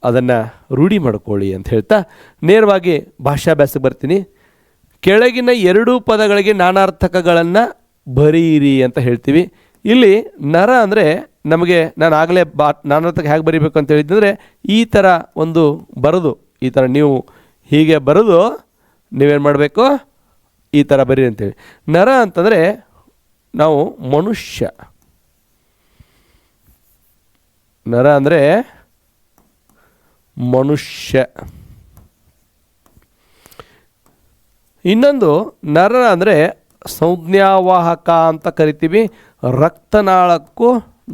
ಅದನ್ನು ರೂಢಿ ಮಾಡ್ಕೊಳ್ಳಿ ಅಂತ ಹೇಳ್ತಾ ನೇರವಾಗಿ ಭಾಷಾಭ್ಯಾಸಕ್ಕೆ ಬರ್ತೀನಿ. ಕೆಳಗಿನ 2 ಪದಗಳಿಗೆ ನಾನಾರ್ಥಕಗಳನ್ನು ಬರೀರಿ ಅಂತ ಹೇಳ್ತೀವಿ. ಇಲ್ಲಿ ನರ ಅಂದರೆ ನಮಗೆ ನಾನು ಆಗಲೇ ನಾನಾರ್ಥಕ ಹೇಗೆ ಬರೀಬೇಕು ಅಂತ ಹೇಳಿದ್ದಂದರೆ ಈ ಥರ ಒಂದು ಬರೆದು, ಈ ಥರ ನೀವು ಹೀಗೆ ಬರೆದು ನೀವೇನು ಮಾಡಬೇಕು, ಈ ಥರ ಬರೀರಿ ಅಂತೇಳಿ. ನರ ಅಂತಂದರೆ ನಾವು ಮನುಷ್ಯ. ನರ ಅಂದರೆ ಮನುಷ್ಯ. ಇನ್ನೊಂದು ನರ ಅಂದರೆ ಸಂಜ್ಞಾವಾಹಕ ಅಂತ ಕರಿತೀವಿ. ರಕ್ತನಾಳಕ್ಕೂ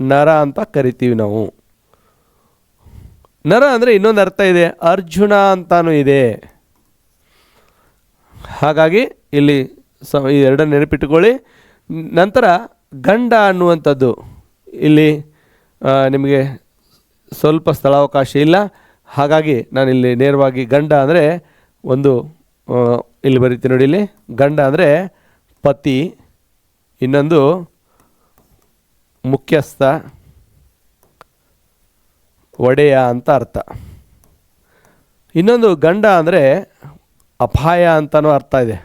ನರ ಅಂತ ಕರಿತೀವಿ ನಾವು. ನರ ಅಂದರೆ ಇನ್ನೊಂದು ಅರ್ಥ ಇದೆ, ಅರ್ಜುನ ಅಂತಾನೂ ಇದೆ. ಹಾಗಾಗಿ ಇಲ್ಲಿ ಈ ಎರಡನ್ನು ನೆನಪಿಟ್ಟುಕೊಳ್ಳಿ. ನಂತರ ಗಂಡ ಅನ್ನುವಂಥದ್ದು ಇಲ್ಲಿ ನಿಮಗೆ ಸ್ವಲ್ಪ ಸ್ಥಳಾವಕಾಶ ಇಲ್ಲ. ಹಾಗಾಗಿ ನಾನಿಲ್ಲಿ ನೇರವಾಗಿ ಗಂಡ ಅಂದರೆ ಒಂದು ಇಲ್ಲಿ ಬರೀತೀನಿ ನೋಡಿ. ಇಲ್ಲಿ ಗಂಡ ಅಂದರೆ ಪತಿ, ಇನ್ನೊಂದು ಮುಖ್ಯಸ್ಥ, ಒಡೆಯ ಅಂತ ಅರ್ಥ. ಇನ್ನೊಂದು ಗಂಡ ಅಂದರೆ ಅಪಾಯ ಅಂತಲೂ ಅರ್ಥ ಇದೆ.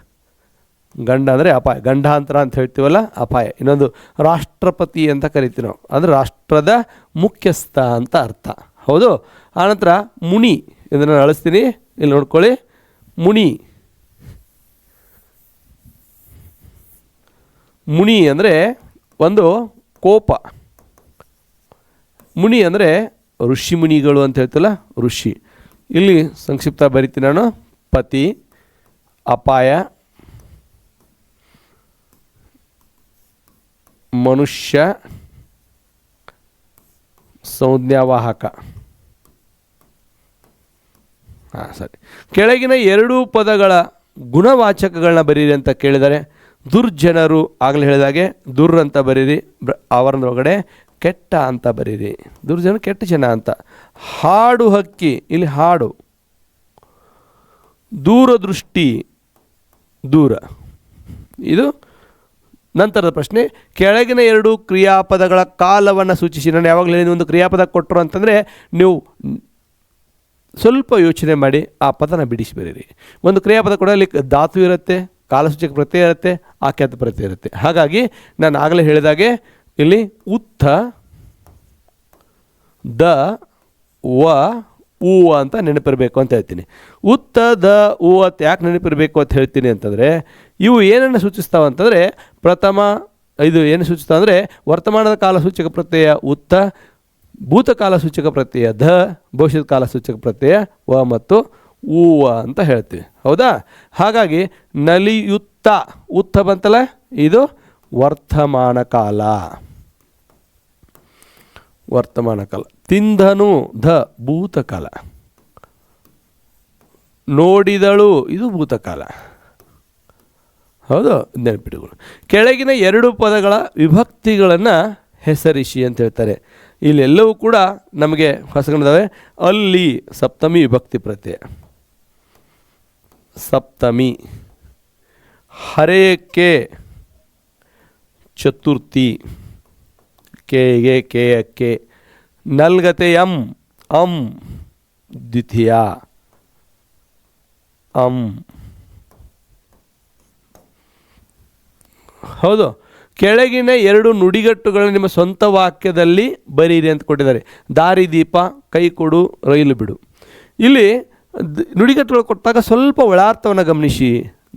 ಗಂಡ ಅಂದರೆ ಅಪಾಯ, ಗಂಡಾಂತರ ಅಂತ ಹೇಳ್ತೀವಲ್ಲ, ಅಪಾಯ. ಇನ್ನೊಂದು ರಾಷ್ಟ್ರಪತಿ ಅಂತ ಕರಿತೀವಿ ನಾವು, ಅಂದರೆ ರಾಷ್ಟ್ರದ ಮುಖ್ಯಸ್ಥ ಅಂತ ಅರ್ಥ. ಹೌದು. ಆನಂತರ ಮುನಿ, ಇದನ್ನು ಅಳಿಸ್ತೀನಿ, ಇಲ್ಲಿ ನೋಡ್ಕೊಳ್ಳಿ. ಮುನಿ, ಮುನಿ ಅಂದರೆ ಒಂದು ಕೋಪ. ಮುನಿ ಅಂದರೆ ಋಷಿ ಮುನಿಗಳು ಅಂತ ಹೇಳ್ತಲ್ಲ, ಋಷಿ. ಇಲ್ಲಿ ಸಂಕ್ಷಿಪ್ತ ಬರಿತೀನಿ ನಾನು. ಪತಿ, ಅಪಾಯ, ಮನುಷ್ಯ, ಸಂಜ್ಞಾವಾಹಕ. ಸರಿ. ಕೆಳಗಿನ 2 ಪದಗಳ ಗುಣವಾಚಕಗಳನ್ನ ಬರೀರಿ ಅಂತ ಕೇಳಿದ್ದಾರೆ. ದುರ್ಜನರು, ಆಗಲೇ ಹೇಳಿದಾಗೆ ದುರ್ ಅಂತ ಬರೀರಿ, ಅವರೊಳಗಡೆ ಕೆಟ್ಟ ಅಂತ ಬರೀರಿ. ದುರ್ಜನ ಕೆಟ್ಟ ಜನ ಅಂತ. ಹಾಡು ಹಕ್ಕಿ, ಇಲ್ಲಿ ಹಾಡು. ದೂರದೃಷ್ಟಿ, ದೂರ. ಇದು ನಂತರದ ಪ್ರಶ್ನೆ. ಕೆಳಗಿನ 2 ಕ್ರಿಯಾಪದಗಳ ಕಾಲವನ್ನು ಸೂಚಿಸಿ. ನಾನು ಯಾವಾಗಲೂ ಹೇಳಿ, ಒಂದು ಕ್ರಿಯಾಪದ ಕೊಟ್ಟರು ಅಂತಂದರೆ ನೀವು ಸ್ವಲ್ಪ ಯೋಚನೆ ಮಾಡಿ ಆ ಪದನ ಬಿಡಿಸಿ ಬರೀರಿ. ಒಂದು ಕ್ರಿಯಾಪದ ಕೊಡಲಿ ಧಾತು ಇರುತ್ತೆ, ಕಾಲಸೂಚಕ ಪ್ರತ್ಯಯ ಇರುತ್ತೆ, ಆಖ್ಯಾತ ಪ್ರತ್ಯಯ ಇರುತ್ತೆ. ಹಾಗಾಗಿ ನಾನು ಆಗಲೇ ಹೇಳಿದಾಗೆ ಇಲ್ಲಿ ಉತ್ತ, ದ, ವ, ಉ ಅಂತ ನೆನಪಿರಬೇಕು ಅಂತ ಹೇಳ್ತೀನಿ. ಉತ್ತ, ದ, ಉ ಅಂತ ಯಾಕೆ ನೆನಪಿರಬೇಕು ಅಂತ ಹೇಳ್ತೀನಿ ಅಂತಂದರೆ, ಇವು ಏನನ್ನು ಸೂಚಿಸ್ತಾವೆ ಅಂತಂದರೆ ಪ್ರಥಮ ಇದು ಏನು ಸೂಚಿಸ್ತಾ ಅಂದರೆ ವರ್ತಮಾನದ ಕಾಲ ಸೂಚಕ ಪ್ರತ್ಯಯ ಉತ್ತ, ಭೂತಕಾಲ ಸೂಚಕ ಪ್ರತ್ಯಯ ಧ, ಭವಿಷ್ಯದ ಕಾಲ ಸೂಚಕ ಪ್ರತ್ಯಯ ವ ಮತ್ತು ಊವ ಅಂತ ಹೇಳ್ತೀವಿ. ಹೌದಾ? ಹಾಗಾಗಿ ನಲಿಯುತ್ತ ಉತ್ತ ಬಂತಲ್ಲ, ಇದು ವರ್ತಮಾನ ಕಾಲ. ವರ್ತಮಾನ ಕಾಲ. ತಿಂದನು ಧ ಭೂತಕಾಲ. ನೋಡಿದಳು ಇದು ಭೂತಕಾಲ. ಹೌದು, ನೆನಪಿಟ್ಟುಗಳು. ಕೆಳಗಿನ 2 ಪದಗಳ ವಿಭಕ್ತಿಗಳನ್ನು ಹೆಸರಿಸಿ ಅಂತ ಹೇಳ್ತಾರೆ. ಇಲ್ಲೆಲ್ಲವೂ ಕೂಡ ನಮಗೆ ಹೊಸಗಣಿದಾವೆ. ಅಲ್ಲಿ ಸಪ್ತಮಿ ವಿಭಕ್ತಿ ಪ್ರತ್ಯಯ, ಸಪ್ತಮಿ. ಹರೆಯಕ್ಕೆ ಚತುರ್ಥಿ, ಕೇಗೆ ಕೇಯಕ್ಕೆ. ನಲ್ಗತೆ ಅಂ ದ್ವಿತೀಯ, ಹೌದು. ಕೆಳಗಿನ 2 ನುಡಿಗಟ್ಟುಗಳನ್ನು ನಿಮ್ಮ ಸ್ವಂತ ವಾಕ್ಯದಲ್ಲಿ ಬರೀರಿ ಅಂತ ಕೊಟ್ಟಿದ್ದಾರೆ. ದಾರಿದೀಪ, ಕೈ ಕೊಡು, ರೈಲು ಬಿಡು. ಇಲ್ಲಿ ನುಡಿಗಟ್ಟುಗಳು ಕೊಟ್ಟಾಗ ಸ್ವಲ್ಪ ಒಳಾರ್ಥವನ್ನು ಗಮನಿಸಿ.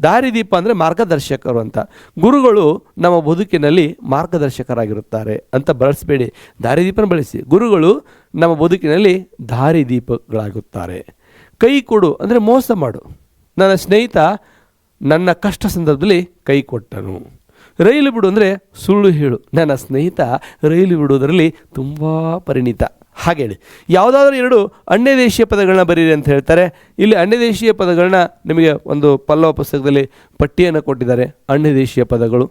ದಾರಿದೀಪ ಅಂದರೆ ಮಾರ್ಗದರ್ಶಕರು ಅಂತ. ಗುರುಗಳು ನಮ್ಮ ಬದುಕಿನಲ್ಲಿ ಮಾರ್ಗದರ್ಶಕರಾಗಿರುತ್ತಾರೆ ಅಂತ ಬಳಸಬೇಡಿ, ದಾರಿದೀಪನ ಬಳಸಿ. ಗುರುಗಳು ನಮ್ಮ ಬದುಕಿನಲ್ಲಿ ದಾರಿದೀಪಗಳಾಗುತ್ತಾರೆ. ಕೈ ಕೊಡು ಅಂದರೆ ಮೋಸ ಮಾಡು. ನನ್ನ ಸ್ನೇಹಿತ ನನ್ನ ಕಷ್ಟ ಸಂದರ್ಭದಲ್ಲಿ ಕೈ ಕೊಟ್ಟನು. ರೈಲು ಬಿಡು ಅಂದರೆ ಸುಳ್ಳು ಹೇಳು. ನನ್ನ ಸ್ನೇಹಿತ ರೈಲು ಬಿಡುವುದರಲ್ಲಿ ತುಂಬ ಪರಿಣಿತ. ಹಾಗೆ ಹೇಳಿ. ಯಾವುದಾದ್ರೂ 2 ಅನ್ಯದೇಶೀಯ ಪದಗಳನ್ನ ಬರೀರಿ ಅಂತ ಹೇಳ್ತಾರೆ. ಇಲ್ಲಿ ಅನ್ಯದೇಶೀಯ ಪದಗಳನ್ನ ನಿಮಗೆ ಒಂದು ಪಲ್ಲವ ಪುಸ್ತಕದಲ್ಲಿ ಪಟ್ಟಿಯನ್ನು ಕೊಟ್ಟಿದ್ದಾರೆ. ಅನ್ಯದೇಶೀಯ ಪದಗಳು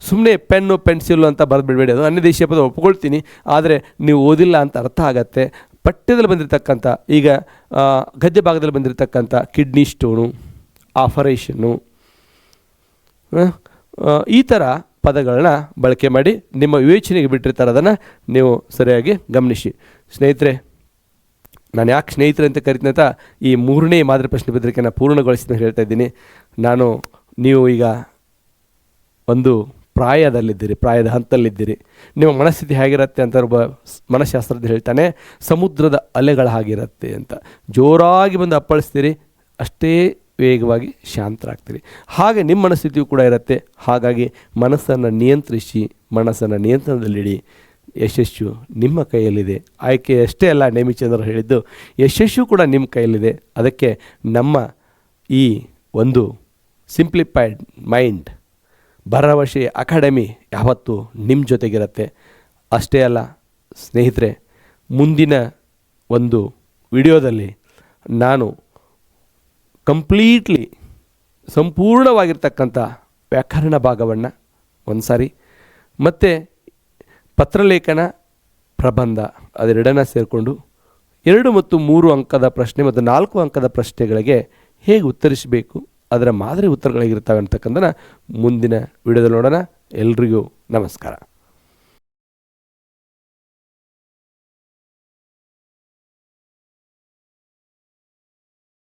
ಸುಮ್ಮನೆ ಪೆನ್ನು ಪೆನ್ಸಿಲ್ಲು ಅಂತ ಬರೆದುಬಿಡಬೇಡಿ. ಅದು ಅನ್ಯದೇಶೀಯ ಪದ ಒಪ್ಕೊಳ್ತೀನಿ, ಆದರೆ ನೀವು ಓದಿಲ್ಲ ಅಂತ ಅರ್ಥ ಆಗತ್ತೆ. ಪಠ್ಯದಲ್ಲಿ ಬಂದಿರತಕ್ಕಂಥ, ಈಗ ಗದ್ಯ ಭಾಗದಲ್ಲಿ ಬಂದಿರತಕ್ಕಂಥ ಕಿಡ್ನಿ ಸ್ಟೋನು, ಆಪರೇಷನ್ನು, ಈ ಥರ ಪದಗಳನ್ನ ಬಳಕೆ ಮಾಡಿ ನಿಮ್ಮ ವಿವೇಚನೆಗೆ ಬಿಟ್ಟಿರ್ತಾರೆ. ಅದನ್ನು ನೀವು ಸರಿಯಾಗಿ ಗಮನಿಸಿ. ಸ್ನೇಹಿತರೆ, ನಾನು ಯಾಕೆ ಸ್ನೇಹಿತರೆ ಅಂತ ಕರಿತೀನಿ ಅಂತ ಈ 3ನೇ ಮಾದರಿ ಪ್ರಶ್ನೆ ಪತ್ರಿಕೆಯನ್ನು ಪೂರ್ಣಗೊಳಿಸಿದ ಹೇಳ್ತಾ ಇದ್ದೀನಿ. ನೀವು ಈಗ ಒಂದು ಪ್ರಾಯದಲ್ಲಿದ್ದೀರಿ, ಪ್ರಾಯದ ಹಂತದಲ್ಲಿದ್ದೀರಿ. ನಿಮ್ಮ ಮನಸ್ಥಿತಿ ಹೇಗಿರುತ್ತೆ ಅಂತ ಒಬ್ಬ ಮನಃಶಾಸ್ತ್ರಜ್ಞ ಹೇಳ್ತಾನೆ, ಸಮುದ್ರದ ಅಲೆಗಳ ಹಾಗಿರುತ್ತೆ ಅಂತ. ಜೋರಾಗಿ ಬಂದು ಅಪ್ಪಳಿಸ್ತೀರಿ, ಅಷ್ಟೇ ವೇಗವಾಗಿ ಶಾಂತರಾಗ್ತೀರಿ. ಹಾಗೆ ನಿಮ್ಮ ಮನಸ್ಥಿತಿಯೂ ಕೂಡ ಇರುತ್ತೆ. ಹಾಗಾಗಿ ಮನಸ್ಸನ್ನು ನಿಯಂತ್ರಿಸಿ, ಮನಸ್ಸನ್ನು ನಿಯಂತ್ರಣದಲ್ಲಿಡಿ. ಯಶಸ್ಸು ನಿಮ್ಮ ಕೈಯಲ್ಲಿದೆ. ಆಯ್ಕೆ ಅಷ್ಟೇ ಅಲ್ಲ, ನೇಮಿಚಂದ್ರ ಹೇಳಿದ್ದು, ಯಶಸ್ಸು ಕೂಡ ನಿಮ್ಮ ಕೈಯಲ್ಲಿದೆ. ಅದಕ್ಕೆ ನಮ್ಮ ಈ ಒಂದು ಸಿಂಪ್ಲಿಫೈಡ್ ಮೈಂಡ್ ಭರವಸೆ ಅಕಾಡೆಮಿ ಯಾವತ್ತೂ ನಿಮ್ಮ ಜೊತೆಗಿರುತ್ತೆ. ಅಷ್ಟೇ ಅಲ್ಲ ಸ್ನೇಹಿತರೆ, ಮುಂದಿನ ಒಂದು ವಿಡಿಯೋದಲ್ಲಿ ನಾನು ಸಂಪೂರ್ಣವಾಗಿರ್ತಕ್ಕಂಥ ವ್ಯಾಕರಣ ಭಾಗವನ್ನು ಒಂದು ಸಾರಿ, ಮತ್ತು ಪತ್ರಲೇಖನ, ಪ್ರಬಂಧ ಅದೆರಡನ್ನ ಸೇರಿಕೊಂಡು 2 ಮತ್ತು 3 ಅಂಕದ ಪ್ರಶ್ನೆ ಮತ್ತು 4 ಅಂಕದ ಪ್ರಶ್ನೆಗಳಿಗೆ ಹೇಗೆ ಉತ್ತರಿಸಬೇಕು, ಅದರ ಮಾದರಿ ಉತ್ತರಗಳಿಗಿರ್ತವೆ ಅಂತಕ್ಕಂಥದ್ದನ್ನು ಮುಂದಿನ ವಿಡಿಯೋದಲ್ಲಿ ನೋಡೋಣ. ಎಲ್ರಿಗೂ ನಮಸ್ಕಾರ.